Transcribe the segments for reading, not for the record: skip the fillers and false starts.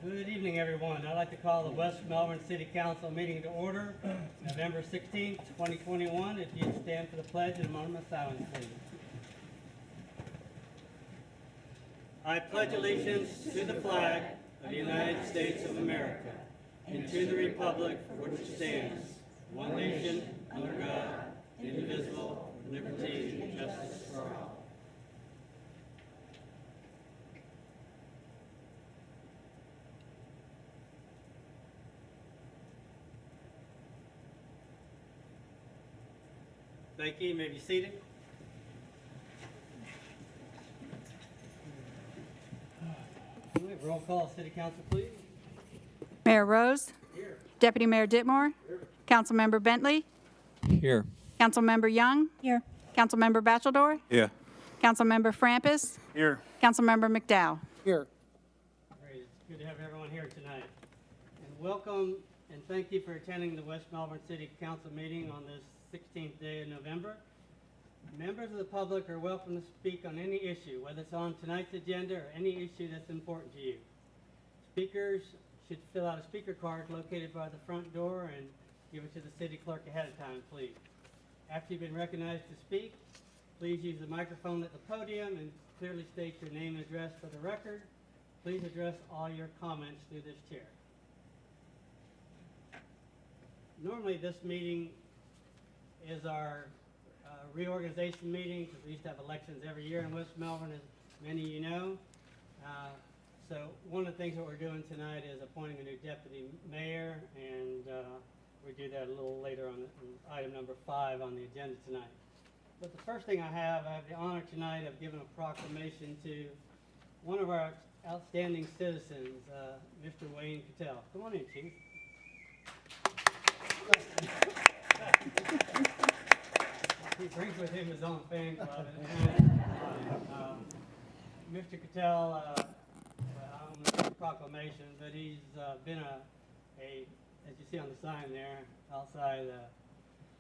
Good evening, everyone. I'd like to call the West Melbourne City Council meeting to order, November 16th, 2021. If you'd stand for the pledge and a moment of silence, please. I pledge allegiance to the flag of the United States of America and to the republic for which it stands, one nation, under God, indivisible, with liberty and justice for all. Thank you. You may be seated. Roll call, City Council, please. Mayor Rose. Here. Deputy Mayor Ditmore. Here. Councilmember Bentley. Here. Councilmember Young. Here. Councilmember Bachelor. Yeah. Councilmember Frampus. Here. Councilmember McDowell. Here. Great. It's good to have everyone here tonight. And welcome and thank you for attending the West Melbourne City Council meeting on this 16th day of November. Members of the public are welcome to speak on any issue, whether it's on tonight's agenda or any issue that's important to you. Speakers should fill out a speaker card located by the front door and give it to the city clerk ahead of time, please. After you've been recognized to speak, please use the microphone at the podium and clearly state your name and address for the record. Please address all your comments through this chair. Normally this meeting is our reorganization meeting, because we used to have elections every year in West Melbourne, as many of you know. So one of the things that we're doing tonight is appointing a new deputy mayor, and we do that a little later on item number 5 on the agenda tonight. But the first thing I have the honor tonight of giving a proclamation to one of our outstanding citizens, Mr. Wayne Cattell. Come on in, Chief. He brings with him his own fan club. Mr. Cattell, I'm going to make a proclamation, but he's been as you see on the sign there outside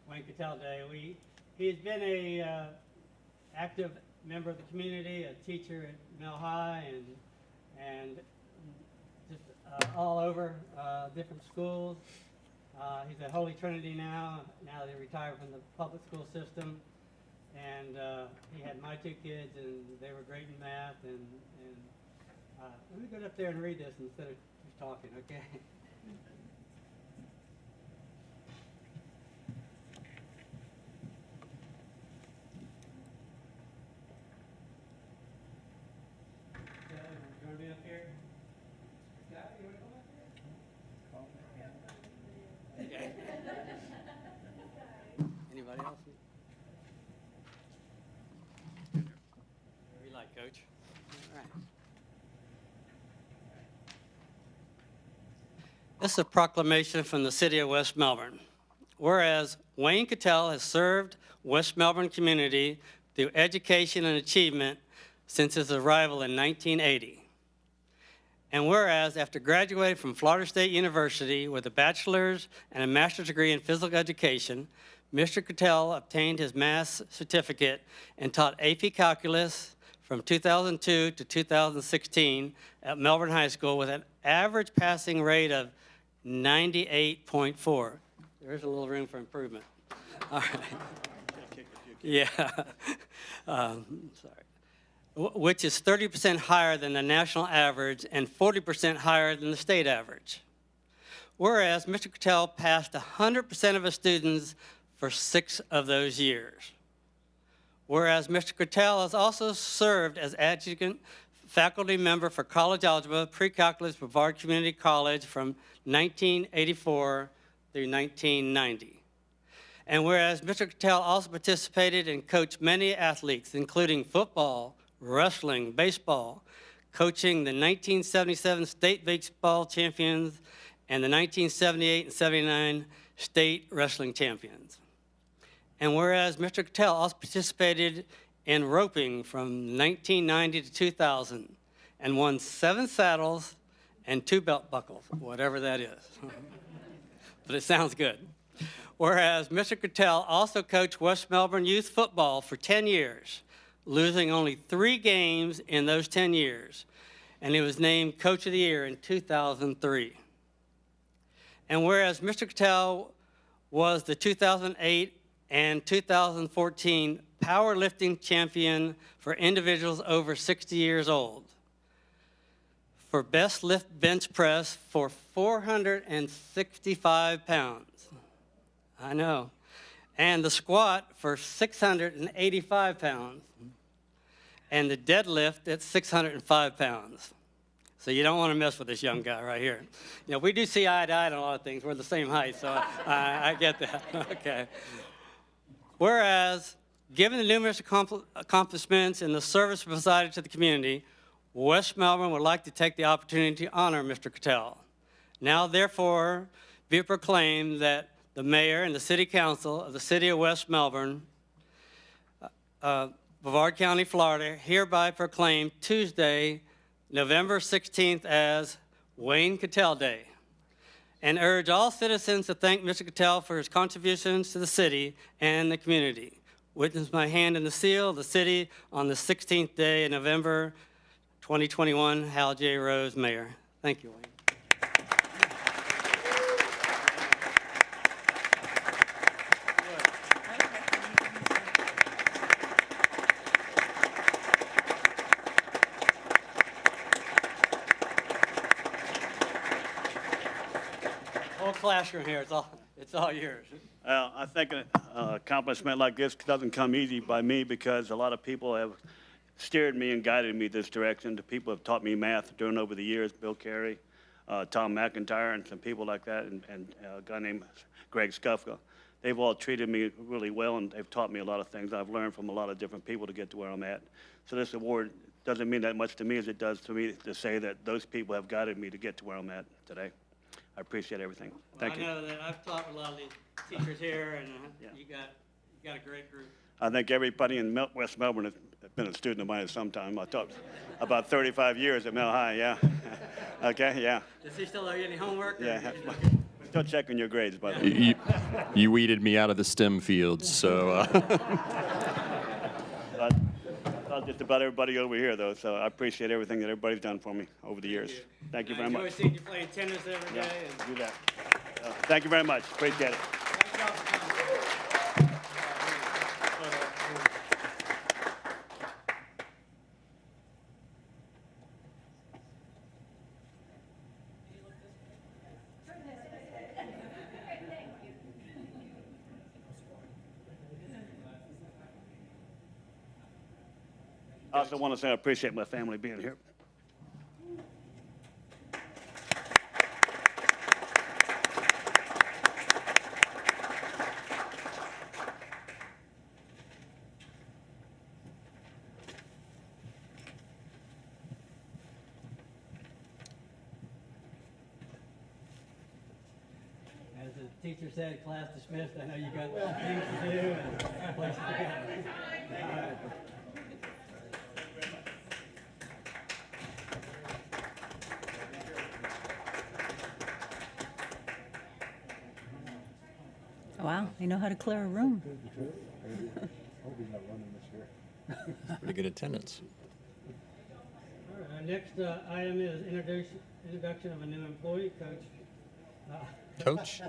Wayne Cattell Day, he's been a active member of the community, a teacher at Mel High, and just all over different schools. He's at Holy Trinity now that he retired from the public school system. And he had my 2 kids, and they were great in math. And let me go up there and read this instead of just talking, okay? You want to be up here? Scott, you want to come up here? Okay. Anybody else? Whatever you like, Coach. All right. This is a proclamation from the City of West Melbourne. Whereas Wayne Cattell has served West Melbourne community through education and achievement since his arrival in 1980. And whereas after graduating from Florida State University with a bachelor's and a master's degree in physical education, Mr. Cattell obtained his math certificate and taught AP Calculus from 2002 to 2016 at Melbourne High School with an average passing rate of 98.4. There is a little room for improvement. All right. Yeah. Sorry. Which is 30% higher than the national average and 40% higher than the state average. Whereas Mr. Cattell passed 100% of his students for 6 of those years. Whereas Mr. Cattell has also served as adjunct faculty member for college algebra, pre-calculus, Brevard Community College from 1984 through 1990. And whereas Mr. Cattell also participated and coached many athletes, including football, wrestling, baseball, coaching the 1977 state baseball champions and the 1978 and 79 state wrestling champions. And whereas Mr. Cattell also participated in roping from 1990 to 2000 and won 7 saddles and 2 belt buckles, whatever that is. But it sounds good. Whereas Mr. Cattell also coached West Melbourne youth football for 10 years, losing only 3 games in those 10 years. and he was named Coach of the Year in 2003. And whereas Mr. Cattell was the 2008 and 2014 powerlifting champion for individuals over 60 years old, for best lift bench press for 465 pounds. I know. And the squat for 685 pounds. And the deadlift at 605 pounds. So you don't want to mess with this young guy right here. You know, we do see eye to eye on a lot of things. We're the same height, so I get that. Okay. Whereas, given the numerous accomplishments and the service provided to the community, West Melbourne would like to take the opportunity to honor Mr. Cattell. Now, therefore, be it proclaimed that the mayor and the city council of the city of West Melbourne, Brevard County, Florida, hereby proclaim Tuesday, November 16th as Wayne Cattell Day, and urge all citizens to thank Mr. Cattell for his contributions to the city and the community. Witness my hand in the seal of the city on the 16th day of November 2021, Hal J. Rose, Mayor. Thank you, Wayne. Whole classroom here, it's all yours. I think an accomplishment like this doesn't come easy by me because a lot of people have steered me and guided me this direction. The people have taught me math during over the years, Bill Carey, Tom McIntyre, and some people like that, and a guy named Greg Skufka. They've all treated me really well, and they've taught me a lot of things. I've learned from a lot of different people to get to where I'm at. So this award doesn't mean that much to me as it does to me to say that those people have guided me to get to where I'm at today. I appreciate everything. Thank you. I know that I've taught with a lot of these teachers here, and you got a great group. I think everybody in West Melbourne has been a student of mine at some time. I taught about 35 years at Mel High, yeah. Okay, yeah. Does he still owe you any homework? Yeah. Still checking your grades, by the way. You weeded me out of the STEM fields, so. Just about everybody over here, though, so I appreciate everything that everybody's done for me over the years. Thank you very much. I enjoy seeing you playing tennis every day. Yeah, do that. Thank you very much. Appreciate it. Thank y'all for coming. I also want to say I appreciate my family being here. As the teacher said, class dismissed. I know you got things to do and places to go. All right. Wow, you know how to clear a room. Pretty good attendance. All right, our next item is introduction of a new employee, Coach. Coach?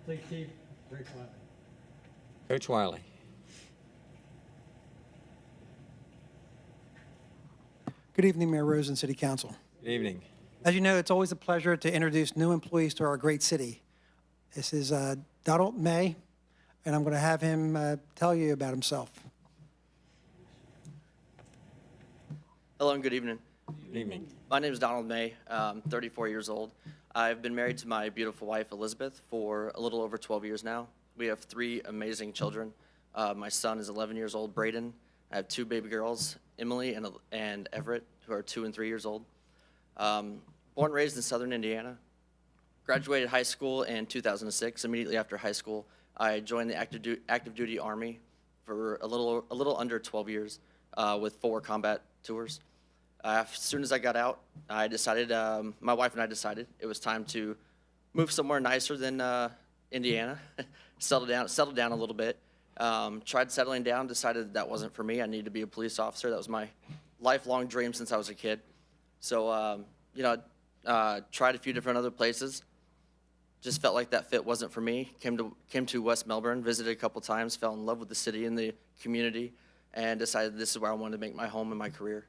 Please, Chief Rick Wiley. Coach Wiley. Good evening, Mayor Rose and City Council. Good evening. As you know, it's always a pleasure to introduce new employees to our great city. This is Donald May, and I'm going to have him tell you about himself. Hello and good evening. Good evening. My name is Donald May. I'm 34 years old. I've been married to my beautiful wife, Elizabeth, for a little over 12 years now. We have 3 amazing children. My son is 11 years old, Braden. I have 2 baby girls, Emily and Everett, who are 2 and 3 years old. Born and raised in southern Indiana. Graduated high school in 2006. Immediately after high school, I joined the active duty Army for a little under 12 years with 4 combat tours. As soon as I got out, I decided, my wife and I decided it was time to move somewhere nicer than Indiana, settle down a little bit. Tried settling down, decided that wasn't for me. I needed to be a police officer. That was my lifelong dream since I was a kid. So, tried a few different other places. Just felt like that fit wasn't for me. Came to West Melbourne, visited a couple times, fell in love with the city and the community, and decided this is where I wanted to make my home and my career.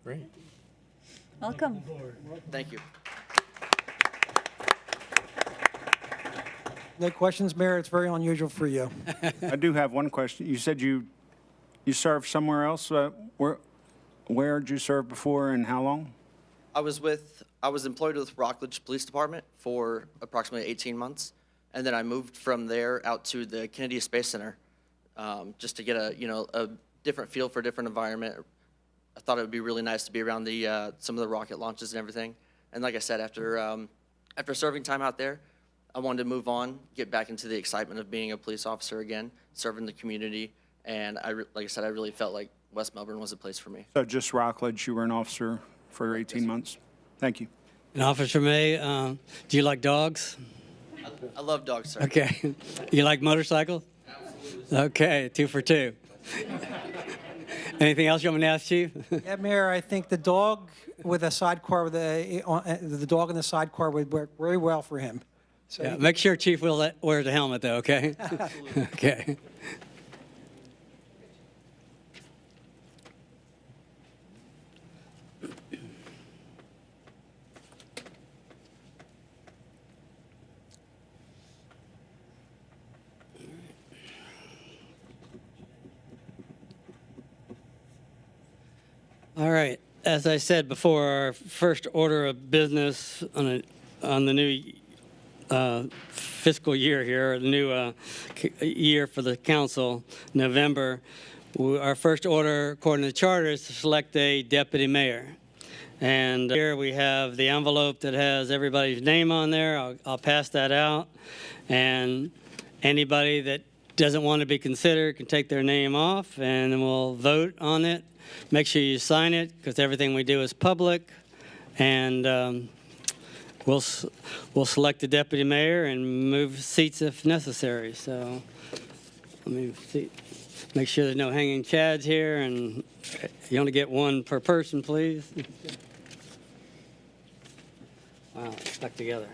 Great. Welcome. Thank you. No questions, Mayor? It's very unusual for you. I do have one question. You said you served somewhere else. Where did you serve before and how long? I was employed with Rockledge Police Department for approximately 18 months, and then I moved from there out to the Kennedy Space Center, just to get a different feel for a different environment. I thought it would be really nice to be around some of the rocket launches and everything. And like I said, after serving time out there, I wanted to move on, get back into the excitement of being a police officer again, serving the community, and like I said, I really felt like West Melbourne was a place for me. So just Rockledge, you were an officer for 18 months? Thank you. And Officer May, do you like dogs? I love dogs, sir. Okay. You like motorcycles? Absolutely. Okay, 2 for 2. Anything else you want me to ask, Chief? Yeah, Mayor, I think the dog with a sidecar, with the dog in the sidecar would work very well for him. So Yeah, make sure Chief Will wears a helmet, though, okay? Okay. All right. As I said before, our first order of business on the new fiscal year here, the new year for the council, November, our first order, according to the charter, is to select a deputy mayor. And here we have the envelope that has everybody's name on there. I'll pass that out. And anybody that doesn't want to be considered can take their name off, and then we'll vote on it. Make sure you sign it, because everything we do is public. And we'll select the deputy mayor and move seats if necessary. So let me see. Make sure there's no hanging chads here, and you only get one per person, please. Wow, it's stuck together.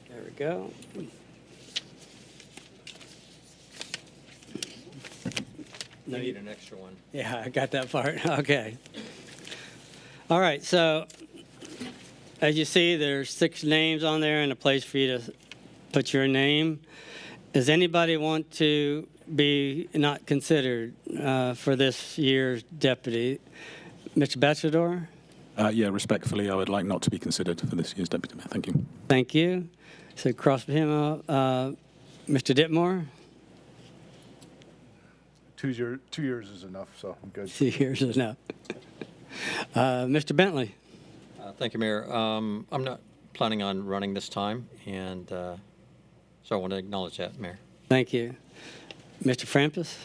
There we go. You need an extra one. Yeah, I got that part. Okay. All right, so as you see, there's 6 names on there and a place for you to put your name. Does anybody want to be not considered for this year's deputy? Mr. Bachelor? Yeah, respectfully, I would like not to be considered for this year's deputy mayor. Thank you. Thank you. So cross him out. Mr. Ditmore? 2 years is enough, so I'm good. 2 years is enough. Mr. Bentley? Thank you, Mayor. I'm not planning on running this time, and so I want to acknowledge that, Mayor. Thank you. Mr. Frampus?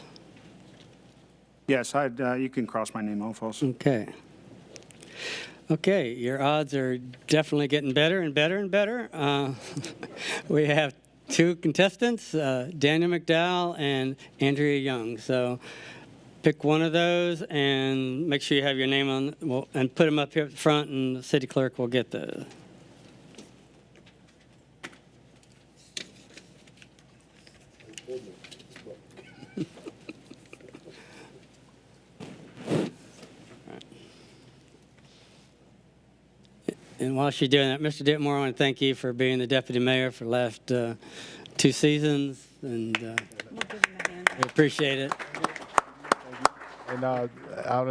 Yes, you can cross my name off also. Okay. Okay, your odds are definitely getting better and better and better. We have 2 contestants, Daniel McDowell and Andrea Young. So pick one of those and make sure you have your name on, and put them up here at the front, and the city clerk will get those. And while she's doing that, Mr. Ditmore, I want to thank you for being the deputy mayor for the last 2 seasons, and we appreciate it. And I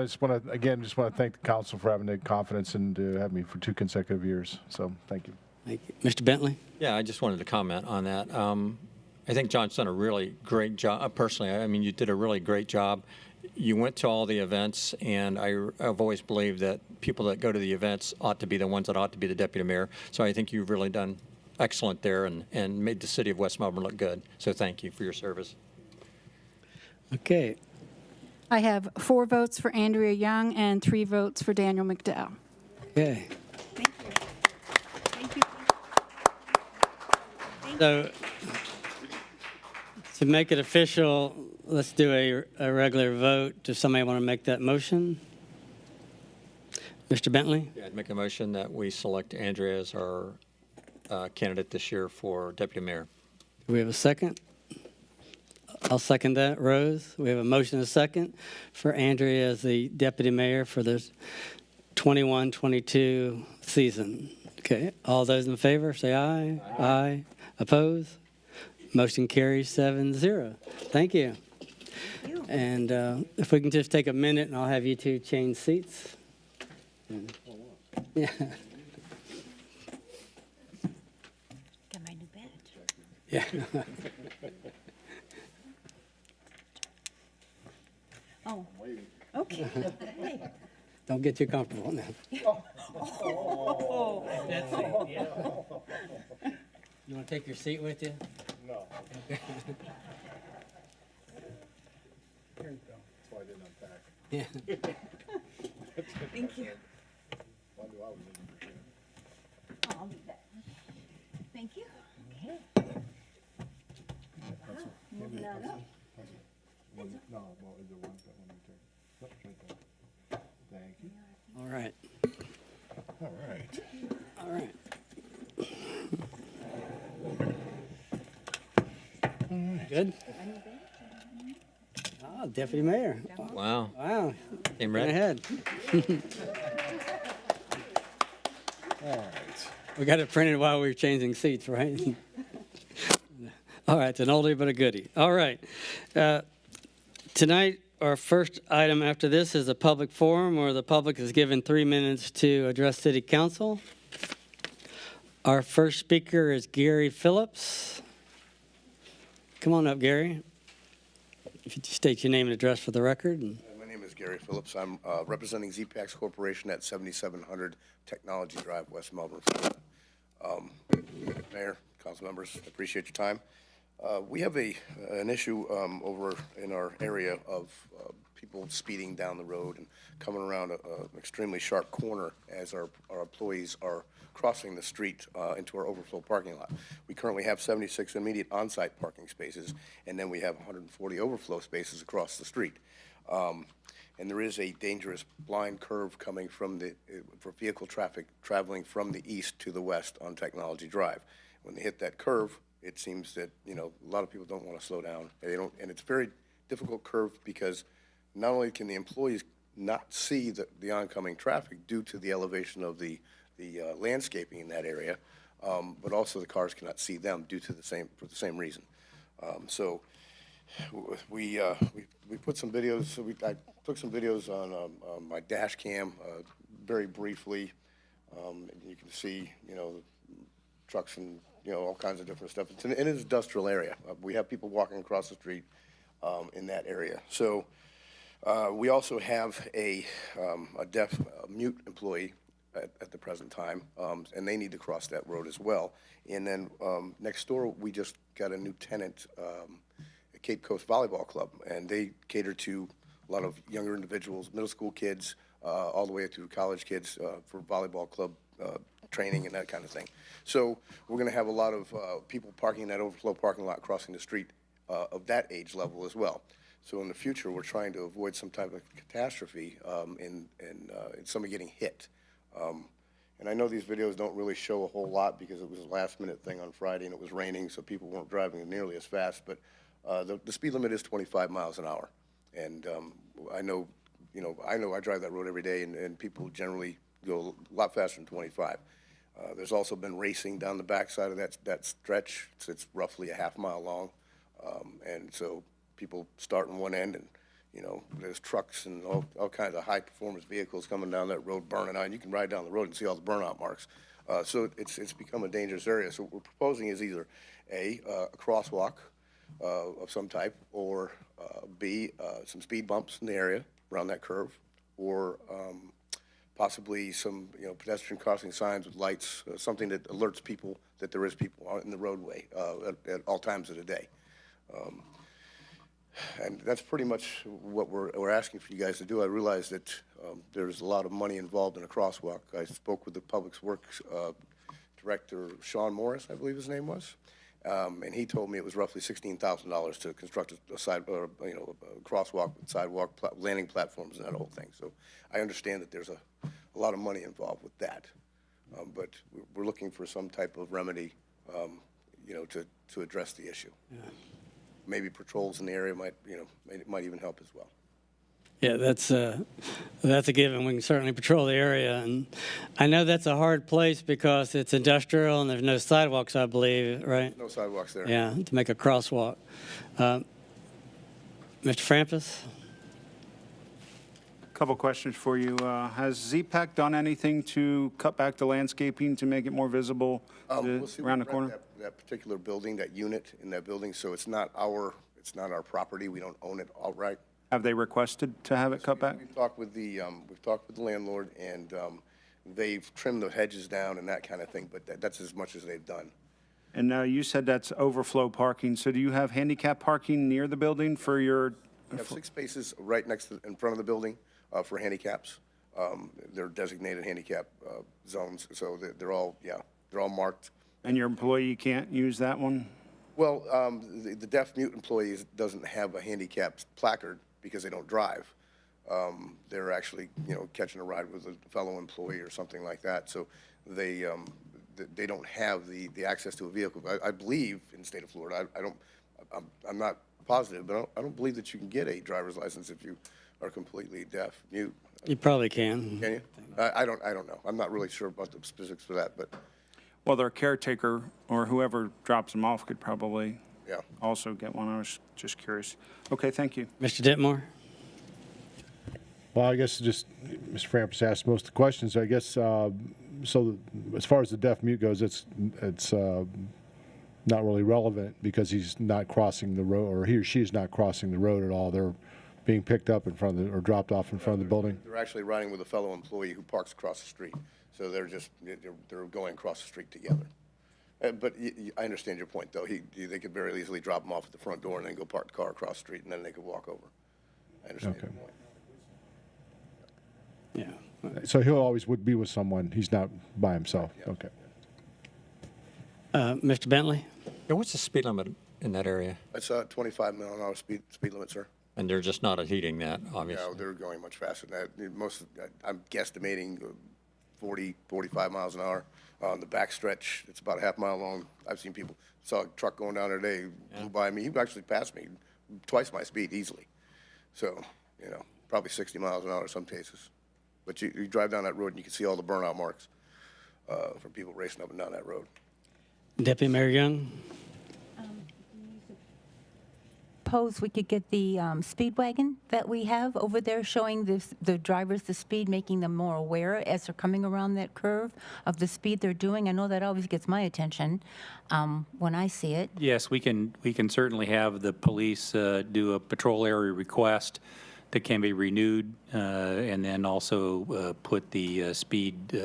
just want to thank the council for having the confidence and to have me for 2 consecutive years. So thank you. Thank you. Mr. Bentley? Yeah, I just wanted to comment on that. I think John's done a really great job. Personally, I mean, you did a really great job. You went to all the events, and I've always believed that people that go to the events ought to be the ones that ought to be the deputy mayor. So I think you've really done excellent there and made the city of West Melbourne look good. So thank you for your service. Okay. I have 4 votes for Andrea Young and 3 votes for Daniel McDowell. Okay. Thank you. Thank you. So to make it official, let's do a regular vote. Does somebody want to make that motion? Mr. Bentley? Yeah, I'd make a motion that we select Andrea as our candidate this year for deputy mayor. Do we have a second? I'll second that. Rose, we have a motion and a second for Andrea as the deputy mayor for the 21-22 season. Okay, all those in favor, say aye. Aye. Oppose? Motion carries 7-0. Thank you. And if we can just take a minute, and I'll have you two change seats. Yeah. Got my new badge. Yeah. Oh, okay. Hey. Don't get too comfortable now. Oh. That's it, yeah. You want to take your seat with you? No. That's why I didn't unpack. Yeah. Thank you. I knew I was in for sure. Oh, I'll do that. Thank you. Okay. Wow, moving on up. No, well, is there one that one you take? Nope, right there. Thank you. All right. All right. All right. Good? Oh, deputy mayor. Wow. Wow. Came Right ready. ahead. All right. We got it printed while we were changing seats, right? All right, it's an oldie but a goodie. All right. Tonight, our first item after this is a public forum where the public is given 3 minutes to address City Council. Our first speaker is Gary Phillips. Come on up, Gary. If you just state your name and address for the record. My name is Gary Phillips. I'm representing ZPAX Corporation at 7700 Technology Drive, West Melbourne, Florida. Mayor, council members, appreciate your time. We have an issue over in our area of people speeding down the road and coming around an extremely sharp corner as our employees are crossing the street into our overflow parking lot. We currently have 76 immediate on-site parking spaces, and then we have 140 overflow spaces across the street. And there is a dangerous blind curve coming from for vehicle traffic traveling from the east to the west on Technology Drive. When they hit that curve, it seems that, a lot of people don't want to slow down. And it's a very difficult curve because not only can the employees not see the oncoming traffic due to the elevation of the landscaping in that area, but also the cars cannot see them for the same reason. So we put some videos. I took some videos on my dash cam very briefly. And you can see, trucks and all kinds of different stuff. It's an industrial area. We have people walking across the street in that area. So we also have a deaf mute employee at the present time, and they need to cross that road as well. And then next door, we just got a new tenant, Cape Coast Volleyball Club, and they cater to a lot of younger individuals, middle school kids, all the way through college kids for volleyball club training and that kind of thing. So we're going to have a lot of people parking in that overflow parking lot crossing the street of that age level as well. So in the future, we're trying to avoid some type of catastrophe in somebody getting hit. And I know these videos don't really show a whole lot because it was a last-minute thing on Friday and it was raining, so people weren't driving nearly as fast. But the speed limit is 25 miles an hour, and I know I drive that road every day, and people generally go a lot faster than 25. There's also been racing down the backside of that stretch. It's roughly a half-mile long, and so people start in one end, and there's trucks and all kinds of high-performance vehicles coming down that road burning out. And you can ride down the road and see all the burnout marks. So it's become a dangerous area. So what we're proposing is either A, a crosswalk of some type, or B, some speed bumps in the area around that curve, or possibly some pedestrian crossing signs with lights, something that alerts people that there is people in the roadway at all times of the day. And that's pretty much what we're asking for you guys to do. I realize that there's a lot of money involved in a crosswalk. I spoke with the Public Works Director, Sean Morris, I believe his name was, and he told me it was roughly $16,000 to construct a crosswalk with sidewalk landing platforms and that whole thing. So I understand that there's a a lot of money involved with that. But we're looking for some type of remedy, you know, to address the issue. Maybe patrols in the area might even help as well. Yeah, that's a given. We can certainly patrol the area. And I know that's a hard place because it's industrial and there's no sidewalks, I believe, right? No sidewalks there. Yeah, to make a crosswalk. Mr. Frampus? Couple questions for you. Has ZPAC done anything to cut back the landscaping to make it more visible We'll see, around the we rent corner? that particular building, that unit in that building, so it's not our property. We don't own it outright. Have they requested to have it cut back? We've talked with the landlord, and they've trimmed the hedges down and that kind of thing, but that's as much as they've done. And you said that's overflow parking. So do you have handicap parking near the building for your? We have 6 spaces right in front of the building for handicaps. They're designated handicap zones, so they're all marked. And your employee can't use that one? Well, the deaf mute employee doesn't have a handicap placard because they don't drive. They're actually, you know, catching a ride with a fellow employee or something like that. So they don't have the access to a vehicle. I believe in the state of Florida, I'm not positive, but I don't believe that you can get a driver's license if you are completely deaf mute. You probably can. Can you? I don't know. I'm not really sure about the specifics for that, but Well, their caretaker or whoever drops them off could probably also get one. I was just curious. Okay, thank you. Mr. Ditmore? Well, I guess just Mr. Frampus asked most of the questions. I guess so. As far as the deaf mute goes, it's not really relevant because he's not crossing the road, or he or she is not crossing the road at all. They're being picked up in front of or dropped off in front of the building. they're actually riding with a fellow employee who parks across the street. So they're going across the street together. But I understand your point, though. They could very easily drop them off at the front door and then go park the car across the street, and then they could walk over. I understand your point. Yeah. So he'll always would be with someone. He's not by himself. Okay. Mr. Bentley? Yeah, what's the speed limit in that area? It's a 25-mile-an-hour speed limit, sir. And they're just not heeding that, obviously. No, they're going much faster than that. I'm guesstimating 40, 45 miles an hour. On the back stretch, it's about a half mile long. I've seen people, saw a truck going down there today, blew by me. He actually passed me twice my speed easily. So, you know, probably 60 miles an hour in some cases. But you drive down that road and you can see all the burnout marks from people racing up and down that road. Deputy Mayor Young? Suppose we could get the speed wagon that we have over there showing the drivers the speed, making them more aware as they're coming around that curve of the speed they're doing. I know that always gets my attention when I see it. Yes, we can certainly have the police do a patrol area request that can be renewed, and then also put the speed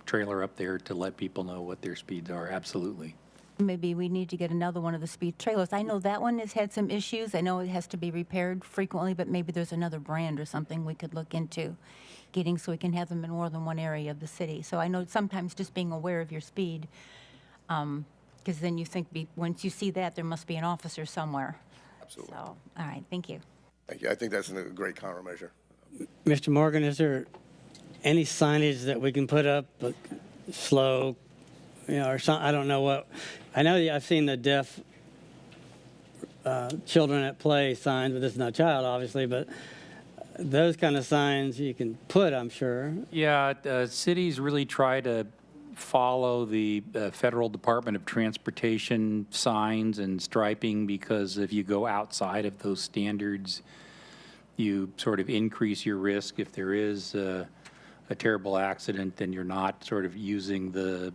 trailer up there to let people know what their speeds are. Absolutely. Maybe we need to get another one of the speed trailers. I know that one has had some issues. I know it has to be repaired frequently, but maybe there's another brand or something we could look into getting so we can have them in more than one area of the city. So I know sometimes just being aware of your speed, because then you think once you see that, there must be an officer somewhere. Absolutely. So, all right, thank you. Thank you. I think that's a great countermeasure. Mr. Morgan, is there any signage that we can put up, like slow, you know, or something? I don't know what. I know I've seen the deaf children at play signs, but this is not a child, obviously, but those kind of signs you can put, I'm sure. Yeah, cities really try to follow the Federal Department of Transportation signs and striping, because if you go outside of those standards, you sort of increase your risk. If there is a terrible accident, then you're not sort of using the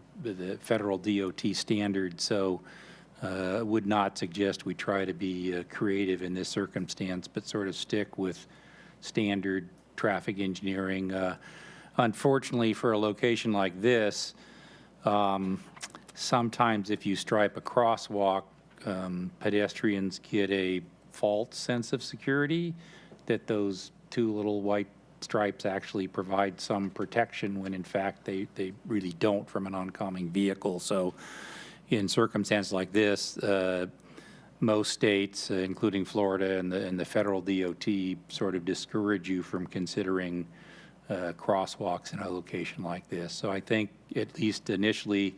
federal DOT standard. So would not suggest we try to be creative in this circumstance, but sort of stick with standard traffic engineering. Unfortunately, for a location like this, sometimes if you stripe a crosswalk, pedestrians get a false sense of security that those two little white stripes actually provide some protection, when in fact they really don't from an oncoming vehicle. So in circumstances like this, most states, including Florida and the federal DOT, sort of discourage you from considering crosswalks in a location like this. So I think at least initially,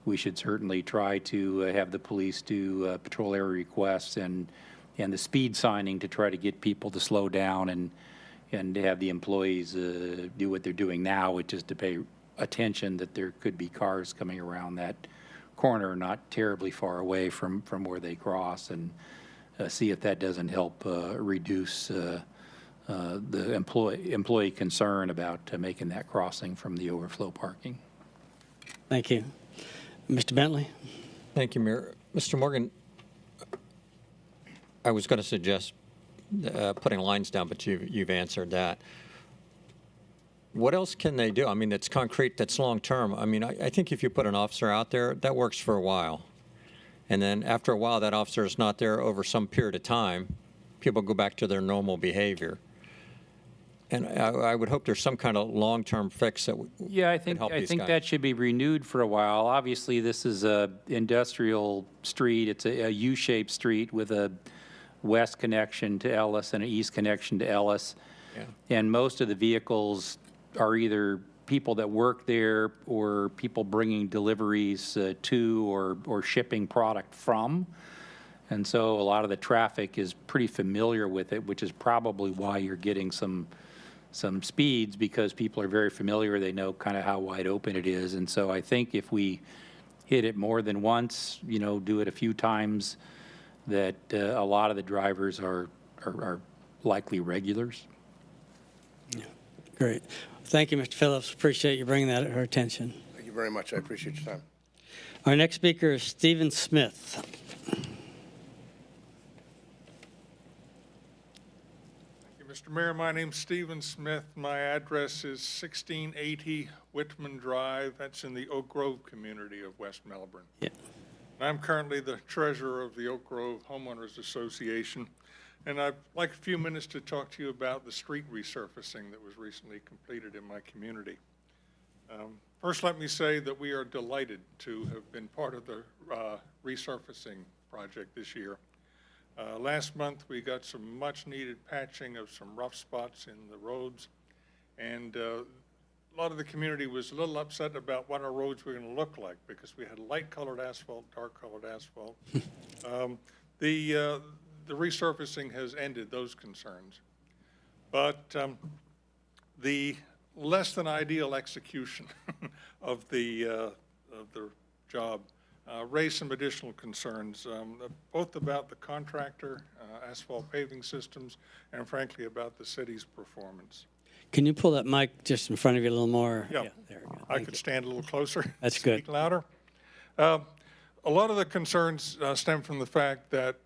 we should certainly try to have the police do patrol area requests and the speed signing to try to get people to slow down and to have the employees do what they're doing now, which is to pay attention that there could be cars coming around that corner not terribly far away from where they cross, and see if that doesn't help reduce the employee concern about making that crossing from the overflow parking. Thank you. Mr. Bentley? Thank you, Mayor. Mr. Morgan, I was going to suggest putting lines down, but you've answered that. What else can they do? I mean, that's concrete, that's long-term. I mean, I think if you put an officer out there, that works for a while. And then after a while, that officer is not there over some period of time. People go back to their normal behavior. And I would hope there's some kind of long-term fix that would Yeah, I help these think guys. that should be renewed for a while. Obviously, this is a industrial street. It's a U-shaped street with a west connection to Ellis and an east connection to Ellis. Yeah. And most of the vehicles are either people that work there or people bringing deliveries to or shipping product from. And so a lot of the traffic is pretty familiar with it, which is probably why you're getting some speeds, because people are very familiar. They know kind of how wide open it is. And so I think if we hit it more than once, you know, do it a few times, that a lot of the drivers are likely regulars. Yeah. Great. Thank you, Mr. Phillips. Appreciate you bringing that to our attention. Thank you very much. I appreciate your time. Our next speaker is Stephen Smith. Mr. Mayor, my name's Stephen Smith. My address is 1680 Whitman Drive. That's in the Oak Grove community of West Melbourne. Yeah. I'm currently the treasurer of the Oak Grove Homeowners Association, and I'd like a few minutes to talk to you about the street resurfacing that was recently completed in my community. First, let me say that we are delighted to have been part of the resurfacing project this year. Last month, we got some much-needed patching of some rough spots in the roads, and a lot of the community was a little upset about what our roads were going to look like, because we had light-colored asphalt, dark-colored asphalt. The resurfacing has ended those concerns, but the less than ideal execution of the job raised some additional concerns, both about the contractor, asphalt paving systems, and frankly about the city's performance. Can you pull that mic just in front of you a little more? Yeah, there we go. I could stand a little closer. That's good. Speak louder. A lot of the concerns stem from the fact that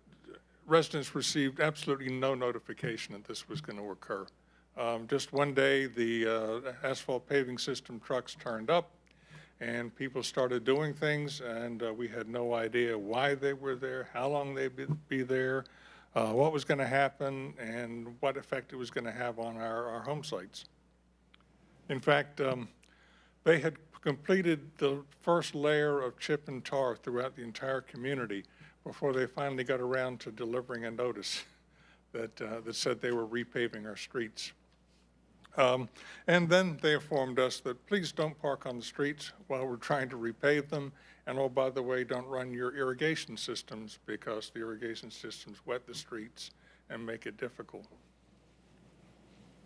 residents received absolutely no notification that this was going to occur. Just one day, the asphalt paving system trucks turned up, and people started doing things, and we had no idea why they were there, how long they'd be there, what was going to happen, and what effect it was going to have on our home sites. In fact, they had completed the first layer of chip and tar throughout the entire community before they finally got around to delivering a notice that said they were repaving our streets. And then they informed us that please don't park on the streets while we're trying to repave them. And oh, by the way, don't run your irrigation systems, because the irrigation systems wet the streets and make it difficult.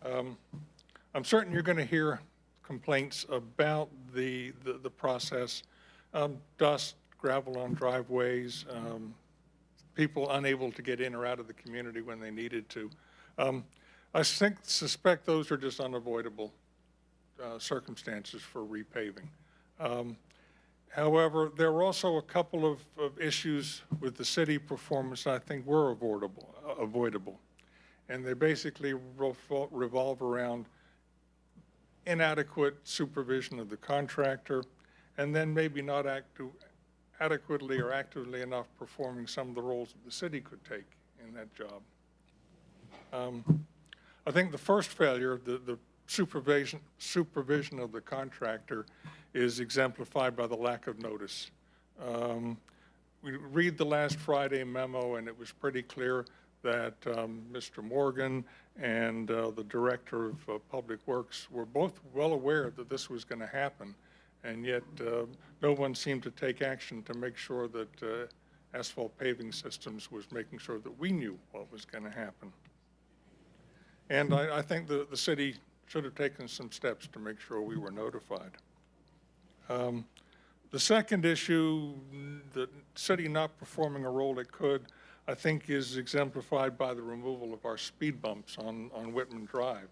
I'm certain you're going to hear complaints about the process, dust, gravel on driveways, people unable to get in or out of the community when they needed to. I suspect those are just unavoidable circumstances for repaving. However, there were also a couple of issues with the city performance that I think were avoidable. And they basically revolve around inadequate supervision of the contractor, and then maybe not adequately or actively enough performing some of the roles that the city could take in that job. I think the first failure, the supervision of the contractor, is exemplified by the lack of notice. We read the last Friday memo, and it was pretty clear that Mr. Morgan and the Director of Public Works were both well aware that this was going to happen, and yet no one seemed to take action to make sure that Asphalt Paving Systems was making sure that we knew what was going to happen. And I think the city should have taken some steps to make sure we were notified. The second issue, the city not performing a role it could, I think is exemplified by the removal of our speed bumps on Whitman Drive.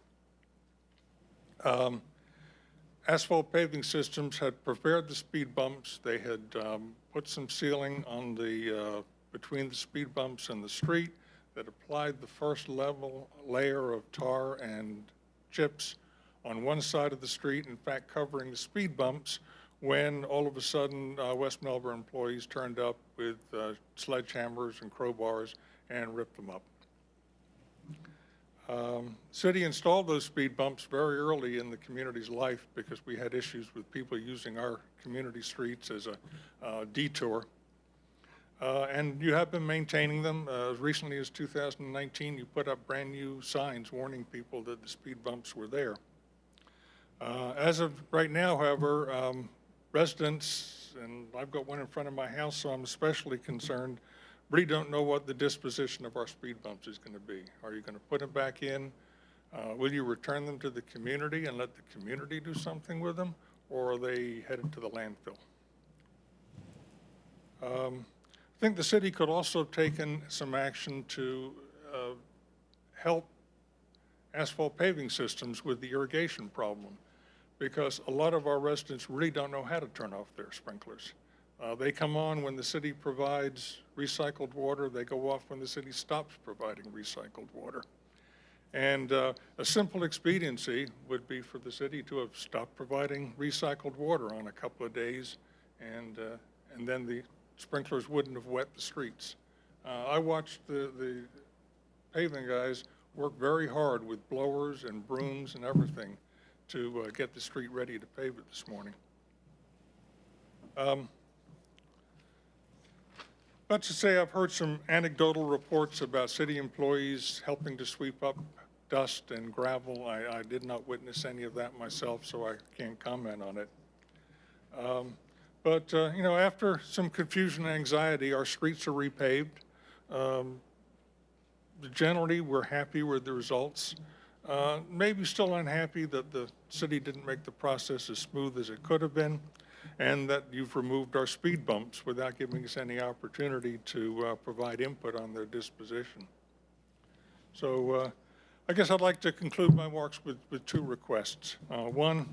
Asphalt Paving Systems had prepared the speed bumps. They had put some sealing on the between the speed bumps and the street that applied the first layer of tar and chips on one side of the street, in fact covering the speed bumps, when all of a sudden West Melbourne employees turned up with sledgehammers and crowbars and ripped them up. City installed those speed bumps very early in the community's life because we had issues with people using our community streets as a detour. And you have been maintaining them. As recently as 2019, you put up brand new signs warning people that the speed bumps were there. As of right now, however, residents, and I've got one in front of my house, so I'm especially concerned, really don't know what the disposition of our speed bumps is going to be. Are you going to put them back in? Will you return them to the community and let the community do something with them, or are they headed to the landfill? I think the city could also have taken some action to help Asphalt Paving Systems with the irrigation problem, because a lot of our residents really don't know how to turn off their sprinklers. They come on when the city provides recycled water. They go off when the city stops providing recycled water. And a simple expediency would be for the city to have stopped providing recycled water on a couple of days, and then the sprinklers wouldn't have wet the streets. I watched the paving guys work very hard with blowers and brooms and everything to get the street ready to pave it this morning. But to say, I've heard some anecdotal reports about city employees helping to sweep up dust and gravel. I did not witness any of that myself, so I can't comment on it. But you know, after some confusion and anxiety, our streets are repaved. Generally, we're happy with the results. Maybe still unhappy that the city didn't make the process as smooth as it could have been, and that you've removed our speed bumps without giving us any opportunity to provide input on their disposition. So I guess I'd like to conclude my remarks with two requests. One,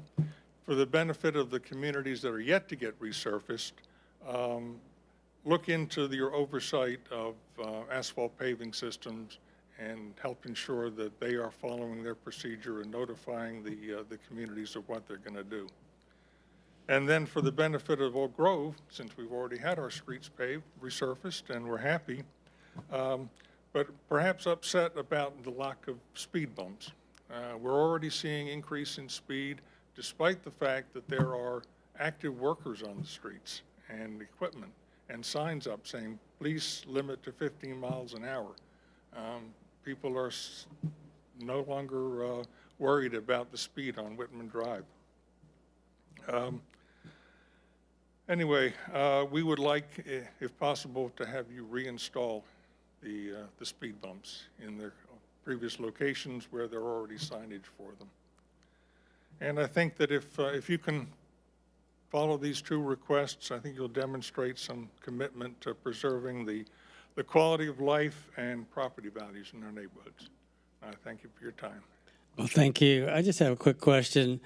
for the benefit of the communities that are yet to get resurfaced, look into your oversight of Asphalt Paving Systems and help ensure that they are following their procedure and notifying the communities of what they're going to do. And then for the benefit of Oak Grove, since we've already had our streets paved, resurfaced, and we're happy, but perhaps upset about the lack of speed bumps. We're already seeing increase in speed, despite the fact that there are active workers on the streets and equipment and signs up saying, please limit to 15 miles an hour. People are no longer worried about the speed on Whitman Drive. Anyway, we would like, if possible, to have you reinstall the speed bumps in their previous locations where there are already signage for them. And I think that if you can follow these two requests, I think you'll demonstrate some commitment to preserving the quality of life and property values in our neighborhoods. I thank you for your time. Well, thank you. I just have a quick question.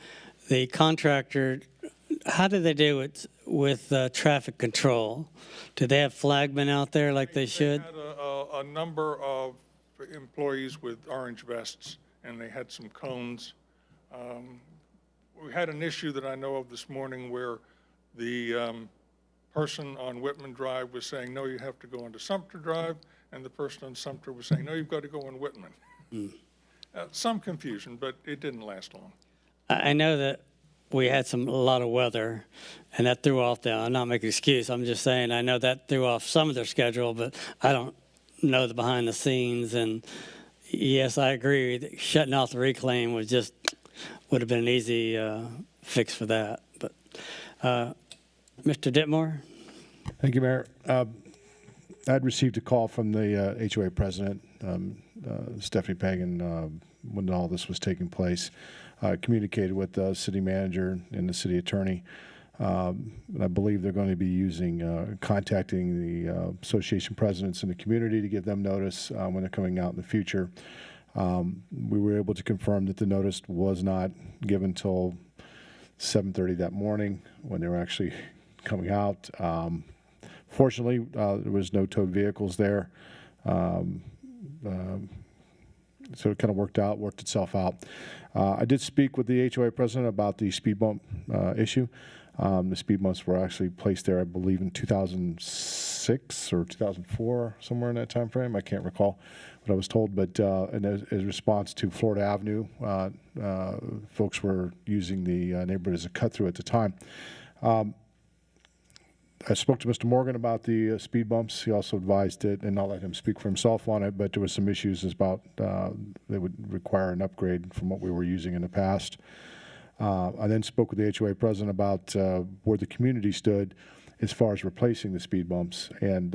The contractor, how do they do with traffic control? Do they have flagmen out there like they should? They had a number of employees with orange vests, and they had some cones. We had an issue that I know of this morning where the person on Whitman Drive was saying, no, you have to go onto Sumter Drive, and the person on Sumter was saying, no, you've got to go on Whitman. Some confusion, but it didn't last long. I know that we had a lot of weather, and that threw off I'm not making an excuse. I'm just saying I know that threw off some of their schedule, but I don't know the behind the scenes. And yes, I agree. That shutting off the reclaim would have been an easy fix for that. But Mr. Ditmore? Thank you, Mayor. I'd received a call from the HOA president, Stephanie Pagan, when all this was taking place. Communicated with the city manager and the city attorney. And I believe they're going to be contacting the association presidents in the community to give them notice when they're coming out in the future. We were able to confirm that the notice was not given till 7:30 that morning when they were actually coming out. Fortunately, there was no towed vehicles there. So it kind of worked itself out. I did speak with the HOA president about the speed bump issue. The speed bumps were actually placed there, I believe, in 2006 or 2004, somewhere in that time frame. I can't recall what I was told, but in response to Florida Avenue, folks were using the neighborhood as a cut-through at the time. I spoke to Mr. Morgan about the speed bumps. He also advised it, and I'll let him speak for himself on it, but there was some issues about they would require an upgrade from what we were using in the past. I then spoke with the HOA president about where the community stood as far as replacing the speed bumps, and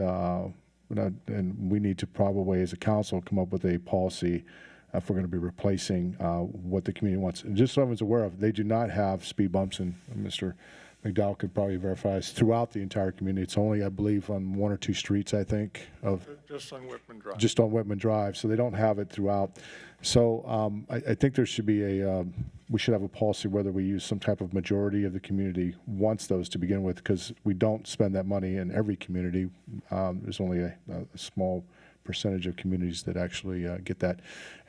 we need to probably, as a council, come up with a policy if we're going to be replacing what the community wants. And just so everyone's aware of, they do not have speed bumps, and Mr. McDowell could probably verify this, throughout the entire community. It's only, I believe, on 1 or 2 streets, I think. Just on Whitman Drive. Just on Whitman Drive, so they don't have it throughout. So I think there should be we should have a policy whether we use some type of majority of the community wants those to begin with, because we don't spend that money in every community. There's only a small percentage of communities that actually get that.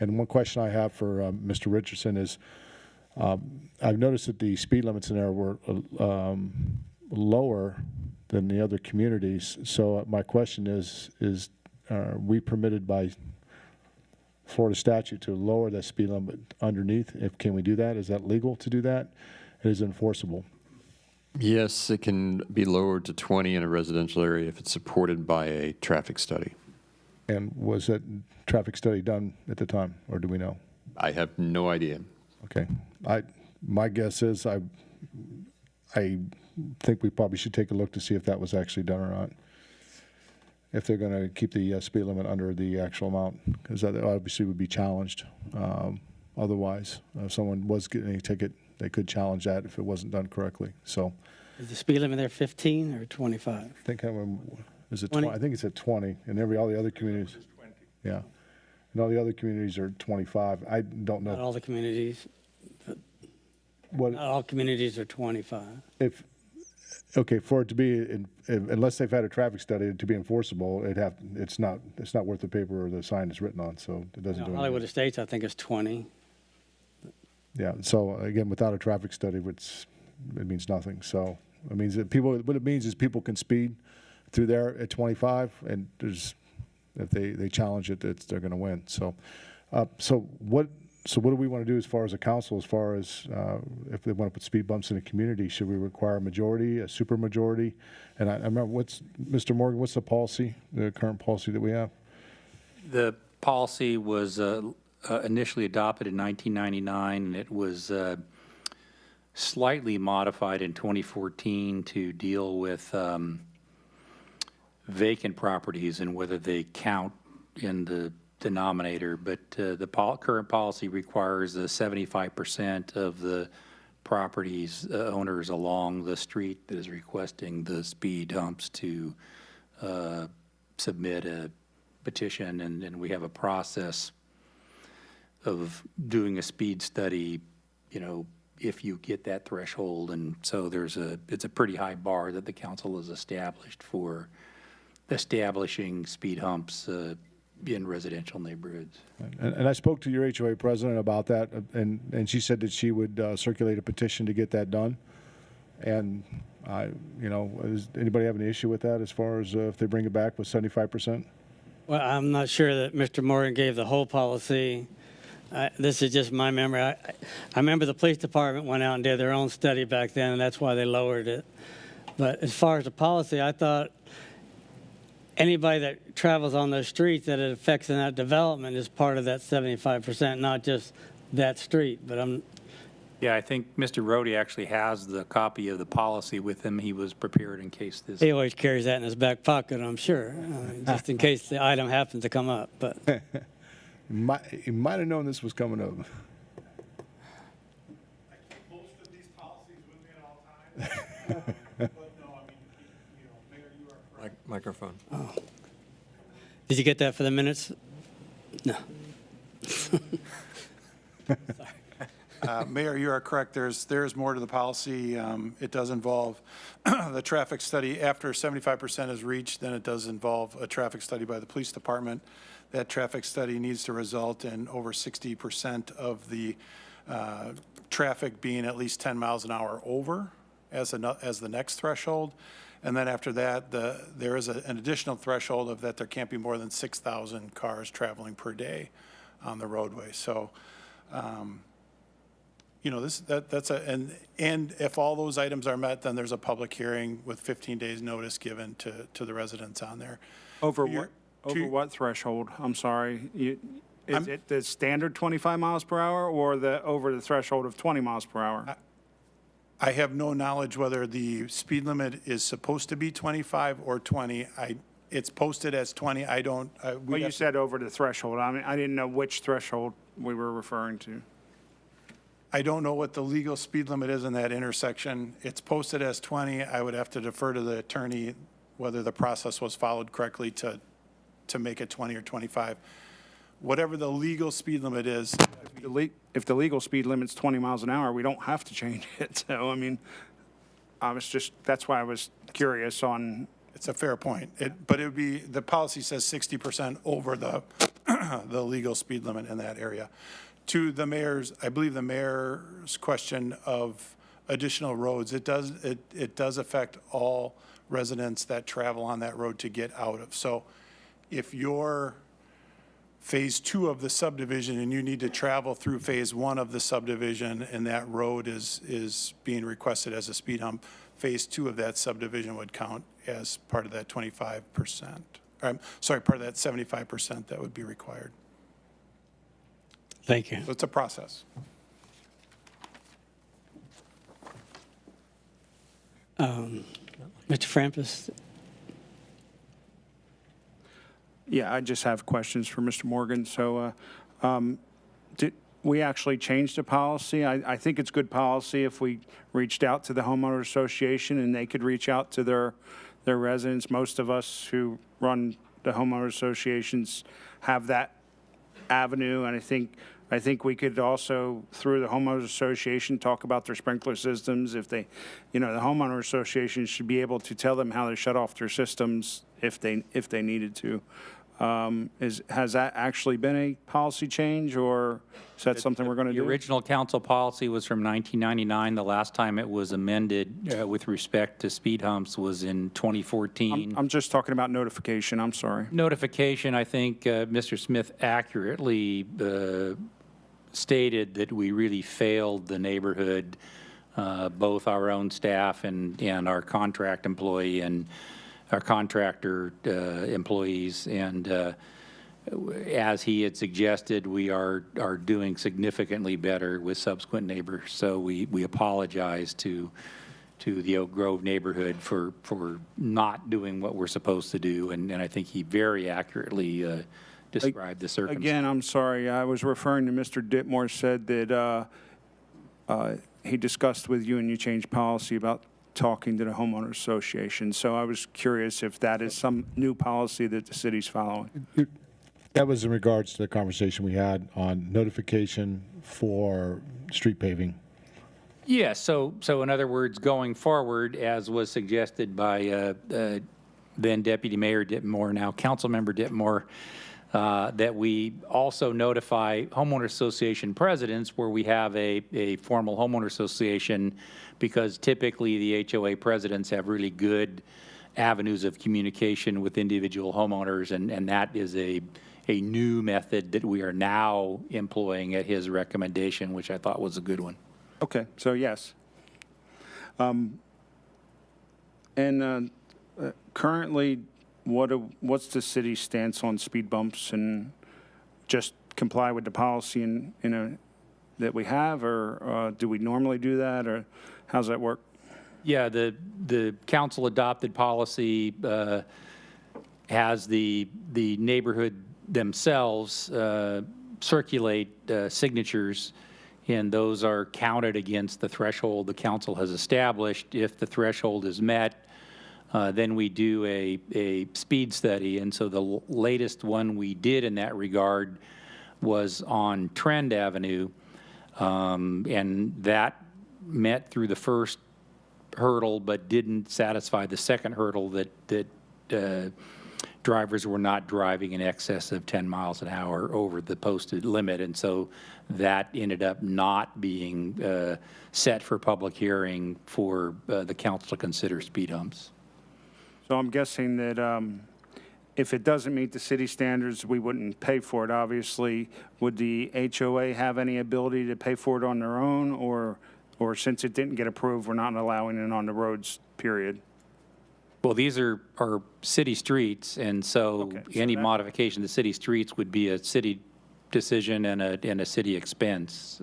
And one question I have for Mr. Richardson is, I've noticed that the speed limits in there were lower than the other communities. So my question is are we permitted by Florida statute to lower that speed limit underneath? Can we do that? Is that legal to do that? It is enforceable. Yes, it can be lowered to 20 in a residential area if it's supported by a traffic study. And was that traffic study done at the time, or do we know? I have no idea. Okay. My guess is I think we probably should take a look to see if that was actually done or not. If they're going to keep the speed limit under the actual amount, because that obviously would be challenged. Otherwise, if someone was getting a ticket, they could challenge that if it wasn't done correctly. So, is the speed limit there 15 or 25? I think is it 20? I think it's at 20, and all the other communities. 20. Yeah, and all the other communities are 25. I don't know. Not all the communities. What? Not all communities are 25. Okay, for it to be, unless they've had a traffic study to be enforceable, it's not worth the paper or the sign is written on, so it doesn't do anything. Hollywood Estates, I think, is 20. Yeah, so again, without a traffic study, it means nothing. So it means that what it means is people can speed through there at 25, and if they challenge it, they're going to win. So, So what do we want to do as far as a council, as far as if they want to put speed bumps in a community? Should we require a majority, a super majority? And I remember, Mr. Morgan, what's the policy, the current policy that we have? The policy was initially adopted in 1999, and it was slightly modified in 2014 to deal with vacant properties and whether they count in the denominator, but the current policy requires 75% of the properties owners along the street that is requesting the speed humps to submit a petition, and we have a process of doing a speed study, if you get that threshold, and so it's a pretty high bar that the council has established for establishing speed humps in residential neighborhoods. And I spoke to your HOA president about that, and she said that she would circulate a petition to get that done. And does anybody have any issue with that as far as if they bring it back with 75%? Well, I'm not sure that Mr. Morgan gave the whole policy. This is just my memory. I remember the police department went out and did their own study back then, and that's why they lowered it. But as far as the policy, I thought anybody that travels on those streets that it affects in that development is part of that 75%, not just that street. But Yeah, I think Mr. Rhodey actually has the copy of the policy with him. He was prepared in case this. he always carries that in his back pocket, I'm sure, just in case the item happens to come up. But He might have known this was coming up. Microphone. did you get that for the minutes? No. Mayor, you are correct. There's more to the policy. It does involve the traffic study. After 75% is reached, then it does involve a traffic study by the police department. That traffic study needs to result in over 60% of the traffic being at least 10 miles an hour over as the next threshold. And then after that, there is an additional threshold of that there can't be more than 6,000 cars traveling per day on the roadway. So, and if all those items are met, then there's a public hearing with 15 days notice given to the residents on there. Over what threshold? I'm sorry. Is it the standard 25 miles per hour or over the threshold of 20 miles per hour? I have no knowledge whether the speed limit is supposed to be 25 or 20. It's posted as 20. I don't. Well, you said over the threshold. I mean, I didn't know which threshold we were referring to. I don't know what the legal speed limit is in that intersection. It's posted as 20. I would have to defer to the attorney whether the process was followed correctly to make it 20 or 25. Whatever the legal speed limit is. If the legal speed limit's 20 miles an hour, we don't have to change it. So, I mean, that's why I was curious on. It's a fair point. But it would be, the policy says 60% over the legal speed limit in that area. To the mayor's, I believe the mayor's question of additional roads, it does affect all residents that travel on that road to get out of. So if you're phase 2 of the subdivision and you need to travel through phase 1 of the subdivision and that road is being requested as a speed hump, phase 2 of that subdivision would count as part of that 25%. Part of that 75% that would be required. Thank you. So it's a process. Mr. Frampus? Yeah, I just have questions for Mr. Morgan. So did we actually change the policy? I think it's good policy if we reached out to the homeowner association and they could reach out to their residents. Most of us who run the homeowner associations have that avenue, and I think we could also, through the homeowners association, talk about their sprinkler systems. If they, the homeowner association should be able to tell them how to shut off their systems if they needed to. Has that actually been a policy change, or is that something we're going to do? The original council policy was from 1999. The last time it was amended with respect to speed humps was in 2014. I'm just talking about notification. I'm sorry. Notification, I think Mr. Smith accurately stated that we really failed the neighborhood, both our own staff and our contract employee and our contractor employees, and as he had suggested, we are doing significantly better with subsequent neighbors. So we apologize to the Oak Grove neighborhood for not doing what we're supposed to do, and I think he very accurately described the circumstances. Again, I'm sorry. I was referring to Mr. Ditmore said that he discussed with you and you changed policy about talking to the homeowners association. So I was curious if that is some new policy that the city's following. That was in regards to the conversation we had on notification for street paving. Yeah, so in other words, going forward, as was suggested by then Deputy Mayor Ditmore, now Councilmember Ditmore, that we also notify homeowner association presidents where we have a formal homeowner association, because typically the HOA presidents have really good avenues of communication with individual homeowners, and that is a new method that we are now employing at his recommendation, which I thought was a good one. Okay, so yes. Currently, what's the city's stance on speed bumps, and just comply with the policy that we have, or do we normally do that, or how's that work? Yeah, the council adopted policy has the neighborhood themselves circulate signatures, and those are counted against the threshold the council has established. If the threshold is met, then we do a speed study. And so the latest one we did in that regard was on Trend Avenue, and that met through the first hurdle but didn't satisfy the second hurdle that drivers were not driving in excess of 10 miles an hour over the posted limit. And so that ended up not being set for public hearing for the council to consider speed humps. So I'm guessing that if it doesn't meet the city standards, we wouldn't pay for it, obviously. Would the HOA have any ability to pay for it on their own, or since it didn't get approved, we're not allowing it on the roads, period? Well, these are city streets, and so any modification to city streets would be a city decision and a city expense.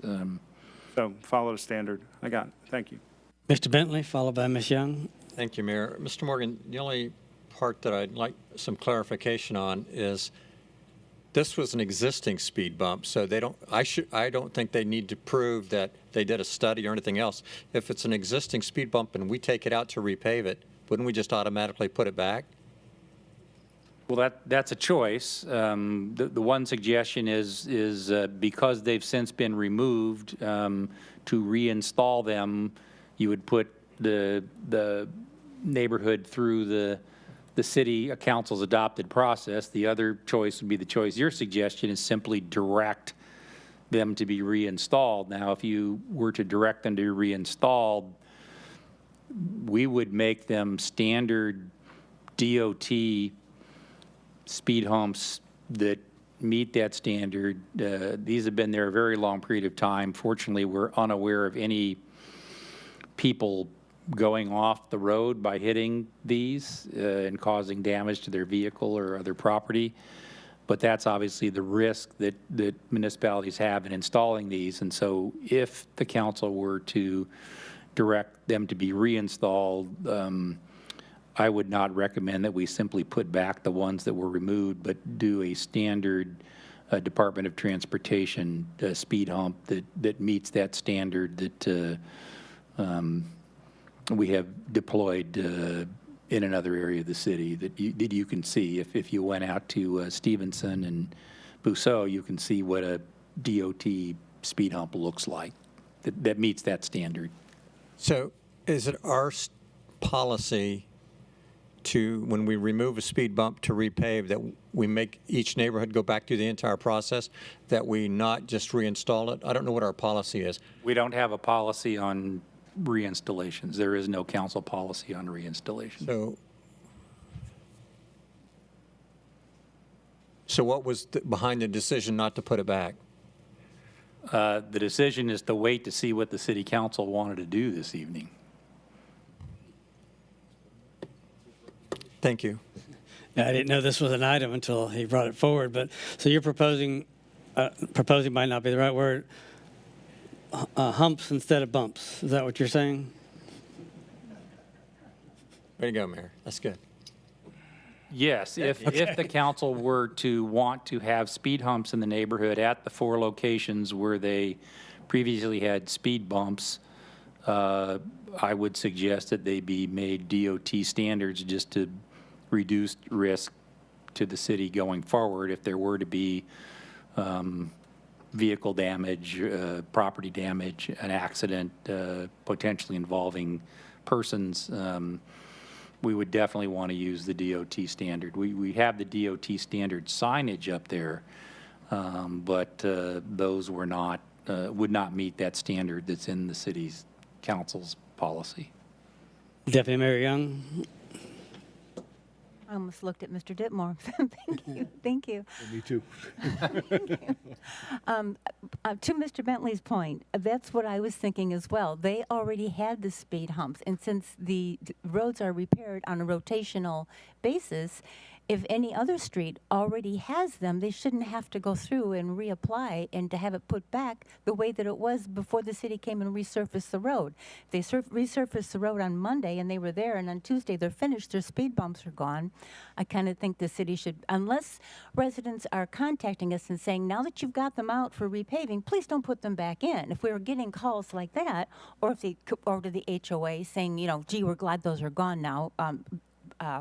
So follow the standard. I got it. Thank you. Mr. Bentley, followed by Ms. Young. Thank you, Mayor. Mr. Morgan, the only part that I'd like some clarification on is this was an existing speed bump, so I don't think they need to prove that they did a study or anything else. If it's an existing speed bump and we take it out to repave it, wouldn't we just automatically put it back? Well, that's a choice. The one suggestion is because they've since been removed, to reinstall them, you would put the neighborhood through the city council's adopted process. The other choice would be the choice your suggestion is simply direct them to be reinstalled. Now, if you were to direct them to be reinstalled, we would make them standard DOT speed humps that meet that standard. These have been there a very long period of time. Fortunately, we're unaware of any people going off the road by hitting these and causing damage to their vehicle or other property. But that's obviously the risk that municipalities have in installing these. And so if the council were to direct them to be reinstalled, I would not recommend that we simply put back the ones that were removed, but do a standard Department of Transportation speed hump that meets that standard that we have deployed in another area of the city that you can see. If you went out to Stevenson and Busseau, you can see what a DOT speed hump looks like that meets that standard. So is it our policy to, when we remove a speed bump to repave, that we make each neighborhood go back through the entire process, that we not just reinstall it? I don't know what our policy is. We don't have a policy on reinstallations. There is no council policy on reinstallation. So what was behind the decision not to put it back? The decision is to wait to see what the city council wanted to do this evening. Thank you. Yeah, I didn't know this was an item until he brought it forward. But so you're proposing might not be the right word, humps instead of bumps. Is that what you're saying? Way to go, Mayor. That's good. Yes, if the council were to want to have speed humps in the neighborhood at the 4 locations where they previously had speed bumps, I would suggest that they be made DOT standards just to reduce risk to the city going forward if there were to be vehicle damage, property damage, an accident potentially involving persons. We would definitely want to use the DOT standard. We have the DOT standard signage up there, but those were not, would not meet that standard that's in the city's council's policy. Deputy Mayor Young. I almost looked at Mr. Ditmore. Thank you. Thank you. Me too. Thank you. To Mr. Bentley's point, that's what I was thinking as well. They already had the speed humps, and since the roads are repaired on a rotational basis, if any other street already has them, they shouldn't have to go through and reapply and to have it put back the way that it was before the city came and resurfaced the road. If they resurfaced the road on Monday and they were there, and on Tuesday they're finished, their speed bumps are gone. I kind of think the city should, unless residents are contacting us and saying, now that you've got them out for repaving, please don't put them back in. If we were getting calls like that, or if they or to the HOA saying, you know, gee, we're glad those are gone now.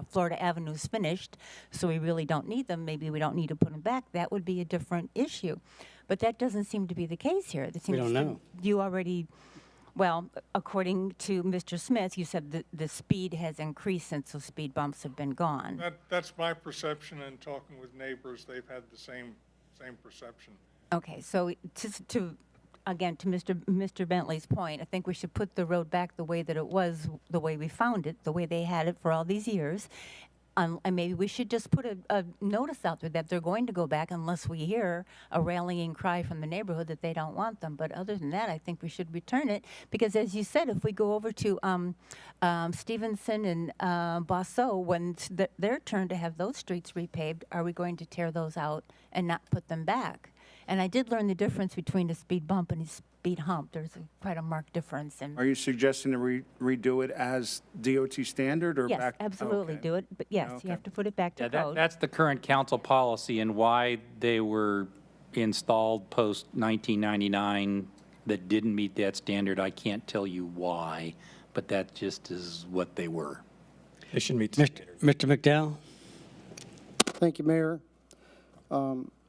Florida Avenue's finished, so we really don't need them. Maybe we don't need to put them back. That would be a different issue. But that doesn't seem to be the case here. It seems don't know. You already, well, according to Mr. Smith, you said the speed has increased since those speed bumps have been gone. That's my perception, and talking with neighbors, they've had the same perception. Okay, so again, to Mr. Bentley's point, I think we should put the road back the way that it was, the way we found it, the way they had it for all these years. And maybe we should just put a notice out there that they're going to go back unless we hear a rallying cry from the neighborhood that they don't want them. But other than that, I think we should return it because, as you said, if we go over to Stevenson and Boisseau, when it's their turn to have those streets repaved, are we going to tear those out and not put them back? And I did learn the difference between a speed bump and a speed hump. There's quite a marked difference. And Are you suggesting to redo it as DOT standard or yes, back? absolutely Okay. do it. But yes, Okay. you have to put it back to code. That's the current council policy, and why they were installed post-1999 that didn't meet that standard, I can't tell you why, but that just is what they were. They should meet the Mr. McDowell? Thank you, Mayor.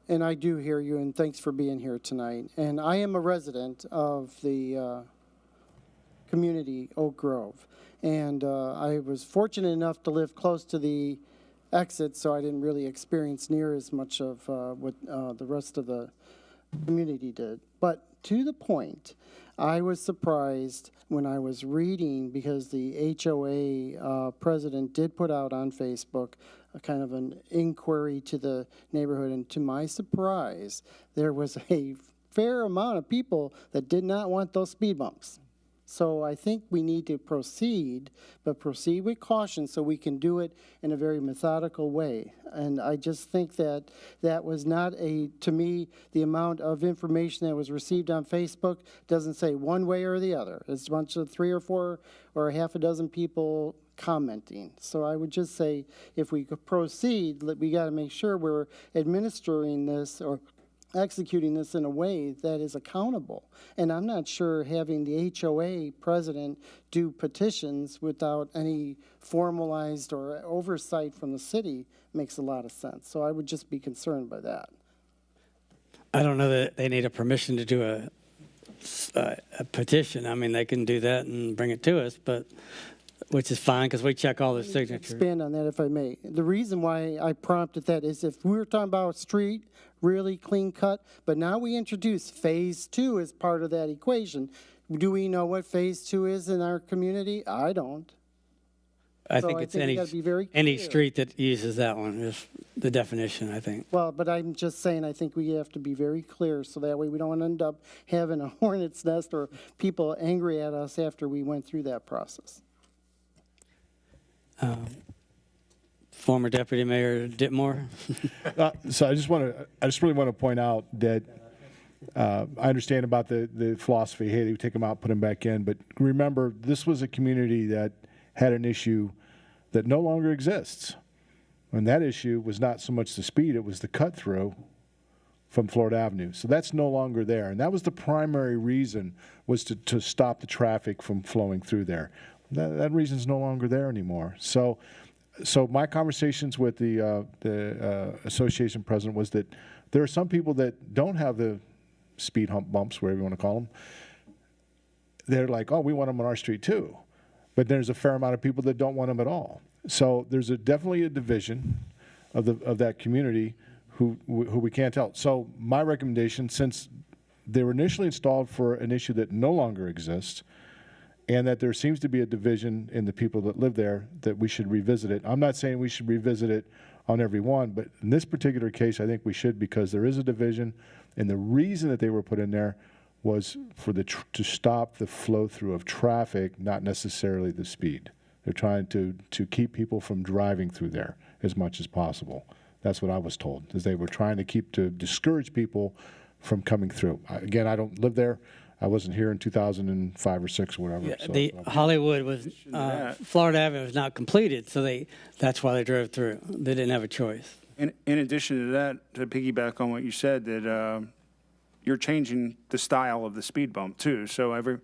And I do hear you, and thanks for being here tonight. And I am a resident of the community, Oak Grove. And I was fortunate enough to live close to the exit, so I didn't really experience near as much of what the rest of the community did. But to the point, I was surprised when I was reading, because the HOA president did put out on Facebook a kind of an inquiry to the neighborhood, and to my surprise, there was a fair amount of people that did not want those speed bumps. So I think we need to proceed, but proceed with caution so we can do it in a very methodical way. And I just think that that was not to me, the amount of information that was received on Facebook doesn't say one way or the other. It's a bunch of 3 or 4 or a half a dozen people commenting. So I would just say, if we could proceed, we got to make sure we're administering this or executing this in a way that is accountable. And I'm not sure having the HOA president do petitions without any formalized or oversight from the city makes a lot of sense. So I would just be concerned by that. I don't know that they need a permission to do a petition. I mean, they can do that and bring it to us, but which is fine because we check all the signatures. Expand on that if I may. The reason why I prompted that is if we were talking about a street, really clean cut, but now we introduce phase 2 as part of that equation. Do we know what phase 2 is in our community? I don't. I So think I it's think we gotta be very any clear. street that uses that one is the definition, I think. Well, but I'm just saying, I think we have to be very clear so that way we don't end up having a hornet's nest or people angry at us after we went through that process. Former Deputy Mayor Ditmore. So I just really want to point out that I understand about the philosophy, hey, they take them out, put them back in, but remember, this was a community that had an issue that no longer exists. And that issue was not so much the speed, it was the cut through from Florida Avenue. So that's no longer there. And that was the primary reason, was to stop the traffic from flowing through there. That reason's no longer there anymore. So my conversations with the association president was that there are some people that don't have the speed hump bumps, whatever you want to call them. They're like, oh, we want them on our street too. But there's a fair amount of people that don't want them at all. So there's definitely a division of that community who we can't tell. So my recommendation, since they were initially installed for an issue that no longer exists, and that there seems to be a division in the people that live there, that we should revisit it. I'm not saying we should revisit it on every one, but in this particular case, I think we should, because there is a division, and the reason that they were put in there was for to stop the flow through of traffic, not necessarily the speed. They're trying to keep people from driving through there, as much as possible. That's what I was told, is they were trying to discourage people from coming through. Again, I don't live there. I wasn't here in 2005 or 6 or whatever. Yeah, so, the Hollywood was, Florida Avenue was not completed, so that's why they drove through. They didn't have a choice. In addition to that, to piggyback on what you said, that you're changing the style of the speed bump too. So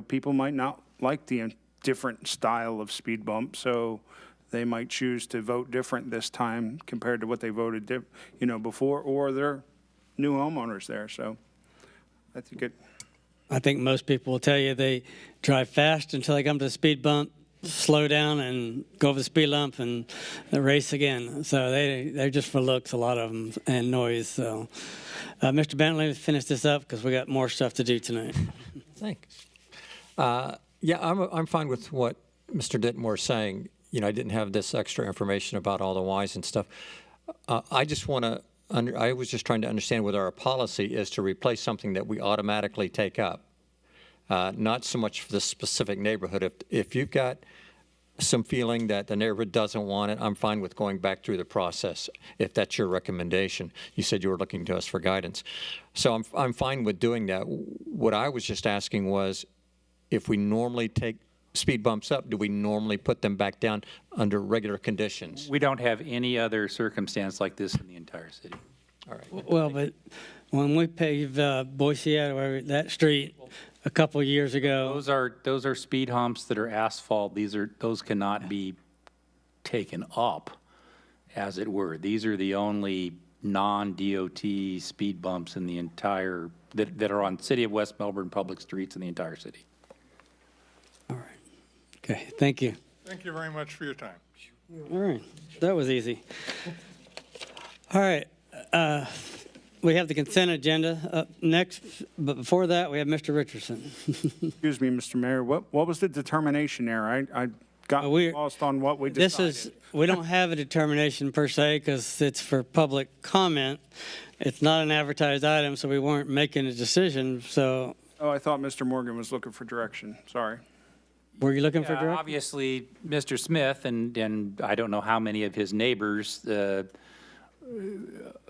people might not like the different style of speed bump, so they might choose to vote different this time compared to what they voted, before, or they're new homeowners there. So I think most people will tell you they drive fast until they come to the speed bump, slow down and go over the speed bump and race again. So they're just for looks, a lot of them, and noise. So, Mr. Bentley, let's finish this up because we got more stuff to do tonight. Thanks. Yeah, I'm fine with what Mr. Ditmore is saying. I didn't have this extra information about all the whys and stuff. I was just trying to understand whether our policy is to replace something that we automatically take up, not so much for the specific neighborhood. If you've got some feeling that the neighborhood doesn't want it, I'm fine with going back through the process, if that's your recommendation. You said you were looking to us for guidance. So I'm fine with doing that. What I was just asking was, if we normally take speed bumps up, do we normally put them back down under regular conditions? We don't have any other circumstance like this in the entire city. All right. Well, but when we paved Boise, that street a couple of years ago. Those are speed humps that are asphalt. Those cannot be taken up, as it were. These are the only non-DOT speed bumps in the entire, that are on City of West Melbourne public streets in the entire city. All right. Okay, thank you. Thank you very much for your time. All right, that was easy. All right, we have the consent agenda up next, but before that, we have Mr. Richardson. Excuse me, Mr. Mayor, what was the determination there? I got lost on what we decided. We don't have a determination per se because it's for public comment. It's not an advertised item, so we weren't making a decision, so. Oh, I thought Mr. Morgan was looking for direction. Sorry. Were you looking for direction? Obviously, Mr. Smith and I don't know how many of his neighbors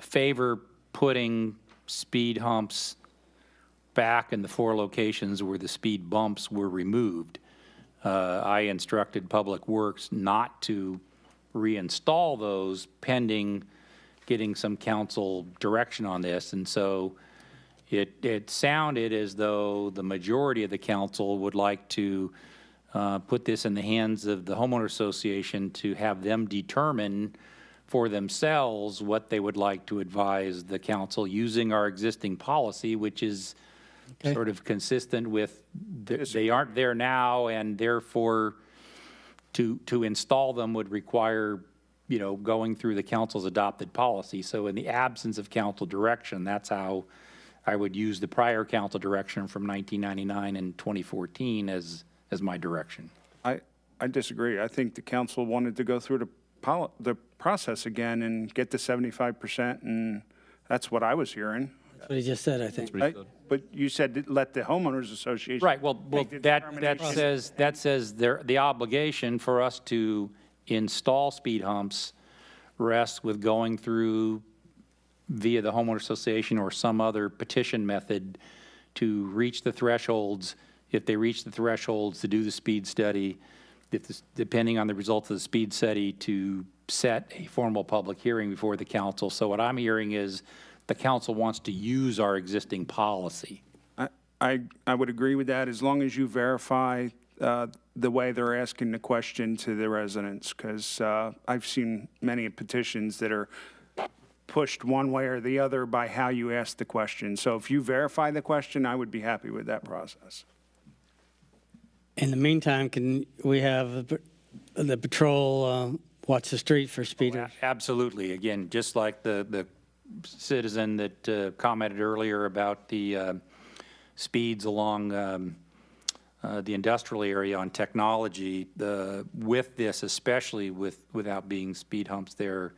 favor putting speed humps back in the 4 locations where the speed bumps were removed. I instructed Public Works not to reinstall those pending getting some council direction on this. And so it sounded as though the majority of the council would like to put this in the hands of the homeowner association to have them determine for themselves what they would like to advise the council using our existing policy, which is sort of consistent with they aren't there now, and therefore to install them would require going through the council's adopted policy. So in the absence of council direction, that's how I would use the prior council direction from 1999 and 2014 as my direction. I disagree. I think the council wanted to go through the process again and get to 75%, and that's what I was hearing. That's what he just said, I think. But you said let the homeowners association. Right. Well, that says the obligation for us to install speed humps rests with going through via the homeowner association or some other petition method to reach the thresholds. If they reach the thresholds, to do the speed study, depending on the results of the speed study, to set a formal public hearing before the council. So what I'm hearing is the council wants to use our existing policy. I would agree with that, as long as you verify the way they're asking the question to the residents, because I've seen many petitions that are pushed one way or the other by how you ask the question. So if you verify the question, I would be happy with that process. In the meantime, can we have the patrol watch the street for speeders? Absolutely. Again, just like the citizen that commented earlier about the speeds along the industrial area on technology, with this, especially without being speed humps there,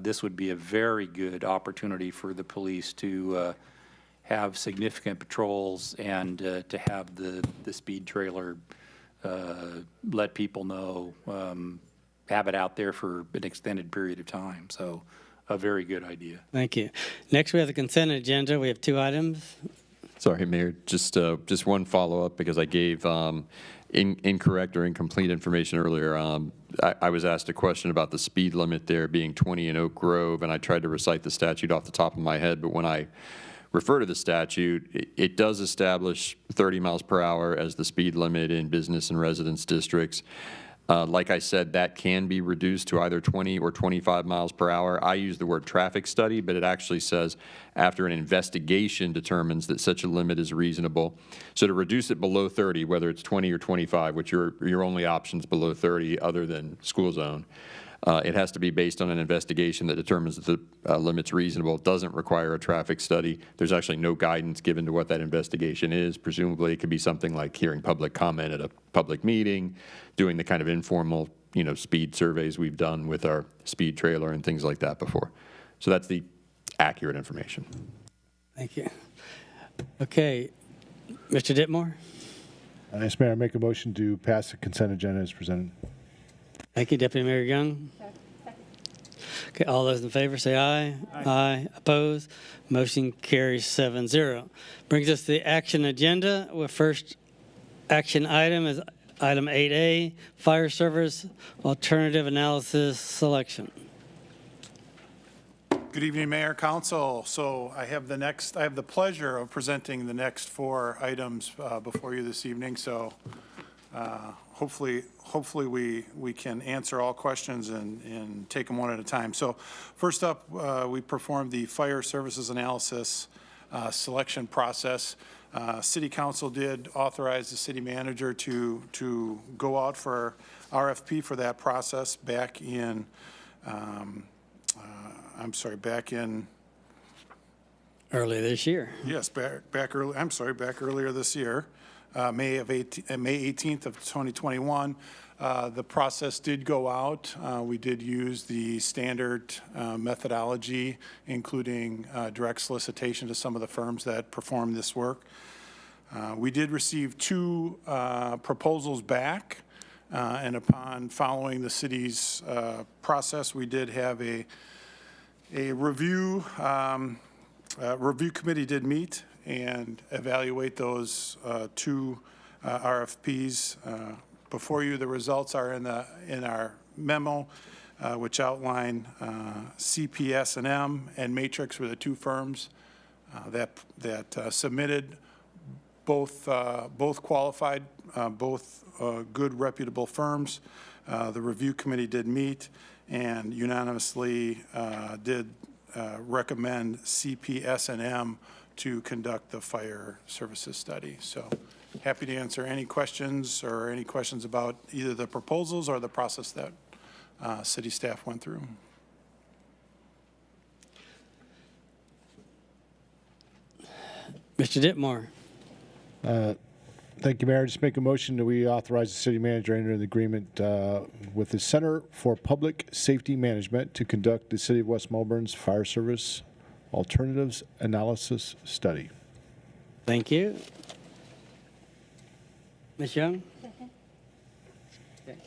this would be a very good opportunity for the police to have significant patrols and to have the speed trailer let people know have it out there for an extended period of time. So a very good idea. Thank you. Next, we have the consent agenda. We have 2 items. Sorry, Mayor, just one follow-up because I gave incorrect or incomplete information earlier. I was asked a question about the speed limit there being 20 in Oak Grove, and I tried to recite the statute off the top of my head, but when I refer to the statute, it does establish 30 miles per hour as the speed limit in business and residence districts. Like I said, that can be reduced to either 20 or 25 miles per hour. I use the word traffic study, but it actually says after an investigation determines that such a limit is reasonable. So to reduce it below 30, whether it's 20 or 25, which are your only options below 30 other than school zone, it has to be based on an investigation that determines that the limit's reasonable. It doesn't require a traffic study. There's actually no guidance given to what that investigation is. Presumably, it could be something like hearing public comment at a public meeting, doing the kind of informal, speed surveys we've done with our speed trailer and things like that before. So that's the accurate information. Thank you. Okay, Mr. Ditmore? Yes, Mayor, I make a motion to pass the consent agenda as presented. Thank you, Deputy Mayor Young. Okay, all those in favor say aye. Aye. Opposed? Motion carries 7-0. Brings us to the action agenda. Our first action item is item 8A, Fire Service Alternative Analysis Selection. Good evening, Mayor, Council. So I have the pleasure of presenting the next 4 items before you this evening. So hopefully we can answer all questions and take them one at a time. So first up, we performed the fire services analysis selection process. City Council did authorize the city manager to go out for RFP for that process back in, Early this year. Yes, back earlier this year. May 18th of 2021. The process did go out. We did use the standard methodology, including direct solicitation to some of the firms that perform this work. We did receive 2 proposals back, and upon following the city's process, we did have a review. Review committee did meet and evaluate those 2 RFPs. Before you, the results are in our memo, which outline CPS&M and Matrix were the 2 firms that submitted. Both qualified, both good reputable firms. The review committee did meet and unanimously did recommend CPS&M to conduct the fire services study. So happy to answer any questions about either the proposals or the process that city staff went through. Mr. Ditmore. Thank you, Mayor. Just make a motion that we authorize the city manager to enter an agreement with the Center for Public Safety Management to conduct the City of West Melbourne's Fire Service Alternatives Analysis Study. Thank you. Ms. Young? Second. Okay.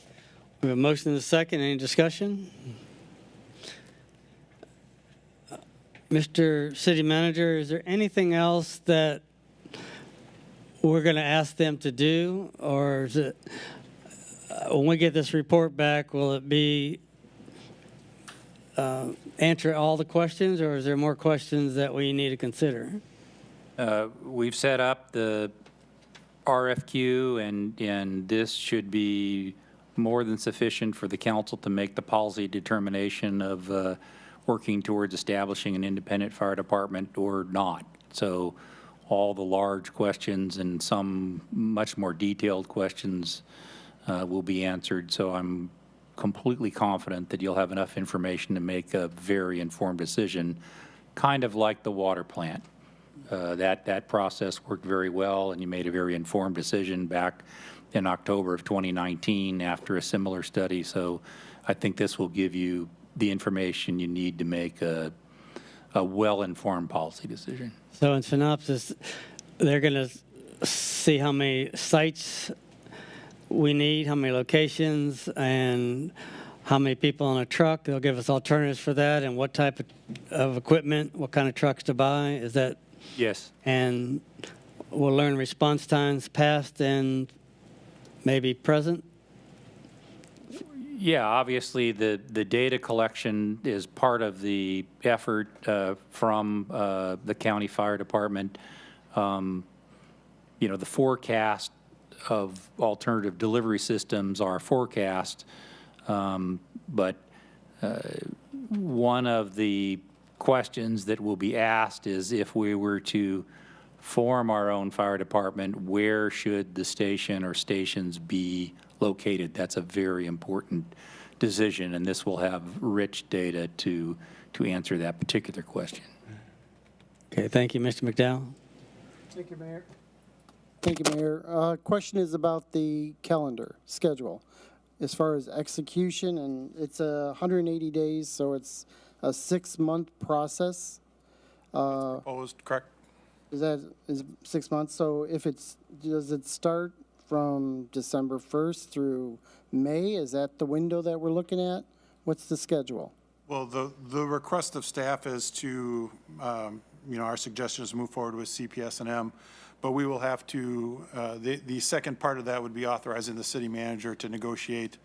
We have a motion and a second. Any discussion? Mr. City Manager, is there anything else that we're going to ask them to do, or is it, when we get this report back, will it be answer all the questions, or is there more questions that we need to consider? We've set up the RFQ, and this should be more than sufficient for the council to make the policy determination of working towards establishing an independent fire department or not. So all the large questions and some much more detailed questions will be answered. So I'm completely confident that you'll have enough information to make a very informed decision, kind of like the water plant. That process worked very well, and you made a very informed decision back in October of 2019 after a similar study. So I think this will give you the information you need to make a well-informed policy decision. So in synopsis, they're going to see how many sites we need, how many locations, and how many people on a truck. They'll give us alternatives for that and what type of equipment, what kind of trucks to buy. Is that? Yes. And we'll learn response times past and maybe present. Yeah, obviously, the data collection is part of the effort from the county fire department. You know, the forecast of alternative delivery systems are forecast, but one of the questions that will be asked is if we were to form our own fire department, where should the station or stations be located? That's a very important decision, and this will have rich data to answer that particular question. Okay, thank you, Mr. McDowell. Thank you, Mayor. Thank you, Mayor. Question is about the calendar schedule. As far as execution, and it's 180 days, so it's a 6-month process. Proposed, correct? Is 6 months? So if does it start from December 1st through May? Is that the window that we're looking at? What's the schedule? Well, the request of staff is to, our suggestion is to move forward with CPS&M, but we will have to, the second part of that would be authorizing the city manager to negotiate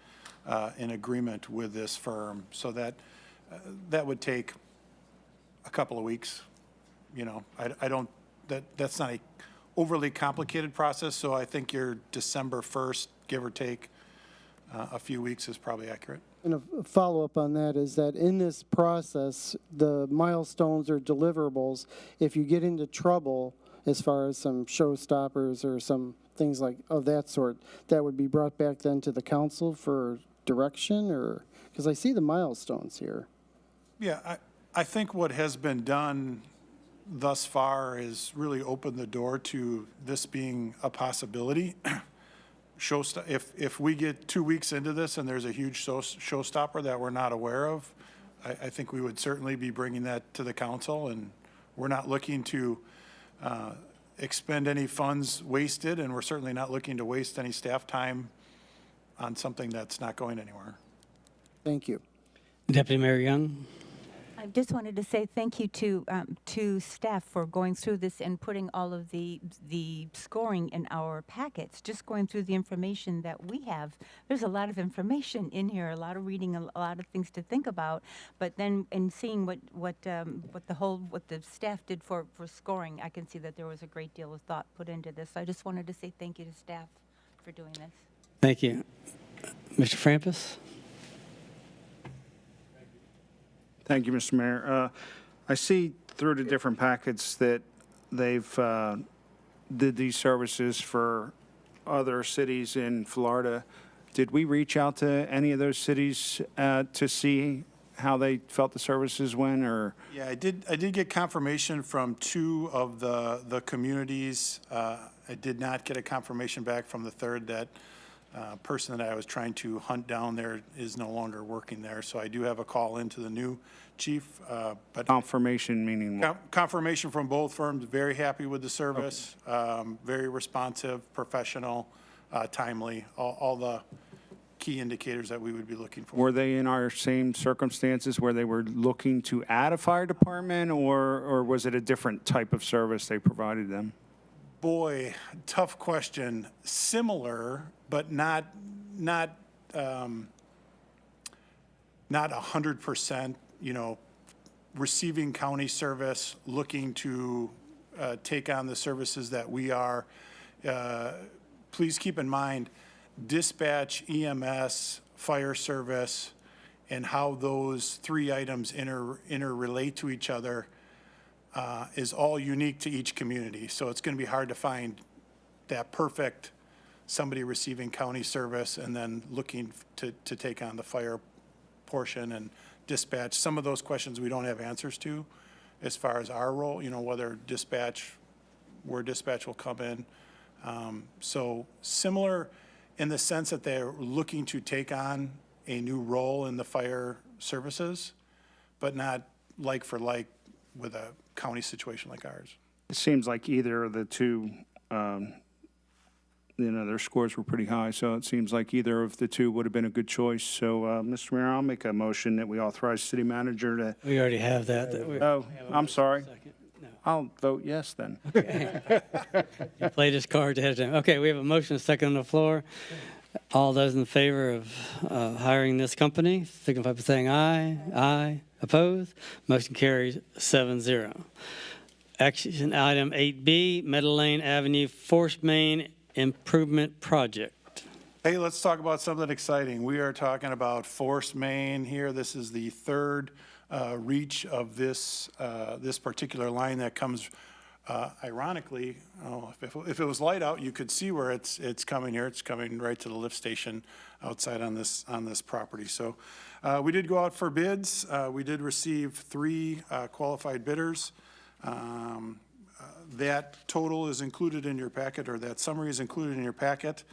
an agreement with this firm. So that would take a couple of weeks. That's not a overly complicated process, so I think your December 1st, give or take a few weeks, is probably accurate. And a follow-up on that is that in this process, the milestones or deliverables, if you get into trouble as far as some showstoppers or some things like of that sort, that would be brought back then to the council for direction, or because I see the milestones here. Yeah, I think what has been done thus far is really opened the door to this being a possibility. If we get 2 weeks into this and there's a huge showstopper that we're not aware of, I think we would certainly be bringing that to the council, and we're not looking to expend any funds wasted, and we're certainly not looking to waste any staff time on something that's not going anywhere. Thank you. Deputy Mayor Young. I just wanted to say thank you to staff for going through this and putting all of the scoring in our packets. Just going through the information that we have, there's a lot of information in here, a lot of reading, a lot of things to think about. But then in seeing what the staff did for scoring, I can see that there was a great deal of thought put into this. So I just wanted to say thank you to staff for doing this. Thank you. Mr. Frampus? Thank you, Mr. Mayor. I see through the different packets that they've did these services for other cities in Florida. Did we reach out to any of those cities to see how they felt the services went, or? Yeah, I did get confirmation from 2 of the communities. I did not get a confirmation back from the third. That person that I was trying to hunt down there is no longer working there. So I do have a call into the new chief. But confirmation meaning what? Confirmation from both firms. Very happy with the service. Okay. Very responsive, professional, timely. All the key indicators that we would be looking for. Were they in our same circumstances where they were looking to add a fire department, or was it a different type of service they provided them? Boy, tough question. Similar, but not 100%. Receiving county service, looking to take on the services that we are. Please keep in mind, dispatch, EMS, fire service, and how those 3 items interrelate to each other is all unique to each community. So it's going to be hard to find that perfect somebody receiving county service and then looking to take on the fire portion and dispatch. Some of those questions we don't have answers to as far as our role, where dispatch will come in. So similar in the sense that they're looking to take on a new role in the fire services, but not like for like with a county situation like ours. It seems like either of the 2 their scores were pretty high, so it seems like either of the two would have been a good choice. So, Mr. Mayor, I'll make a motion that we authorize city manager to. We already have that. Oh, I'm sorry. I'll vote yes then. You played his cards ahead of time. Okay, we have a motion, a second on the floor. All those in favor of hiring this company, signify by saying aye. Aye. Opposed? Motion carries 7-0. Action item 8B, Meadow Lane Avenue Force Main Improvement Project. Hey, let's talk about something exciting. We are talking about Force Main here. This is the third reach of this particular line that comes, ironically, if it was light out, you could see where it's coming here. It's coming right to the lift station outside on this property. So we did go out for bids. We did receive 3 qualified bidders. That total is included in your packet, or that summary is included in your packet.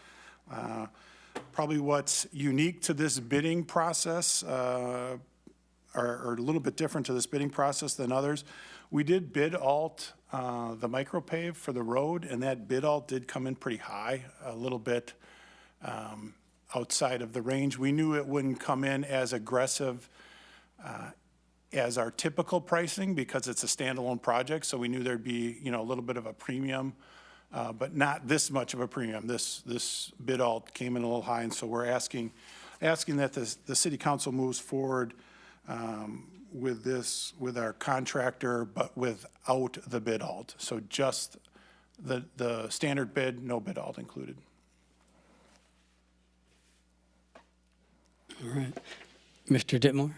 Probably what's unique to this bidding process, or a little bit different to this bidding process than others, we did bid alt the micropave for the road, and that bid alt did come in pretty high, a little bit outside of the range. We knew it wouldn't come in as aggressive as our typical pricing because it's a standalone project, so we knew there'd be, a little bit of a premium, but not this much of a premium. This bid alt came in a little high, and so we're asking that the city council moves forward with our contractor, but without the bid alt. So just the standard bid, no bid alt included. All right. Mr. Ditmore?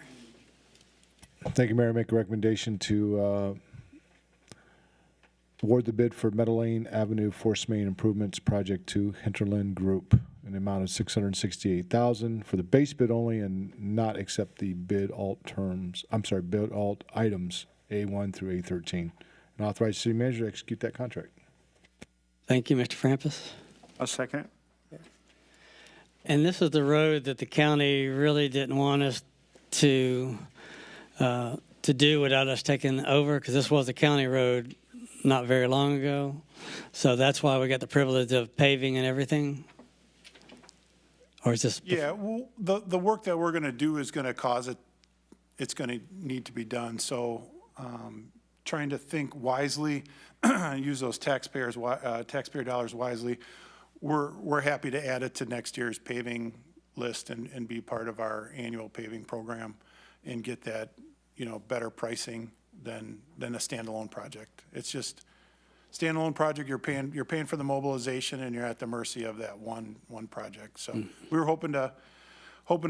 Thank you, Mayor. Make a recommendation to award the bid for Meadow Lane Avenue Force Main Improvements Project to Hinterland Group in the amount of $668,000 for the base bid only, and not accept the bid alt terms. Bid alt items A1 through A13, and authorize the city manager to execute that contract. Thank you, Mr. Frampus. A second. And this is the road that the county really didn't want us to do without us taking over, because this was a county road not very long ago. So that's why we got the privilege of paving and everything. Or is this? Yeah, well, the work that we're going to do is going to cause it's going to need to be done. So trying to think wisely, use those taxpayer dollars wisely. We're happy to add it to next year's paving list and be part of our annual paving program and get that, better pricing than a standalone project. It's just standalone project. You're paying for the mobilization, and you're at the mercy of that one project. So we were hoping to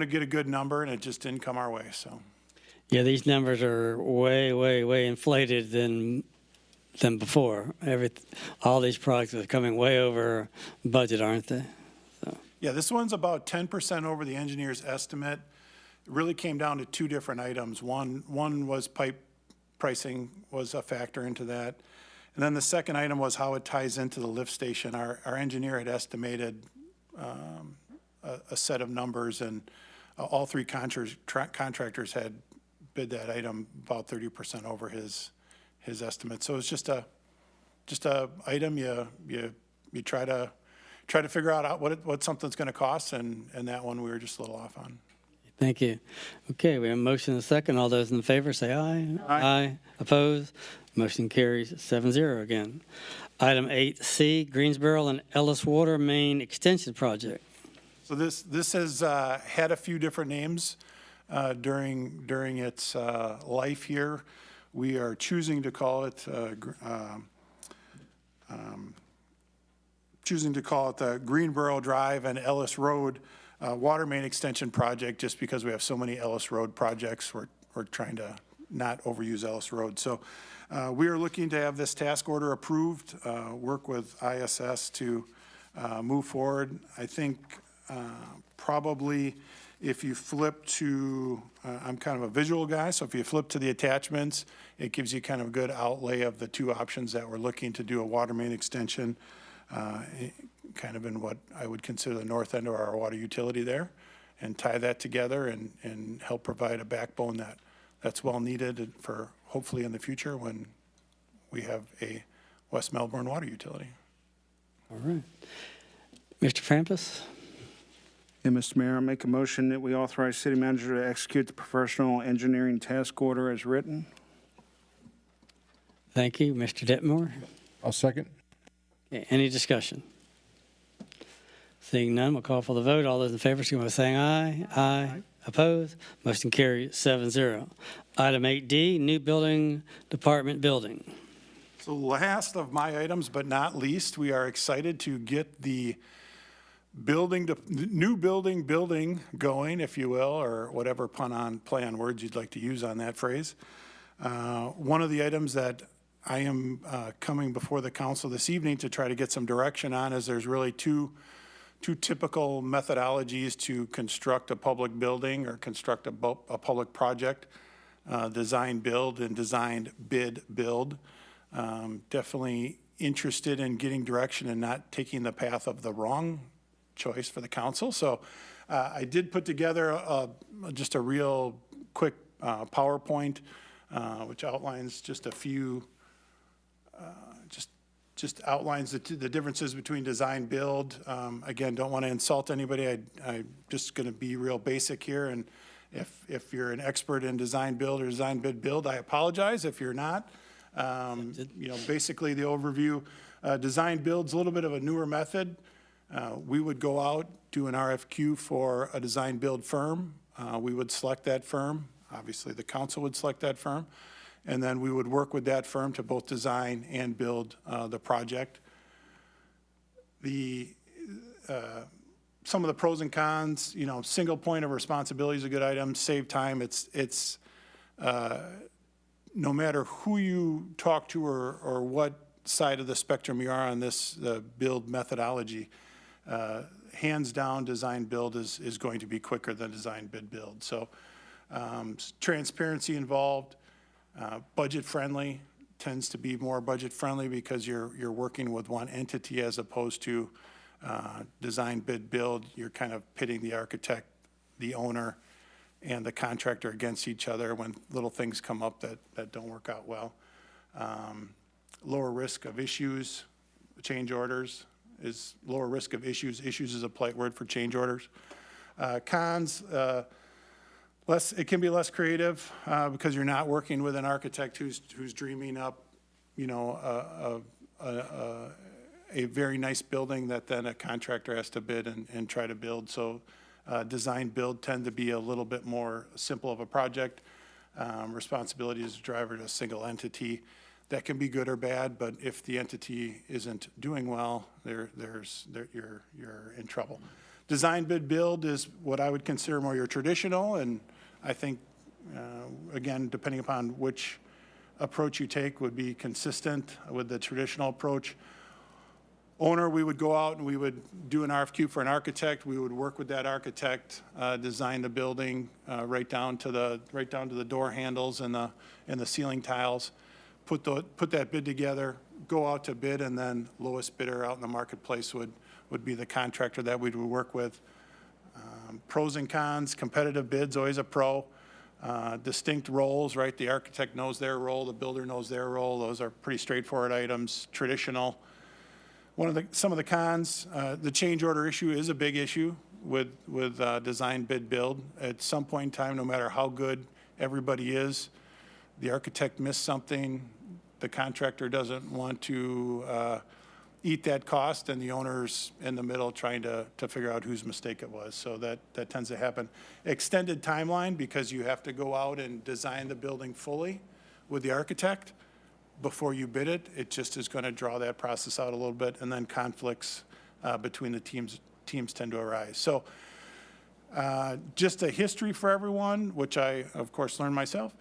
get a good number, and it just didn't come our way. So Yeah, these numbers are way, way, way inflated than before. All these projects are coming way over budget, aren't they? So. Yeah, this one's about 10% over the engineer's estimate. It really came down to 2 different items. One was pipe pricing was a factor into that. And then the second item was how it ties into the lift station. Our engineer had estimated a set of numbers, and all 3 contractors had bid that item about 30% over his estimate. So it's just a item you try to figure out what something's going to cost, and that one we were just a little off on. Thank you. Okay, we have a motion and a second. All those in favor say aye. Aye. Opposed? Motion carries 7-0 again. Item 8C, Greensboro and Ellis Water Main Extension Project. So this has had a few different names during its life here. We are choosing to call it the Greensboro Drive and Ellis Road Water Main Extension Project, just because we have so many Ellis Road projects. We're trying to not overuse Ellis Road. So we are looking to have this task order approved, work with ISS to move forward. I think probably if you flip to, I'm kind of a visual guy, so if you flip to the attachments, it gives you kind of a good outlay of the 2 options that we're looking to do: a water main extension, kind of in what I would consider the north end of our water utility there, and tie that together and help provide a backbone that's well needed for hopefully in the future when we have a West Melbourne water utility. All right. Mr. Frampus? Yeah, Mr. Mayor, I make a motion that we authorize city manager to execute the professional engineering task order as written. Thank you. Mr. Detmore? I'll second. Okay, any discussion? Seeing none, we'll call for the vote. All those in favor, signify by saying aye. Aye. Opposed? Motion carries 7-0. Item 8D, new building department building. So last of my items, but not least, we are excited to get the new building going, if you will, or whatever play on words you'd like to use on that phrase. One of the items that I am coming before the council this evening to try to get some direction on is there's really two typical methodologies to construct a public building or construct a public project, design build and design bid build. Definitely interested in getting direction and not taking the path of the wrong choice for the council. So I did put together just a real quick PowerPoint, which outlines just a few, just outlines the differences between design build. Again, don't want to insult anybody. I'm just going to be real basic here. And if you're an expert in design build or design bid build, I apologize. If you're not, basically the overview, design build's a little bit of a newer method. We would go out, do an RFQ for a design build firm. We would select that firm. Obviously, the council would select that firm. And then we would work with that firm to both design and build the project. Some of the pros and cons, single point of responsibility is a good item, save time. It's no matter who you talk to or what side of the spectrum you are on this build methodology, hands down, design build is going to be quicker than design bid build. So transparency involved. Budget friendly tends to be more budget friendly because you're working with one entity as opposed to design bid build. You're kind of pitting the architect, the owner, and the contractor against each other when little things come up that don't work out well. Lower risk of issues, change orders is lower risk of issues. Issues is a polite word for change orders. Cons, it can be less creative because you're not working with an architect who's dreaming up, a very nice building that then a contractor has to bid and try to build. So design build tend to be a little bit more simple of a project. Responsibility as a driver to a single entity. That can be good or bad, but if the entity isn't doing well, you're in trouble. Design bid build is what I would consider more your traditional, and I think, again, depending upon which approach you take, would be consistent with the traditional approach. Owner, we would go out and we would do an RFQ for an architect. We would work with that architect, design the building right down to the door handles and the ceiling tiles. Put that bid together, go out to bid, and then lowest bidder out in the marketplace would be the contractor that we would work with. Pros and cons, competitive bids, always a pro. Distinct roles, right? The architect knows their role, the builder knows their role. Those are pretty straightforward items, traditional. Some of the cons, the change order issue is a big issue with design bid build. At some point in time, no matter how good everybody is, the architect missed something, the contractor doesn't want to eat that cost, and the owner's in the middle trying to figure out whose mistake it was. So that tends to happen. Extended timeline, because you have to go out and design the building fully with the architect before you bid it. It just is going to draw that process out a little bit, and then conflicts between the teams tend to arise. So just a history for everyone, which I, of course, learned myself.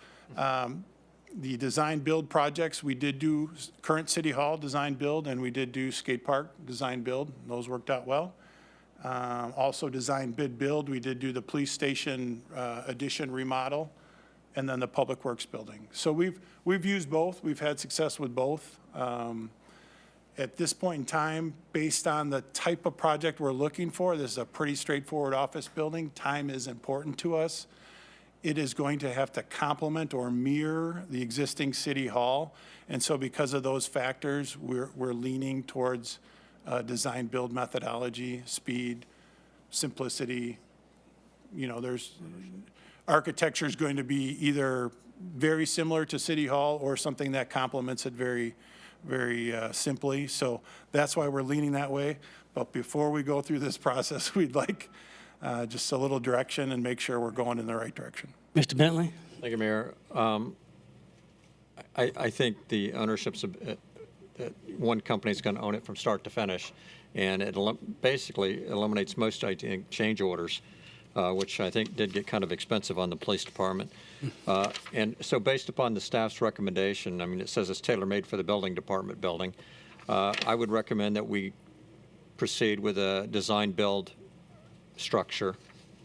The design build projects, we did do current City Hall design build, and we did do skate park design build. Those worked out well. Also design bid build, we did do the police station addition remodel, and then the public works building. So we've used both. We've had success with both. At this point in time, based on the type of project we're looking for, this is a pretty straightforward office building. Time is important to us. It is going to have to complement or mirror the existing City Hall. And so because of those factors, we're leaning towards design build methodology, speed, simplicity. You know, architecture is going to be either very similar to City Hall or something that complements it very, very simply. So that's why we're leaning that way. But before we go through this process, we'd like just a little direction and make sure we're going in the right direction. Mr. Bentley? Thank you, Mayor. I think the ownership's that one company's going to own it from start to finish, and it basically eliminates most, I think, change orders, which I think did get kind of expensive on the police department. And so based upon the staff's recommendation, I mean, it says it's tailor-made for the building department building. I would recommend that we proceed with a design-build structure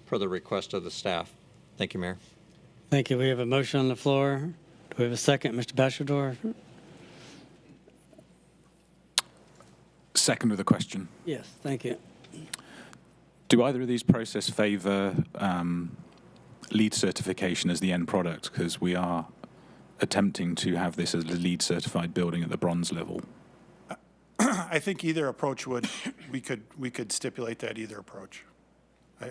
per the request of the staff. Thank you, Mayor. Thank you. We have a motion on the floor. Do we have a second, Mr. Bachelor? Second with a question. Yes, thank you. Do either of these process favor LEED certification as the end product? Because we are attempting to have this as a LEED certified building at the bronze level. I think either approach we could stipulate that either approach.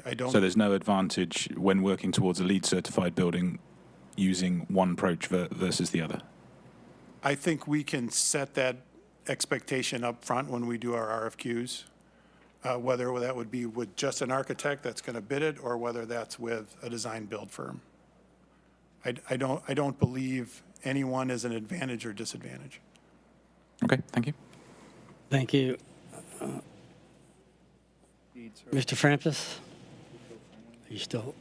I don't. So there's no advantage when working towards a LEED certified building using one approach versus the other? I think we can set that expectation up front when we do our RFQs, whether that would be with just an architect that's going to bid it or whether that's with a design build firm. I don't believe anyone is an advantage or disadvantage. Okay, thank you. Thank you. Mr. Frampus? Are you still?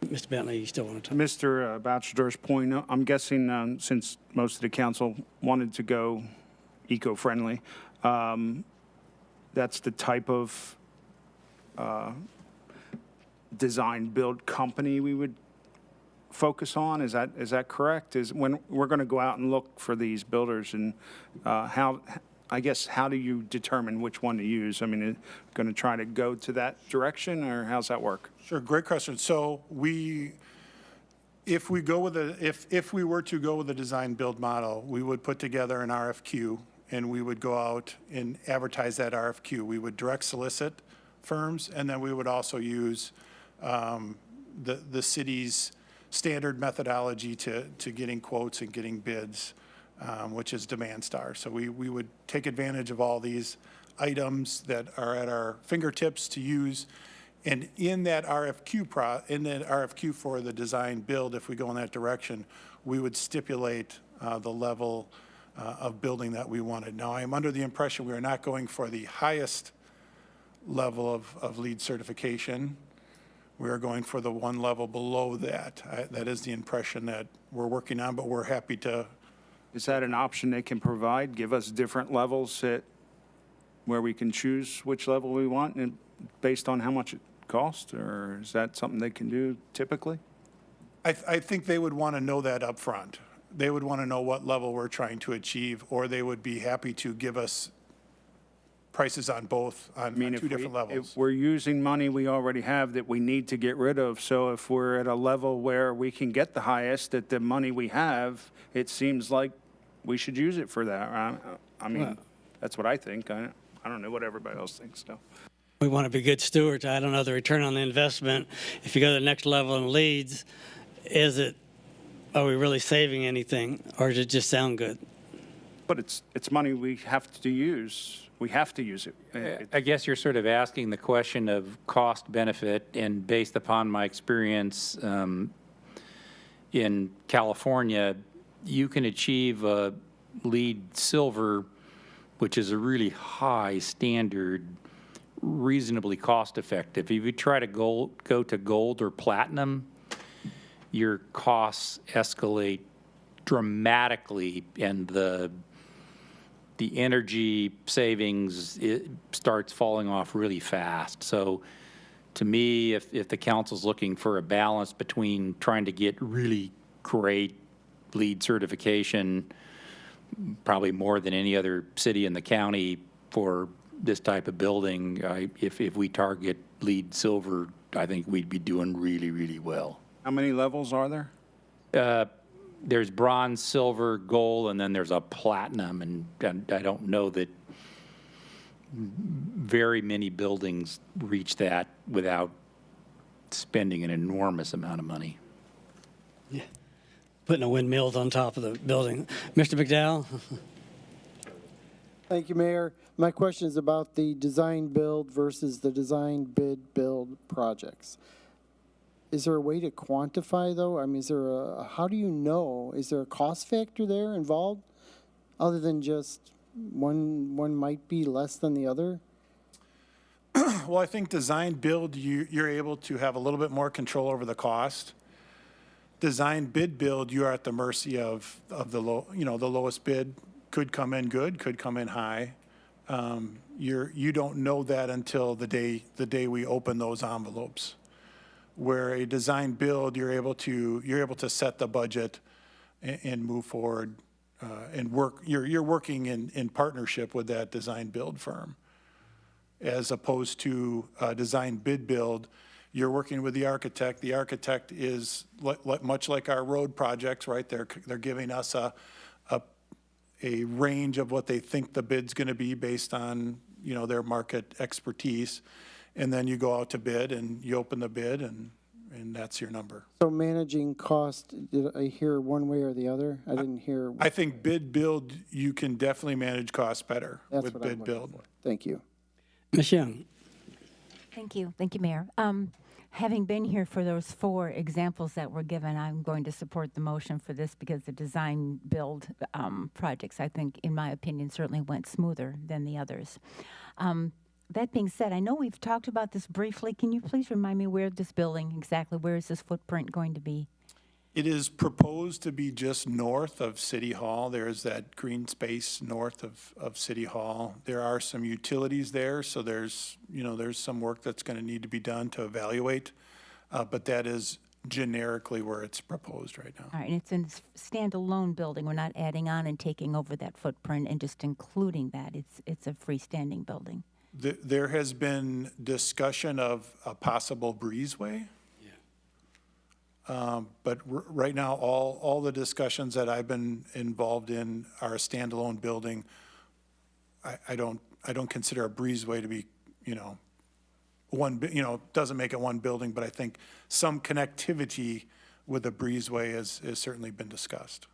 Mr. Bentley, you still want to talk? Mr. Bachelor's point, I'm guessing since most of the council wanted to go eco-friendly, that's the type of design build company we would focus on. Is that correct? Is when we're going to go out and look for these builders, and how do you determine which one to use? I mean, are going to try to go to that direction, or how's that work? Sure, great question. So if we were to go with a design build model, we would put together an RFQ and we would go out and advertise that RFQ. We would direct solicit firms, and then we would also use the city's standard methodology to getting quotes and getting bids, which is Demand Star. So we would take advantage of all these items that are at our fingertips to use. And in that RFQ for the design build, if we go in that direction, we would stipulate the level of building that we wanted. Now, I am under the impression we are not going for the highest level of LEED certification. We are going for the one level below that. That is the impression that we're working on, but we're happy to. Is that an option they can provide? Give us different levels where we can choose which level we want and based on how much it costs, or is that something they can do typically? I think they would want to know that up front. They would want to know what level we're trying to achieve, or they would be happy to give us prices on both, on two different levels. If we're using money we already have that we need to get rid of, so if we're at a level where we can get the highest at the money we have, it seems like we should use it for that. I mean, that's what I think. I don't know what everybody else thinks, so. We want to be good stewards. I don't know the return on the investment. If you go to the next level in leads, are we really saving anything, or does it just sound good? But it's money we have to use. We have to use it. I guess you're sort of asking the question of cost benefit, and based upon my experience in California, you can achieve a LEED Silver, which is a really high standard, reasonably cost effective. If you try to go to gold or platinum, your costs escalate dramatically, and the energy savings, it starts falling off really fast. So to me, if the council's looking for a balance between trying to get really great LEED certification, probably more than any other city in the county for this type of building, if we target LEED Silver, I think we'd be doing really, really well. How many levels are there? There's bronze, silver, gold, and then there's a platinum, and I don't know that very many buildings reach that without spending an enormous amount of money. Putting the windmills on top of the building. Mr. McDowell? Thank you, Mayor. My question is about the design build versus the design bid build projects. Is there a way to quantify though? I mean, how do you know? Is there a cost factor there involved other than just one might be less than the other? Well, I think design build, you're able to have a little bit more control over the cost. Design bid build, you are at the mercy of the the lowest bid could come in good, could come in high. You don't know that until the day we open those envelopes. Where a design build, you're able to set the budget and move forward and work. You're working in partnership with that design build firm, as opposed to design bid build. You're working with the architect. The architect is much like our road projects, right? They're giving us a range of what they think the bid's going to be based on their market expertise, and then you go out to bid and you open the bid and that's your number. So managing cost, did I hear one way or the other? I didn't hear. I think bid build, you can definitely manage costs better with what I'm bid looking build. for. Thank you. Ms. Young? Thank you, Mayor. Having been here for those 4 examples that were given, I'm going to support the motion for this because the design build projects, I think, in my opinion, certainly went smoother than the others. That being said, I know we've talked about this briefly. Can you please remind me where this building exactly, where is this footprint going to be? It is proposed to be just north of City Hall. There is that green space north of City Hall. There are some utilities there, so there's some work that's going to need to be done to evaluate, but that is generically where it's proposed right now. All right, and it's a standalone building. We're not adding on and taking over that footprint and just including that. It's a freestanding building. There has been discussion of a possible breezeway. But right now, all the discussions that I've been involved in are a standalone building. I don't consider a breezeway to be, doesn't make it one building, but I think some connectivity with a breezeway has certainly been discussed.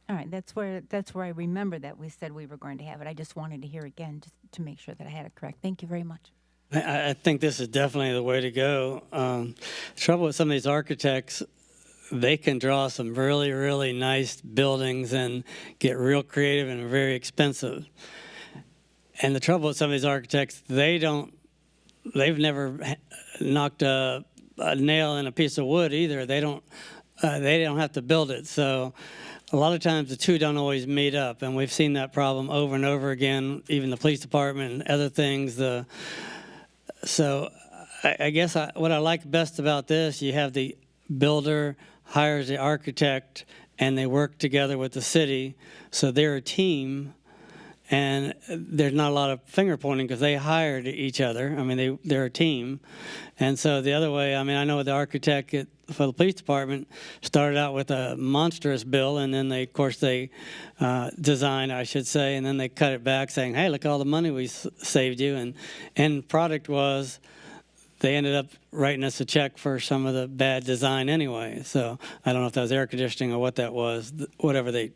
All right, that's where I remember that we said we were going to have it. I just wanted to hear again just to make sure that I had it correct. Thank you very much. I think this is definitely the way to go. The trouble with some of these architects, they can draw some really, really nice buildings and get real creative and very expensive. And the trouble with some of these architects, they've never knocked a nail in a piece of wood either. They don't have to build it. So a lot of times the two don't always meet up, and we've seen that problem over and over again, even the police department and other things. So I guess what I like best about this, you have the builder hires the architect, and they work together with the city, so they're a team, and there's not a lot of finger pointing because they hired each other. I mean, they're a team. And so the other way, I mean, I know the architect for the police department started out with a monstrous bill, and then they designed, I should say, and then they cut it back saying, hey, look at all the money we saved you. And end product was they ended up writing us a check for some of the bad design anyway. So I don't know if that was air conditioning or what that was, whatever they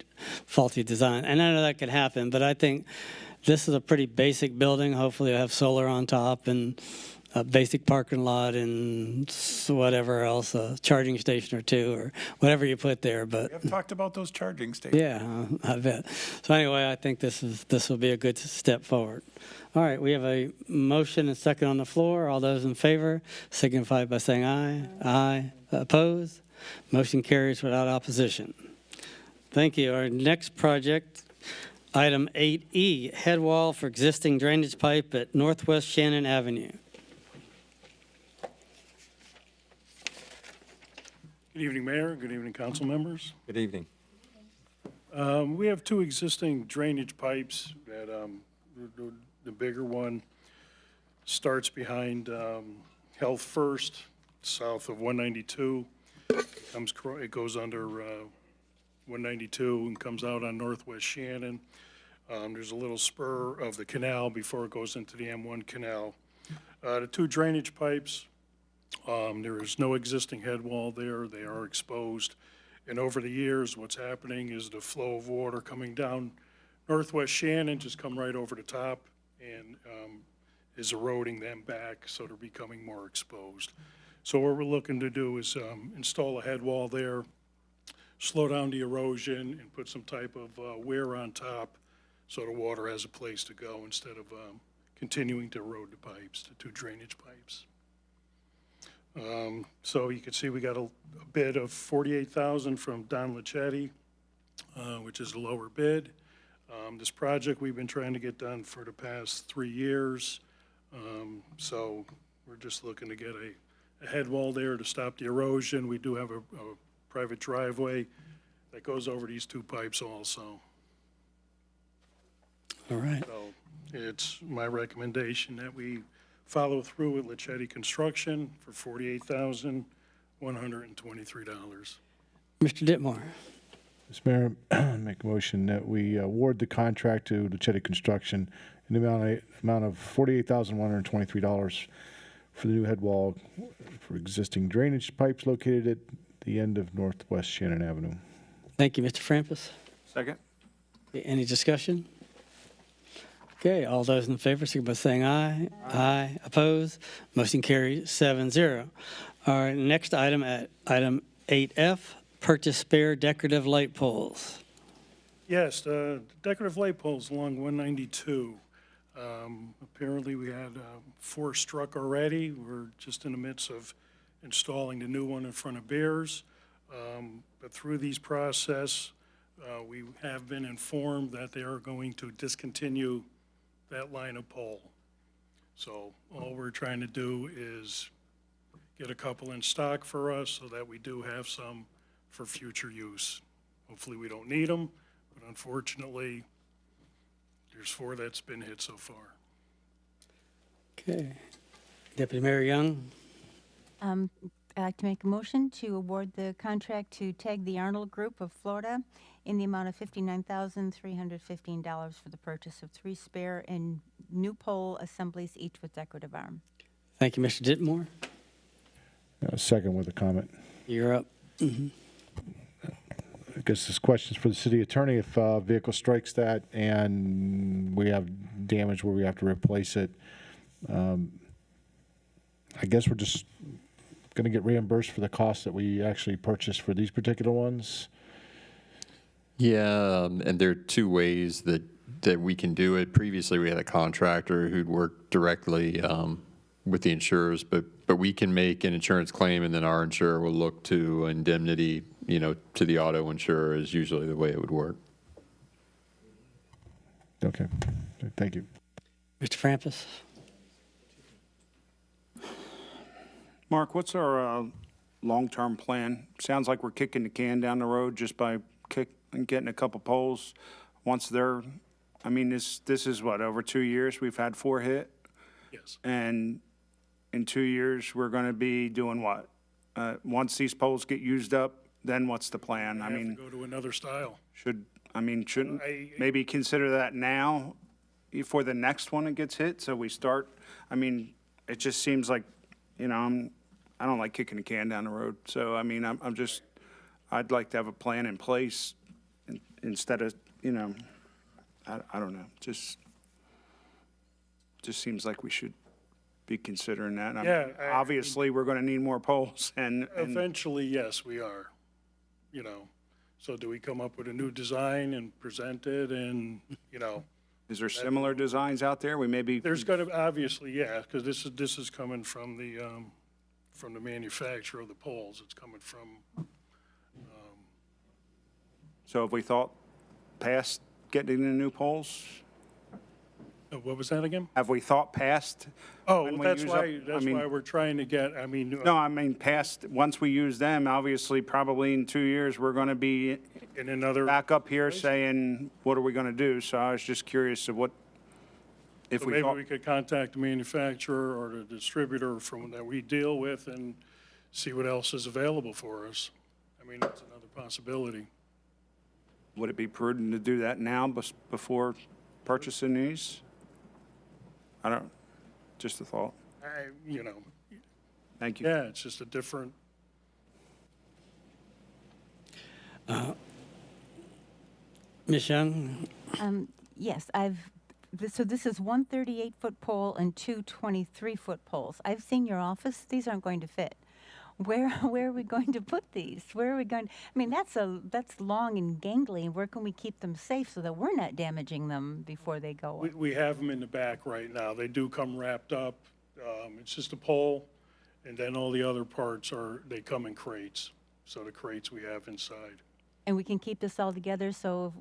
faulty design. And I know that could happen, but I think this is a pretty basic building. Hopefully it'll have solar on top and a basic parking lot and whatever else, a charging station or two or whatever you put there. But We have talked about those charging stations. yeah, I bet. So anyway, I think this will be a good step forward. All right, we have a motion and second on the floor. All those in favor signify by saying aye. Aye. Opposed? Motion carries without opposition. Thank you. Our next project, item 8E, head wall for existing drainage pipe at Northwest Shannon Avenue. Good evening, Mayor. Good evening, council members. Good evening. We have 2 existing drainage pipes that the bigger one starts behind Health First, south of 192. It goes under 192 and comes out on Northwest Shannon. There's a little spur of the canal before it goes into the M1 canal. The two drainage pipes, there is no existing head wall there. They are exposed. And over the years, what's happening is the flow of water coming down Northwest Shannon just come right over the top and is eroding them back, so they're becoming more exposed. So what we're looking to do is install a head wall there, slow down the erosion, and put some type of weir on top so the water has a place to go instead of continuing to erode the pipes, the two drainage pipes. So you can see we got a bid of $48,000 from Don Lichetti, which is the lower bid. This project we've been trying to get done for the past 3 years. So we're just looking to get a head wall there to stop the erosion. We do have a private driveway that goes over these two pipes also. All right. So it's my recommendation that we follow through with Lichetti Construction for $48,123. Mr. Ditmore. Mr. Mayor, make a motion that we award the contract to Lichetti Construction in the amount of $48,123 for the new head wall for existing drainage pipes located at the end of Northwest Shannon Avenue. Thank you, Mr. Frampus. Second. Any discussion? Okay, all those in favor, signify by saying aye. Aye. Opposed? Motion carries 7-0. All right, next item at item 8F, purchase spare decorative light poles. Yes, the decorative light poles along 192. Apparently we had 4 struck already. We're just in the midst of installing the new one in front of Bears. But through these process, we have been informed that they are going to discontinue that line of pole. So all we're trying to do is get a couple in stock for us so that we do have some for future use. Hopefully we don't need them, but unfortunately, there's 4 that's been hit so far. Okay. Deputy Mayor Young. I'd like to make a motion to award the contract to TAG the Arnold Group of Florida in the amount of $59,315 for the purchase of 3 spare and new pole assemblies, each with decorative arm. Thank you, Mr. Ditmore. Second with a comment. You're up. I guess this question's for the city attorney. If a vehicle strikes that and we have damage where we have to replace it, I guess we're just going to get reimbursed for the cost that we actually purchased for these particular ones? Yeah, and there are 2 ways that we can do it. Previously, we had a contractor who'd worked directly with the insurers, but we can make an insurance claim, and then our insurer will look to indemnity, to the auto insurer is usually the way it would work. Okay, thank you. Mr. Frampus. Mark, what's our long-term plan? Sounds like we're kicking the can down the road just by getting a couple poles. Once they're, I mean, this is what, over 2 years we've had 4 hit? Yes. And in 2 years, we're going to be doing what? Once these poles get used up, then what's the plan? I mean, go to another style. shouldn't maybe consider that now before the next one that gets hit? So we start, I mean, it just seems like, I don't like kicking the can down the road. So, I mean, I'd like to have a plan in place instead of, I don't know, just seems like we should be considering that. Yeah, obviously, we're going to need more poles and Eventually, yes, we are, So do we come up with a new design and present it and, is there similar designs out there? We maybe. There's going to, obviously, yeah, because this is coming from the manufacturer of the poles. It's coming from. So have we thought past getting the new poles? What was that again? Have we thought past? Oh, when we that's use why, up- I mean- we're trying to get, No, I mean past, once we use them, obviously, probably in 2 years, we're going to be in another. back up here saying, what are we going to do? So I was just curious of what, if So we maybe thought. we could contact the manufacturer or the distributor that we deal with and see what else is available for us. I mean, that's another possibility. Would it be prudent to do that now before purchasing these? I don't, just a thought. You know, Thank you. yeah, it's just a different, Ms. Young? Yes, so this is one 38-foot pole and two 23-foot poles. I've seen your office. These aren't going to fit. Where are we going to put these? Where are we going? I mean, that's long and gangly. Where can we keep them safe so that we're not damaging them before they go up? we have them in the back right now. They do come wrapped up. It's just a pole, and then all the other parts they come in crates. So the crates we have inside. And we can keep this all together so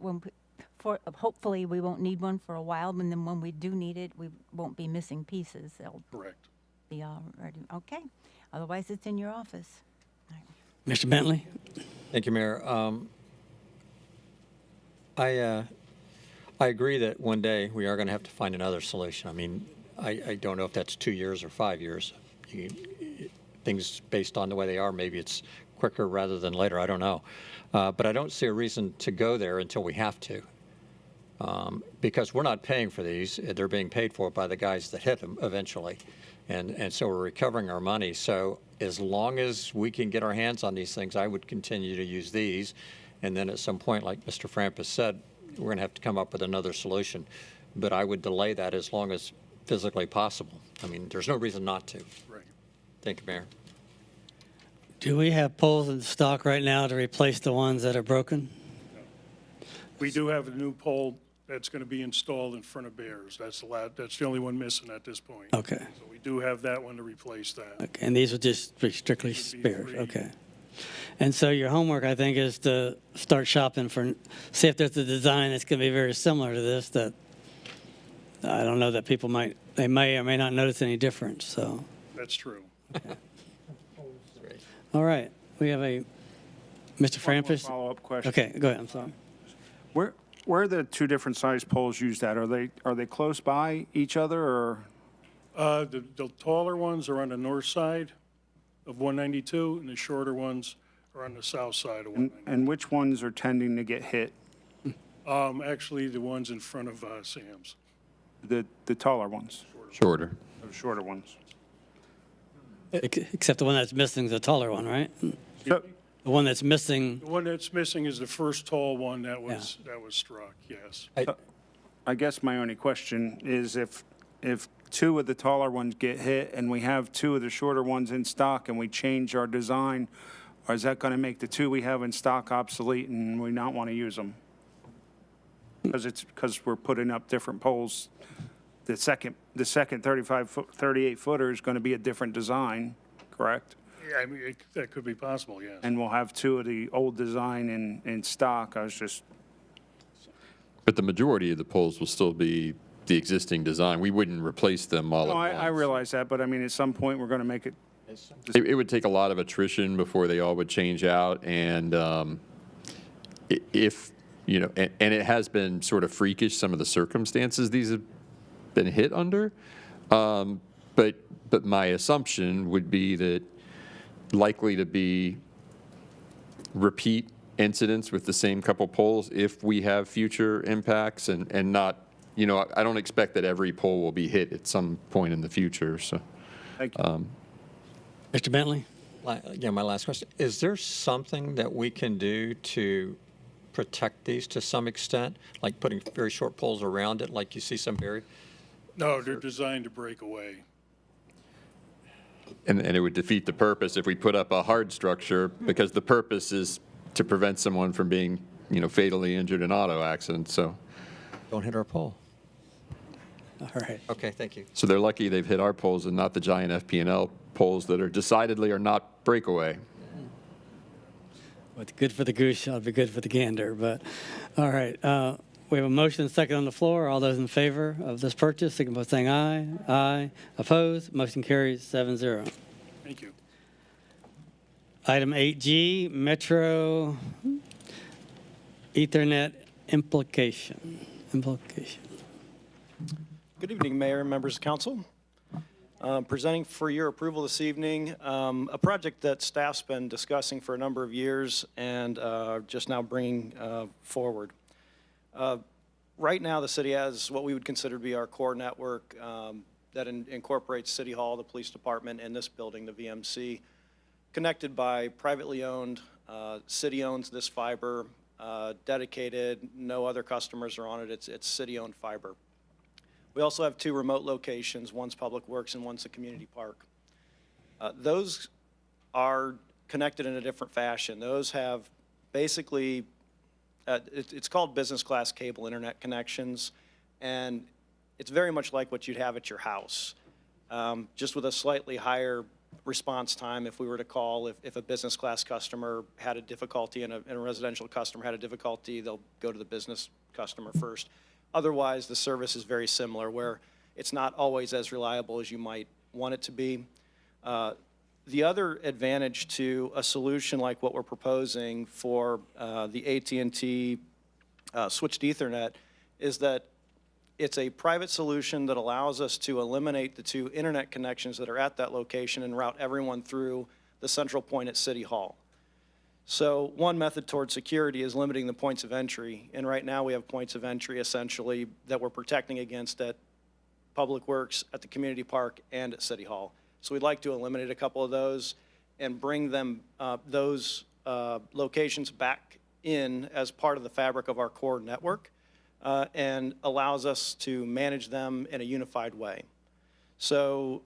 hopefully we won't need one for a while, and then when we do need it, we won't be missing pieces. They'll Correct. be all ready. Okay. Otherwise, it's in your office. Mr. Bentley? Thank you, Mayor. I agree that one day we are going to have to find another solution. I mean, I don't know if that's 2 years or 5 years. Things based on the way they are, maybe it's quicker rather than later. I don't know. But I don't see a reason to go there until we have to. Because we're not paying for these. They're being paid for by the guys that hit them eventually. And so we're recovering our money. So as long as we can get our hands on these things, I would continue to use these. And then at some point, like Mr. Frampus said, we're going to have to come up with another solution. But I would delay that as long as physically possible. I mean, there's no reason not to. Right. Thank you, Mayor. Do we have poles in stock right now to replace the ones that are broken? We do have a new pole that's going to be installed in front of Bears. That's the only one missing at this point. Okay. So we do have that one to replace that. Okay. And these are just strictly spares? Okay. And so your homework, I think, is to start shopping see if there's a design that's going to be very similar to this that I don't know that people they may or may not notice any difference, so. That's true. Okay. All right. We have Mr. Frampus? Follow-up question. Okay, go ahead. I'm sorry. Where are the two different size poles used at? Are they close by each other, or? The taller ones are on the north side of 192, and the shorter ones are on the south side of 192. And which ones are tending to get hit? Actually, the ones in front of Sam's. The taller ones? Shorter. The shorter ones? Except the one that's missing is the taller one, right? So, The one that's missing, The one that's missing is the first tall one that was struck, yes. I guess my only question is if two of the taller ones get hit and we have two of the shorter ones in stock and we change our design, or is that going to make the two we have in stock obsolete and we not want to use them? Because we're putting up different poles. The second 38 footer is going to be a different design, correct? Yeah, I mean, that could be possible, yes. And we'll have two of the old design in stock. But the majority of the poles will still be the existing design. We wouldn't replace them all No, at once. I realize that, but I mean, at some point, we're going to make it. It would take a lot of attrition before they all would change out, and if, you know, and it has been sort of freakish, some of the circumstances these have been hit under, but my assumption would be that likely to be repeat incidents with the same couple poles if we have future impacts, and not, you know, I don't expect that every pole will be hit at some point in the future, so. Thank you. Mr. Bentley? Yeah, my last question. Is there something that we can do to protect these to some extent, like putting very short poles around it, like you see some buried? No, they're designed to break away. And it would defeat the purpose if we put up a hard structure, because the purpose is to prevent someone from being, you know, fatally injured in auto accidents, so. Don't hit our pole. All right. Okay, thank you. So they're lucky they've hit our poles and not the giant FP&L poles that are decidedly are not breakaway. What's good for the goose shall be good for the gander, but, all right. We have a motion and second on the floor. All those in favor of this purchase, signify by saying aye. Aye. Opposed? Motion carries 7-0. Thank you. Item 8G, Metro Ethernet implication. Good evening, Mayor and members of council. Presenting for your approval this evening, a project that staff's been discussing for a number of years and just now bringing forward. Right now, the city has what we would consider to be our core network that incorporates City Hall, the police department, and this building, the VMC, connected by privately owned. City owns this fiber, dedicated. No other customers are on it. It's city-owned fiber. We also have 2 remote locations. One's Public Works and one's a community park. Those are connected in a different fashion. Those have basically, it's called business class cable internet connections, and it's very much like what you'd have at your house, just with a slightly higher response time if we were to call. If a business class customer had a difficulty and a residential customer had a difficulty, they'll go to the business customer first. Otherwise, the service is very similar, where it's not always as reliable as you might want it to be. The other advantage to a solution like what we're proposing for the AT&T switched Ethernet is that it's a private solution that allows us to eliminate the 2 internet connections that are at that location and route everyone through the central point at City Hall. So one method toward security is limiting the points of entry, and right now we have points of entry essentially that we're protecting against at Public Works, at the community park, and at City Hall. So we'd like to eliminate a couple of those and bring them, those locations back in as part of the fabric of our core network, and allows us to manage them in a unified way. So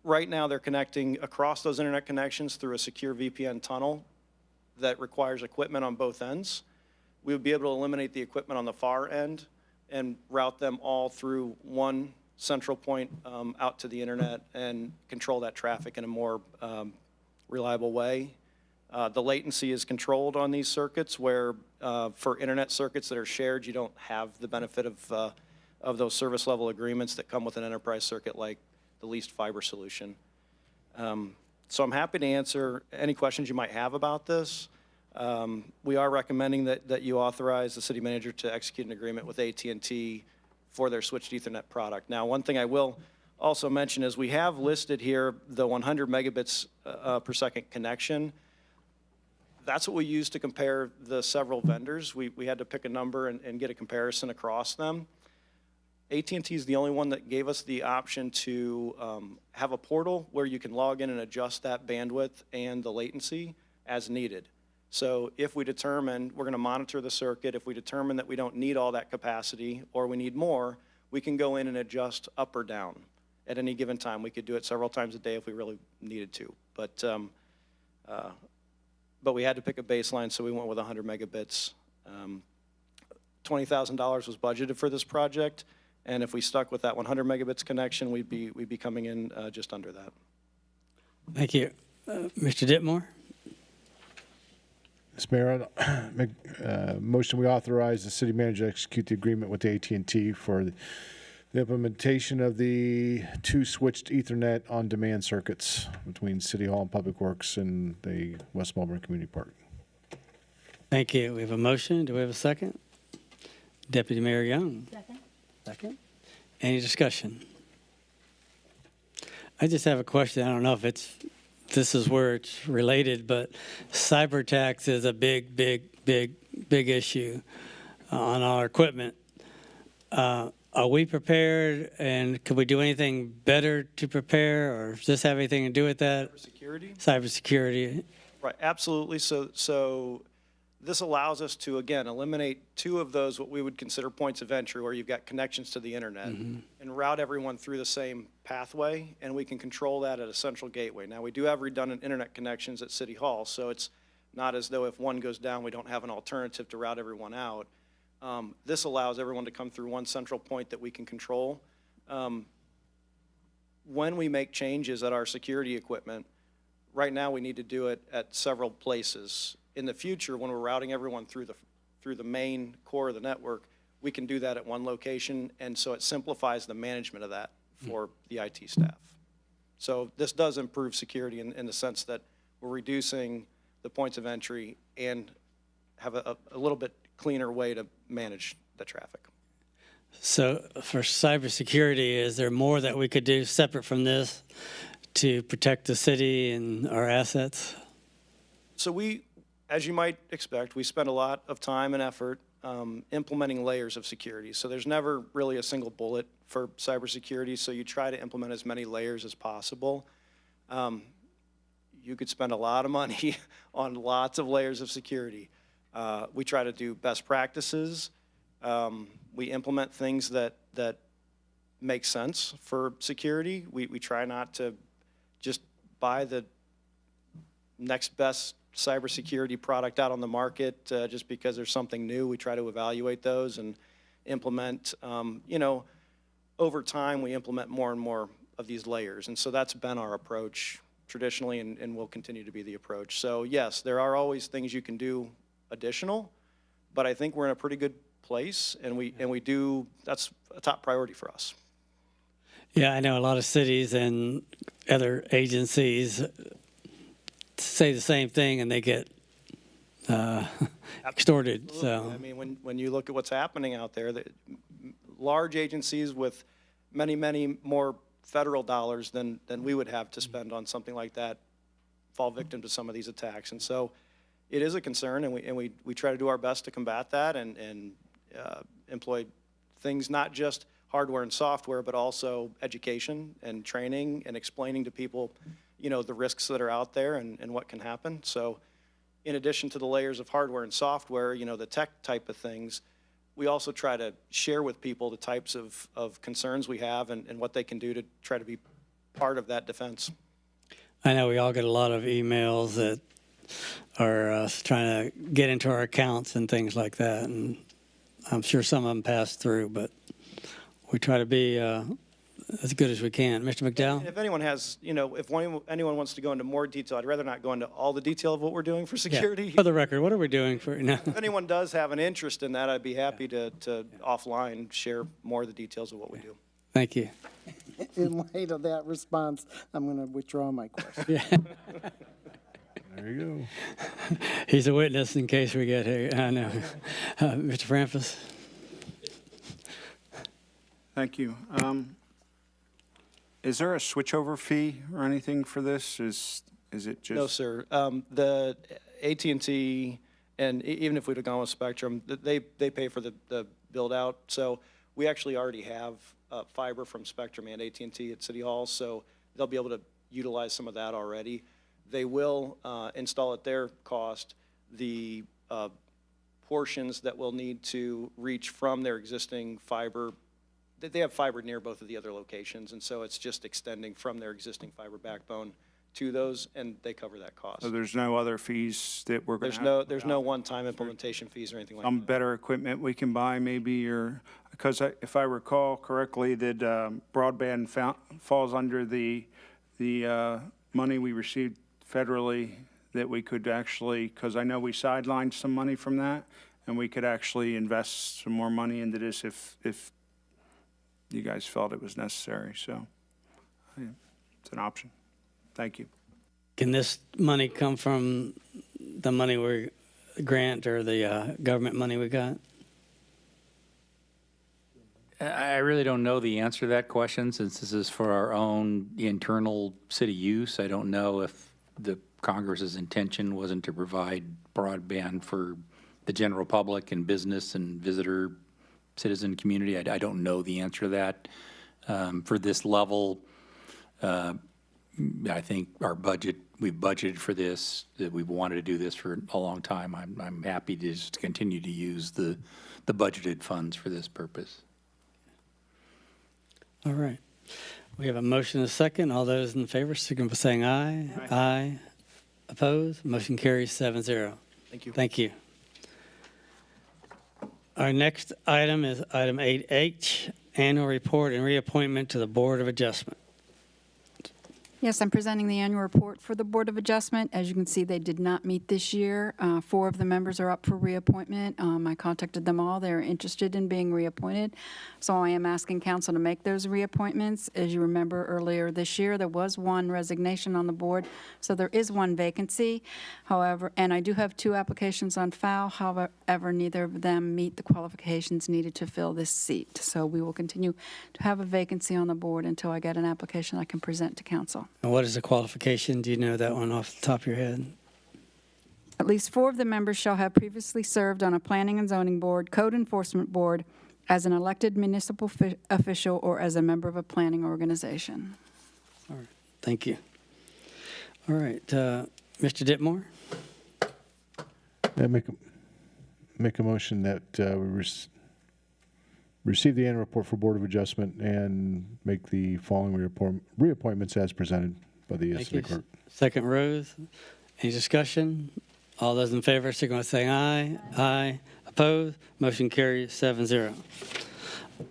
right now they're connecting across those internet connections through a secure VPN tunnel that requires equipment on both ends. We would be able to eliminate the equipment on the far end and route them all through one central point out to the internet and control that traffic in a more reliable way. The latency is controlled on these circuits, where for internet circuits that are shared, you don't have the benefit of those service level agreements that come with an enterprise circuit like the leased fiber solution. So I'm happy to answer any questions you might have about this. We are recommending that you authorize the city manager to execute an agreement with AT&T for their switched Ethernet product. Now, one thing I will also mention is we have listed here the 100 megabits per second connection. That's what we use to compare the several vendors. We had to pick a number and get a comparison across them. AT&T is the only one that gave us the option to have a portal where you can log in and adjust that bandwidth and the latency as needed. So if we determine, we're going to monitor the circuit, if we determine that we don't need all that capacity or we need more, we can go in and adjust up or down at any given time. We could do it several times a day if we really needed to. But we had to pick a baseline, so we went with 100 megabits. $20,000 was budgeted for this project, and if we stuck with that 100 megabits connection, we'd be coming in just under that. Thank you. Mr. Ditmore? Mr. Mayor, make motion we authorize the city manager to execute the agreement with AT&T for the implementation of the 2 switched Ethernet on-demand circuits between City Hall and Public Works and the West Melbourne Community Park. Thank you. We have a motion. Do we have a second? Deputy Mayor Young. Second. Second. Any discussion? I just have a question. I don't know if this is where it's related, but cyber tax is a big issue on our equipment. Are we prepared, and could we do anything better to prepare, or does this have anything to do with that? Cybersecurity? Cybersecurity. Right, absolutely. So this allows us to, again, eliminate 2 of those, what we would consider points of entry, where you've got connections to the internet, and route everyone through the same pathway, and we can control that at a central gateway. Now, we do have redundant internet connections at City Hall, so it's not as though if one goes down, we don't have an alternative to route everyone out. This allows everyone to come through one central point that we can control. When we make changes at our security equipment, right now we need to do it at several places. In the future, when we're routing everyone through the main core of the network, we can do that at one location, and so it simplifies the management of that for the IT staff. So this does improve security in the sense that we're reducing the points of entry and have a little bit cleaner way to manage the traffic. So for cybersecurity, is there more that we could do separate from this to protect the city and our assets? So as you might expect, we spend a lot of time and effort implementing layers of security. So there's never really a single bullet for cybersecurity, so you try to implement as many layers as possible. You could spend a lot of money on lots of layers of security. We try to do best practices. We implement things that make sense for security. We try not to just buy the next best cybersecurity product out on the market just because there's something new. We try to evaluate those and implement, over time we implement more and more of these layers. And so that's been our approach traditionally and will continue to be the approach. So yes, there are always things you can do additional, but I think we're in a pretty good place and we do, that's a top priority for us. Yeah, I know a lot of cities and other agencies say the same thing and they get extorted. So I mean, when you look at what's happening out there, large agencies with many, many more federal dollars than we would have to spend on something like that fall victim to some of these attacks. And so it is a concern, and we try to do our best to combat that and employ things, not just hardware and software, but also education and training and explaining to people, the risks that are out there and what can happen. So in addition to the layers of hardware and software, the tech type of things, we also try to share with people the types of concerns we have and what they can do to try to be part of that defense. I know we all get a lot of emails that are trying to get into our accounts and things like that, and I'm sure some of them pass through, but we try to be as good as we can. Mr. McDowell? And if anyone has, if anyone wants to go into more detail, I'd rather not go into all the detail of what we're doing for security. Yeah. For the record, what are we doing for now? If anyone does have an interest in that, I'd be happy to offline share more of the details of what we do. Thank you. In light of that response, I'm going to withdraw my question. Yeah. There you go. He's a witness in case we get here. I know. Mr. Frampus? Thank you. Is there a switchover fee or anything for this? Is it just? No, sir. The AT&T, and even if we'd have gone with Spectrum, they pay for the build out. So we actually already have fiber from Spectrum and AT&T at City Hall, so they'll be able to utilize some of that already. They will install at their cost the portions that will need to reach from their existing fiber. They have fiber near both of the other locations, and so it's just extending from their existing fiber backbone to those, and they cover that cost. So there's no other fees that we're going to There's no one-time implementation fees or anything like some that. better equipment we can buy maybe, or, because if I recall correctly, that broadband falls under the money we received federally, that we could actually, because I know we sidelined some money from that, and we could actually invest some more money into this if you guys felt it was necessary. So yeah, it's an option. Thank you. Can this money come from the money we grant or the government money we got? I really don't know the answer to that question, since this is for our own internal city use. I don't know if the Congress's intention wasn't to provide broadband for the general public and business and visitor citizen community. I don't know the answer to that. For this level, I think our budget, we've budgeted for this, that we've wanted to do this for a long time. I'm happy to just continue to use the budgeted funds for this purpose. All right. We have a motion and a second. All those in favor, signify by saying aye. Aye. Opposed? Motion carries 7-0. Thank you. Thank you. Our next item is item 8H, annual report and reappointment to the Board of Adjustment. Yes, I'm presenting the annual report for the Board of Adjustment. As you can see, they did not meet this year. 4 of the members are up for reappointment. I contacted them all. They're interested in being reappointed. So I am asking council to make those reappointments. As you remember, earlier this year, there was 1 resignation on the board, so there is 1 vacancy. However, and I do have 2 applications on file. However, neither of them meet the qualifications needed to fill this seat. So we will continue to have a vacancy on the board until I get an application I can present to council. And what is the qualification? Do you know that one off the top of your head? At least 4 of the members shall have previously served on a planning and zoning board, code enforcement board, as an elected municipal official, or as a member of a planning organization. All right, thank you. All right, Mr. Ditmore? I make a motion that we receive the annual report for Board of Adjustment and make the following reappointments as presented by the Thank city you. clerk. Second, Rose. Any discussion? All those in favor, signify by saying aye. Aye. Opposed? Motion carries 7-0.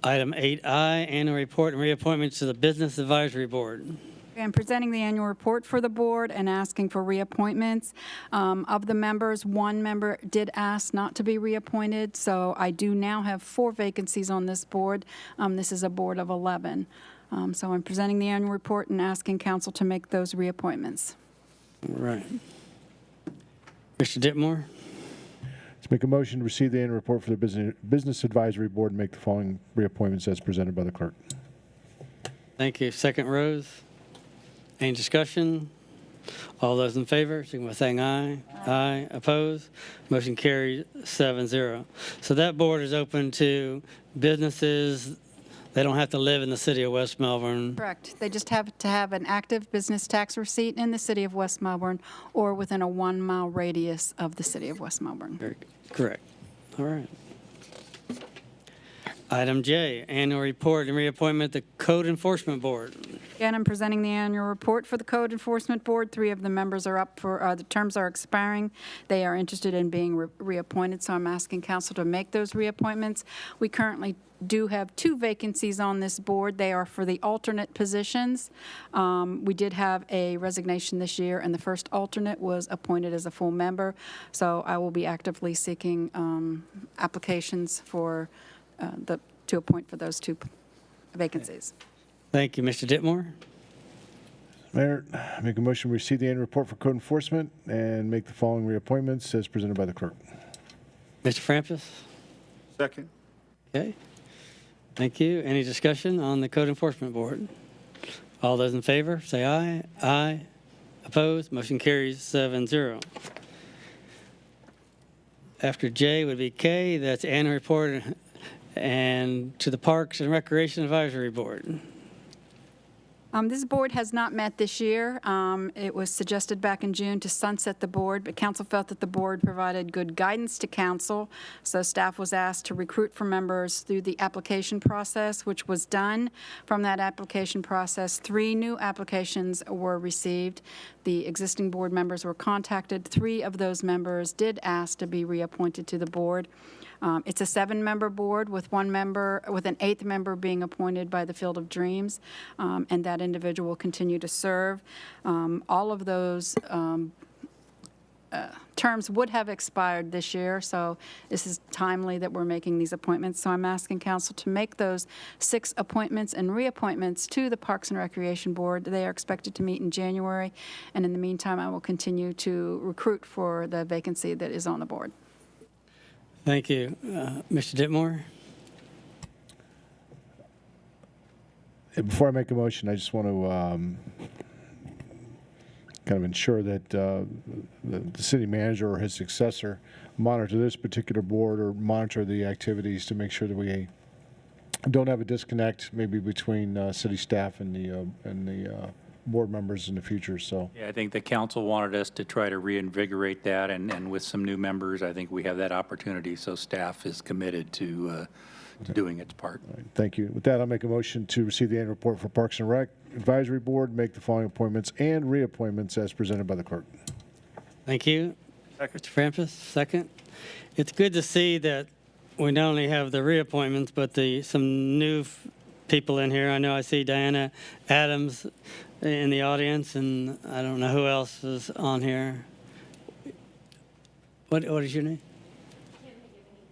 Item 8I, annual report and reappointments to the Business Advisory Board. I'm presenting the annual report for the board and asking for reappointments. Of the members, 1 member did ask not to be reappointed, so I do now have 4 vacancies on this board. This is a board of 11. So I'm presenting the annual report and asking council to make those reappointments. All right. Mr. Ditmore? Let's make a motion to receive the annual report for the Business Advisory Board and make the following reappointments as presented by the clerk. Thank you. Second, Rose. Any discussion? All those in favor, signify by saying aye. Aye. Opposed? Motion carries 7-0. So that board is open to businesses. They don't have to live in the city of West Melbourne. Correct. They just have to have an active business tax receipt in the city of West Melbourne or within a 1-mile radius of the city of West Melbourne. Very good. Correct. All right. Item J, annual report and reappointment to Code Enforcement Board. Again, I'm presenting the annual report for the Code Enforcement Board. 3 of the members are up for, the terms are expiring. They are interested in being reappointed, so I'm asking council to make those reappointments. We currently do have 2 vacancies on this board. They are for the alternate positions. We did have a resignation this year, and the first alternate was appointed as a full member. So I will be actively seeking applications for to appoint for those 2 vacancies. Thank you, Mr. Ditmore. Mayor, I make a motion to receive the annual report for code enforcement and make the following reappointments as presented by the clerk. Mr. Frampus? Second. Okay. Thank you. Any discussion on the Code Enforcement Board? All those in favor, say aye. Aye. Opposed? Motion carries 7-0. After J would be K. That's annual report and to the Parks and Recreation Advisory Board. This board has not met this year. It was suggested back in June to sunset the board, but council felt that the board provided good guidance to council, so staff was asked to recruit for members through the application process, which was done. From that application process, 3 new applications were received. The existing board members were contacted. 3 of those members did ask to be reappointed to the board. It's a 7-member board with 1 member, with an 8th member being appointed by the Field of Dreams, and that individual will continue to serve. All of those terms would have expired this year, so this is timely that we're making these appointments. So I'm asking council to make those 6 appointments and reappointments to the Parks and Recreation Board. They are expected to meet in January, and in the meantime, I will continue to recruit for the vacancy that is on the board. Thank you. Mr. Ditmore? Before I make a motion, I just want to kind of ensure that the city manager or his successor monitor this particular board or monitor the activities to make sure that we don't have a disconnect maybe between city staff and the board members in the future. So Yeah, I think the council wanted us to try to reinvigorate that, and with some new members, I think we have that opportunity, so staff is committed to doing its part. right, thank you. With that, I'll make a motion to receive the annual report for Parks and Rec Advisory Board, make the following appointments and reappointments as presented by the clerk. Thank you. Mr. Frampus, second. It's good to see that we not only have the reappointments, but some new people in here. I know I see Diana Adams in the audience, and I don't know who else is on here. What is your name?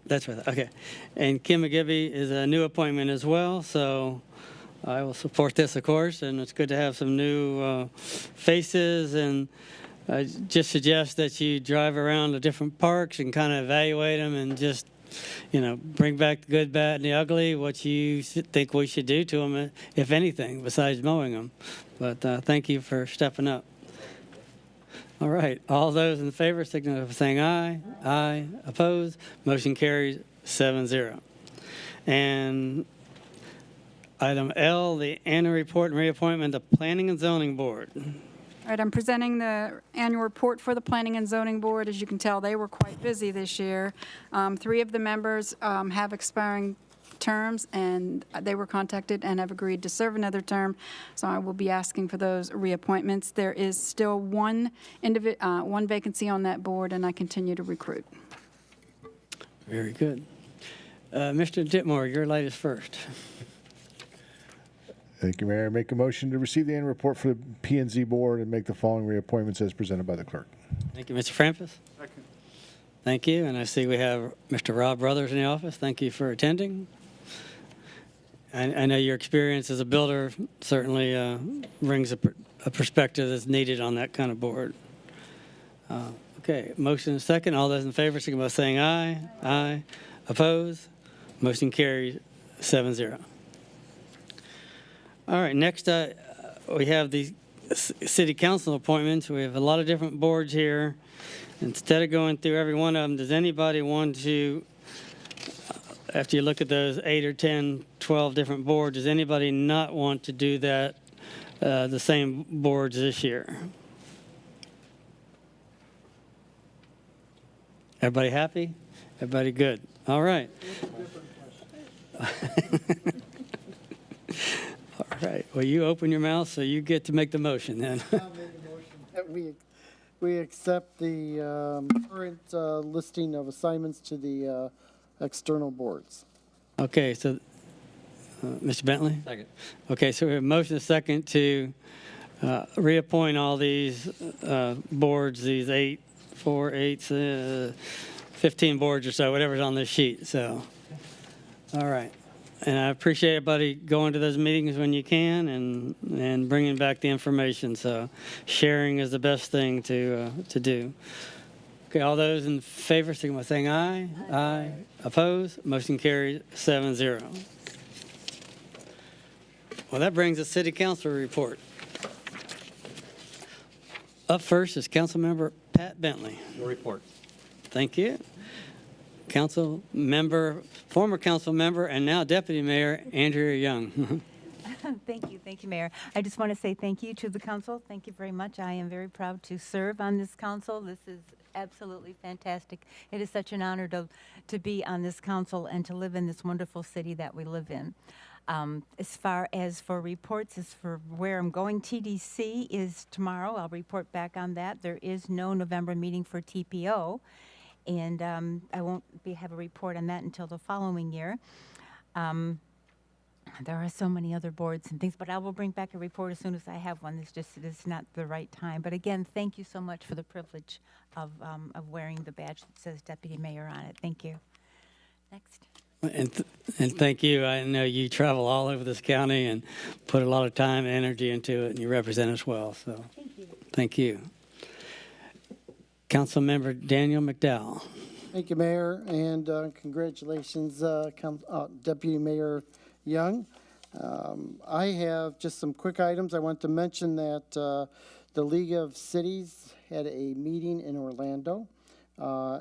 That's right. Okay. And Kim McGibby is a new appointment as well, so I will support this, of course, and it's good to have some new faces, and I just suggest that you drive around the different parks and kind of evaluate them and just, bring back the good, bad, and the ugly, what you think we should do to them, if anything, besides mowing them. But thank you for stepping up. All right, all those in favor signify by saying aye. Aye. Opposed? Motion carries 7-0. And item L, the annual report and reappointment of Planning and Zoning Board. All right, I'm presenting the annual report for the Planning and Zoning Board. As you can tell, they were quite busy this year. 3 of the members have expiring terms, and they were contacted and have agreed to serve another term, so I will be asking for those reappointments. There is still one vacancy on that board, and I continue to recruit. Very good. Mr. Ditmore, your latest first. Thank you, Mayor. Make a motion to receive the annual report for the P&Z Board and make the following reappointments as presented by the clerk. Thank you, Mr. Frampus. Second. Thank you, and I see we have Mr. Rob Brothers in the office. Thank you for attending. I know your experience as a builder certainly brings a perspective that's needed on that kind of board. Okay, motion and second. All those in favor, signify by saying aye. Aye. Opposed? Motion carries 7-0. All right, next we have the city council appointments. We have a lot of different boards here. Instead of going through every one of them, does anybody want to, after you look at those 8 or 10, 12 different boards, does anybody not want to do that, the same boards this year? Everybody happy? Everybody good? All right. All right. Well, you open your mouth, so you get to make the motion then. I'll make a motion that we accept the current listing of assignments to the external boards. Okay, so Mr. Bentley? Second. Okay, so we have a motion and a second to reappoint all these boards, these 15 boards or so, whatever's on this sheet. So, all right. And I appreciate everybody going to those meetings when you can and bringing back the information. So sharing is the best thing to do. Okay, all those in favor, signify by saying aye. Aye. Opposed? Motion carries 7-0. Well, that brings the city council report. Up first is Councilmember Pat Bentley. Your report. Thank you. Former council member, and now Deputy Mayor Andrea Young. Thank you, Mayor. I just want to say thank you to the council. Thank you very much. I am very proud to serve on this council. This is absolutely fantastic. It is such an honor to be on this council and to live in this wonderful city that we live in. As far as for reports, as for where I'm going, TDC is tomorrow. I'll report back on that. There is no November meeting for TPO. And I won't have a report on that until the following year. There are so many other boards and things, but I will bring back a report as soon as I have one. It's not the right time. But again, thank you so much for the privilege of wearing the badge that says Deputy Mayor on it. Thank you. Next. And thank you. I know you travel all over this county and put a lot of time and energy into it, and you represent us well. So thank you. Thank you. Councilmember Daniel McDowell. Thank you, Mayor, and congratulations, Deputy Mayor Young. I have just some quick items. I want to mention that the League of Cities had a meeting in Orlando,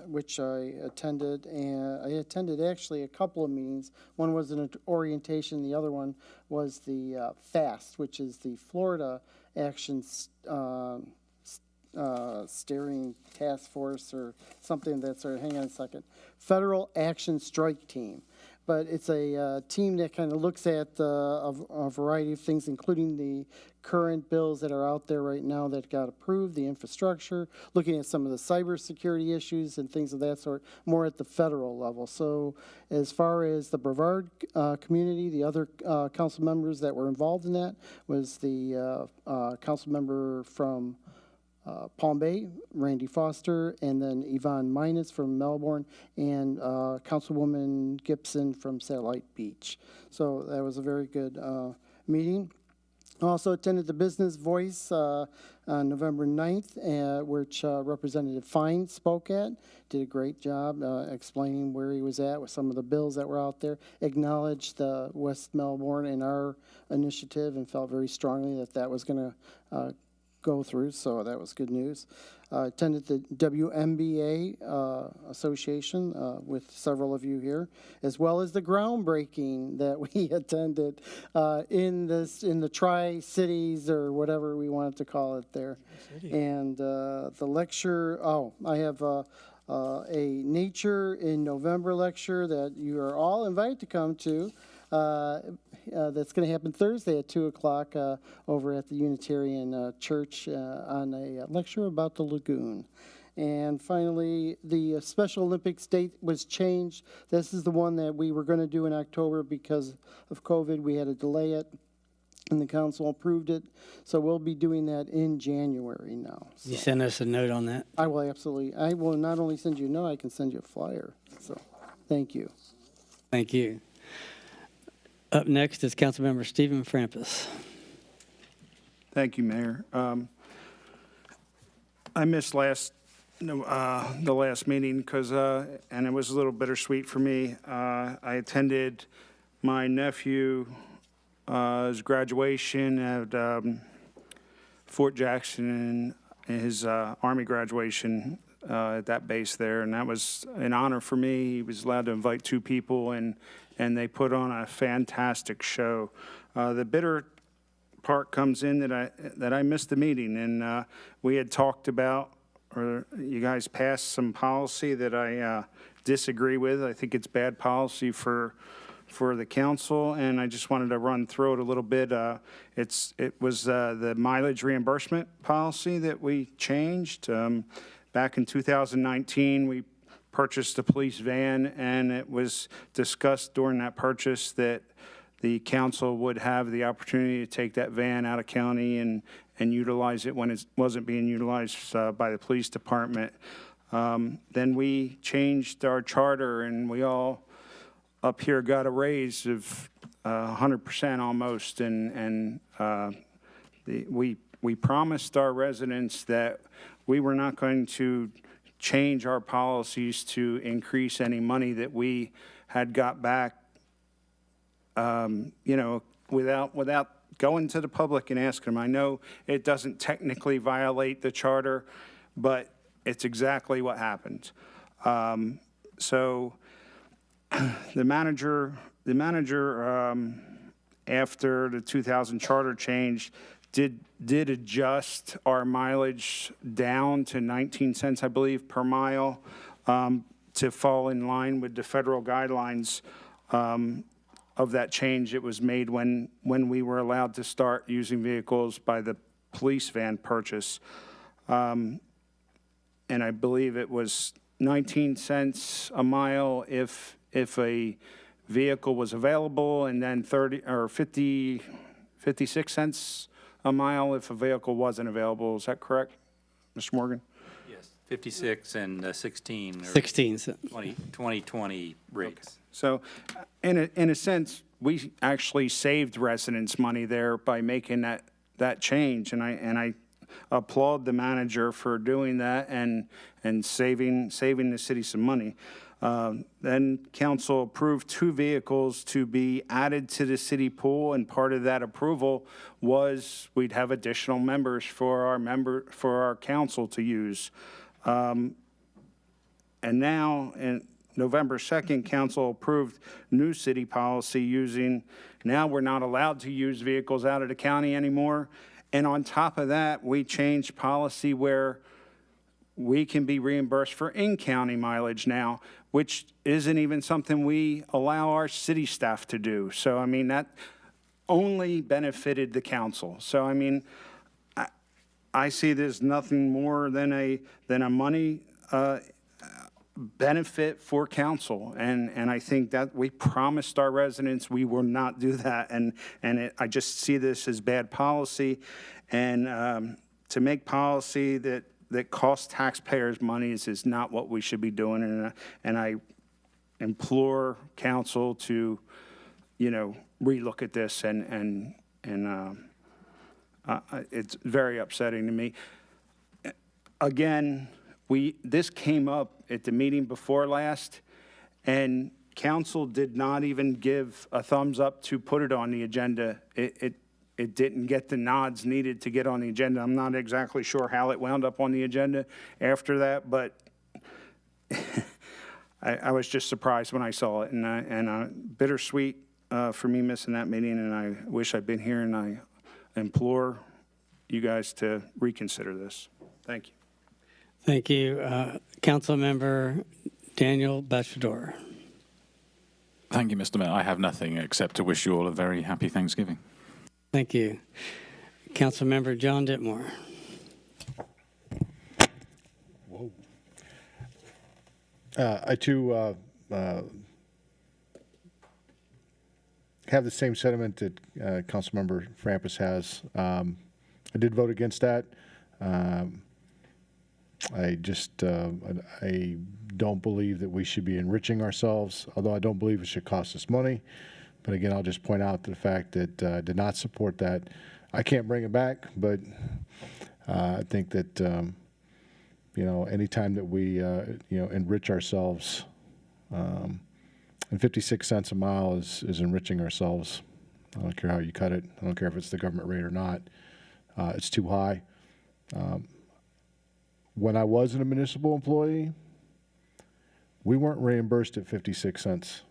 which I attended, and I attended actually a couple of meetings. One was an orientation, the other one was the FAST, which is the Florida Action Steering Task Force or something that's, hang on a second, Federal Action Strike Team. But it's a team that kind of looks at a variety of things, including the current bills that are out there right now that got approved, the infrastructure, looking at some of the cybersecurity issues and things of that sort, more at the federal level. So as far as the Brevard community, the other council members that were involved in that was the council member from Palm Bay, Randy Foster, and then Yvonne Minus from Melbourne, and Councilwoman Gibson from Satellite Beach. So that was a very good meeting. I also attended the Business Voice on November 9th, which Representative Fine spoke at. Did a great job explaining where he was at with some of the bills that were out there, acknowledged West Melbourne and our initiative, and felt very strongly that that was going to go through, so that was good news. Attended the WMBA Association with several of you here, as well as the groundbreaking that we attended in the Tri-Cities, or whatever we wanted to call it there. And the lecture, I have a Nature in November lecture that you are all invited to come to. That's going to happen Thursday at 2 o'clock over at the Unitarian Church on a lecture about the lagoon. And finally, the Special Olympics date was changed. This is the one that we were going to do in October because of COVID. We had to delay it, and the council approved it. So we'll be doing that in January now. So You send us a note on that? I will absolutely. I will not only send you a note, I can send you a flyer. So thank you. Thank you. Up next is Councilmember Stephen Frampus. Thank you, Mayor. I missed the last meeting because, and it was a little bittersweet for me. I attended my nephew's graduation at Fort Jackson, and his Army graduation at that base there, and that was an honor for me. He was allowed to invite 2 people, and they put on a fantastic show. The bitter part comes in that I missed the meeting, and we had talked about, or you guys passed some policy that I disagree with. I think it's bad policy for the council, and I just wanted to run through it a little bit. It was the mileage reimbursement policy that we changed. Back in 2019, we purchased a police van, and it was discussed during that purchase that the council would have the opportunity to take that van out of county and utilize it when it wasn't being utilized by the police department. Then we changed our charter, and we all up here got a raise of 100% almost, and we promised our residents that we were not going to change our policies to increase any money that we had got back, without going to the public and asking them. I know it doesn't technically violate the charter, but it's exactly what happened. So the manager, after the 2000 charter change, did adjust our mileage down to 19 cents, I believe, per mile, to fall in line with the federal guidelines of that change. It was made when we were allowed to start using vehicles by the police van purchase. And I believe it was 19 cents a mile if a vehicle was available, and then 56 cents a mile if a vehicle wasn't available. Is that correct, Mr. Morgan? Yes, 56 and 16. 16. 2020 rates. Okay. So in a sense, we actually saved residents money there by making that change, and I applaud the manager for doing that and saving the city some money. Then council approved 2 vehicles to be added to the city pool, and part of that approval was we'd have additional members for our council to use. And now, in November 2nd, council approved new city policy now we're not allowed to use vehicles out of the county anymore. And on top of that, we changed policy where we can be reimbursed for in-county mileage now, which isn't even something we allow our city staff to do. So, I mean, that only benefited the council. So, I mean, I see this nothing more than a money benefit for council, and I think that we promised our residents we will not do that, and I just see this as bad policy, and to make policy that costs taxpayers money is not what we should be doing, and I implore council to, relook at this, and it's very upsetting to me. Again, this came up at the meeting before last, and council did not even give a thumbs up to put it on the agenda. It it didn't get the nods needed to get on the agenda. I'm not exactly sure how it wound up on the agenda after that, but I was just surprised when I saw it, and bittersweet for me missing that meeting, and I wish I'd been here, and I implore you guys to reconsider this. Thank you. Thank you. Councilmember Daniel Bachelor. Thank you, Mr. Mayor. I have nothing except to wish you all a very happy Thanksgiving. Thank you. Councilmember John Ditmore. Whoa. I too have the same sentiment that Councilmember Frampus has. I did vote against that. I just I don't believe that we should be enriching ourselves, although I don't believe it should cost us money. But again, I'll just point out the fact that I did not support that. I can't bring it back, but I think that you know, anytime that we you know, enrich ourselves, and 56 cents a mile is enriching ourselves. I don't care how you cut it. I don't care if it's the government rate or not. It's too high. When I wasn't a municipal employee, we weren't reimbursed at 56 cents.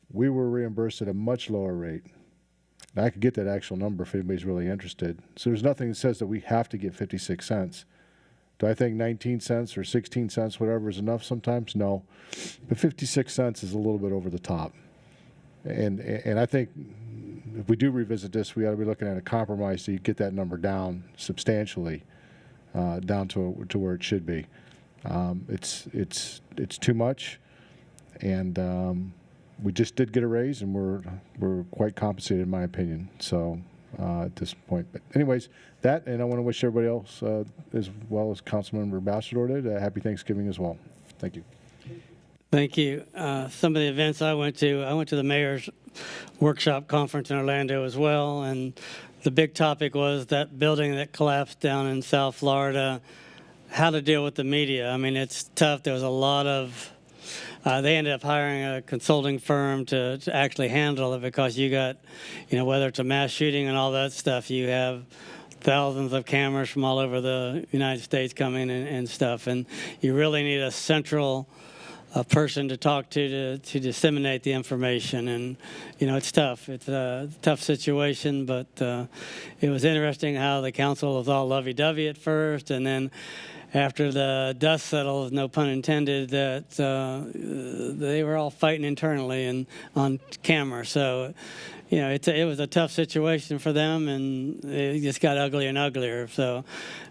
We were reimbursed at a much lower rate. Now, I could get that actual number if anybody's really interested. So there's nothing that says that we have to get 56 cents. Do I think 19 cents or 16 cents, whatever, is enough sometimes? No. But 56 cents is a little bit over the top. And I think if we do revisit this, we ought to be looking at a compromise to get that number down substantially, down to where it should be. It's too much, and we just did get a raise, and we're quite compensated in my opinion. So at this point, but anyways, that, and I want to wish everybody else as well as Councilmember Bachelor did a happy Thanksgiving as well. Thank you. Thank you. Some of the events I went to the mayor's workshop conference in Orlando as well, and the big topic was that building that collapsed down in South Florida, how to deal with the media. I mean, it's tough. There was a lot of, they ended up hiring a consulting firm to actually handle it, because you got, you know, whether it's a mass shooting and all that stuff, you have thousands of cameras from all over the United States coming and stuff, and you really need a central person to talk to disseminate the information. And you know, it's tough. It's a tough situation, but it was interesting how the council was all lovey-dovey at first, and then after the dust settled, no pun intended, that they were all fighting internally and on camera. So you know, it was a tough situation for them, and it just got uglier and uglier. So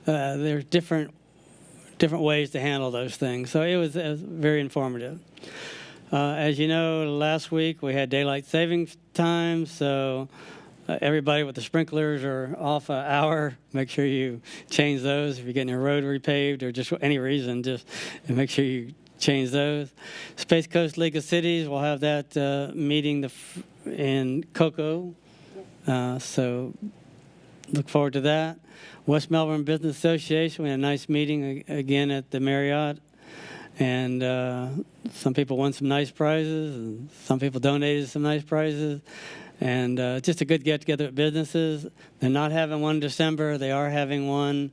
there's different ways to handle those things. So it was very informative. As you know, last week we had daylight savings time, so everybody with the sprinklers are off an hour. Make sure you change those. If you're getting your road repaved or just for any reason, just make sure you change those. Space Coast League of Cities, we'll have that meeting in Cocoa, so look forward to that. West Melbourne Business Association, we had a nice meeting again at the Marriott, and some people won some nice prizes, and some people donated some nice prizes, and just a good get-together at businesses. They're not having one in December. They are having one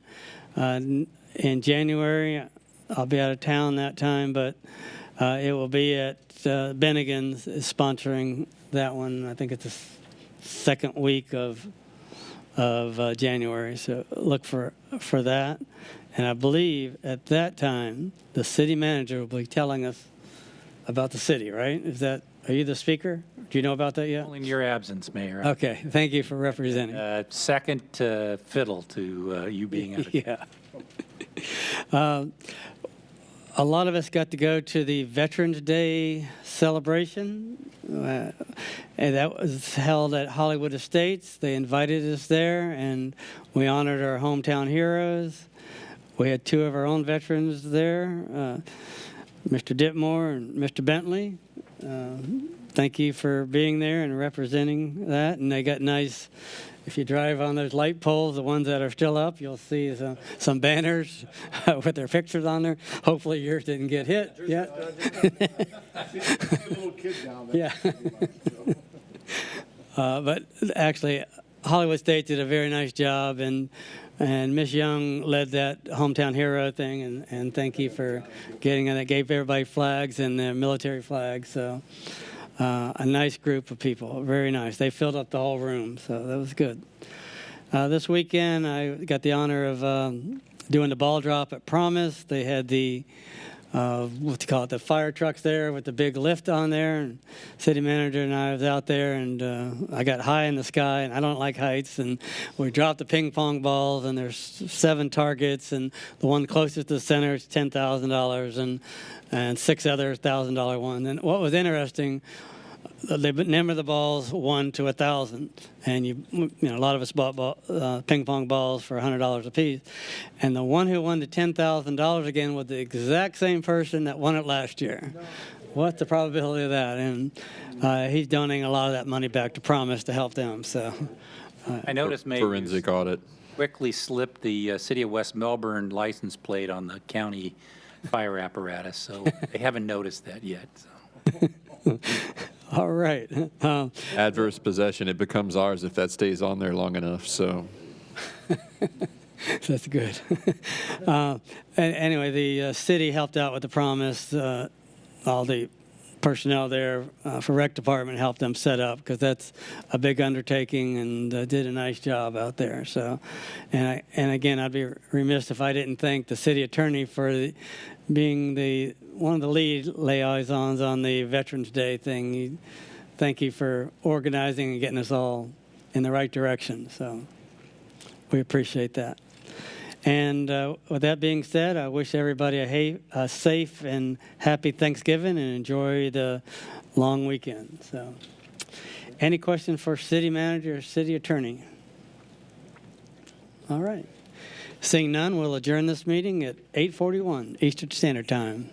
in January. I'll be out of town that time, but it will be at Bennigan's is sponsoring that one. I think it's the second week of January, so look for that. And I believe at that time the city manager will be telling us about the city, right? Are you the speaker? Do you know about that yet? Only in your absence, Mayor. Okay, thank you for representing. Second fiddle to you being out of Yeah. A lot of us got to go to the Veterans Day celebration, and that was held at Hollywood Estates. They invited us there, and we honored our hometown heroes. We had two of our own veterans there, Mr. Ditmore and Mr. Bentley. Thank you for being there and representing that. And they got nice, if you drive on those light poles, the ones that are still up, you'll see some banners with their pictures on there. Hopefully yours didn't get hit yet. Yeah. But actually, Hollywood State did a very nice job, and Miss Young led that hometown hero thing, and thank you for getting it. They gave everybody flags and their military flags, so a nice group of people, very nice. They filled up the whole room, so that was good. This weekend, I got the honor of doing the ball drop at Promise. They had the the fire trucks there with the big lift on there, and city manager and I was out there, and I got high in the sky, and I don't like heights, and we dropped the ping pong balls, and there's 7 targets, and the one closest to the center is $10,000, and 6 other $1,000 ones. And what was interesting, they number the balls 1 to 1,000, and a lot of us bought ping pong balls for $100 a piece, and the one who won the $10,000 again was the exact same person that won it last year. No. What's the probability of that? And he's donating a lot of that money back to Promise to help them. So I noticed maybe forensic audit quickly slipped the City of West Melbourne license plate on the county fire apparatus, so they haven't noticed that yet. So. All right. Adverse possession, it becomes ours if that stays on there long enough, so. That's good. Anyway, the city helped out with the Promise. All the personnel there for rec department helped them set up, because that's a big undertaking, and did a nice job out there. So, and again, I'd be remiss if I didn't thank the city attorney for being one of the lead liaisons on the Veterans Day thing. Thank you for organizing and getting us all in the right direction. So we appreciate that. And with that being said, I wish everybody a safe and happy Thanksgiving, and enjoy the long weekend. So, any questions for city manager or city attorney? All right. Seeing none, we'll adjourn this meeting at 8:41 Eastern Standard Time.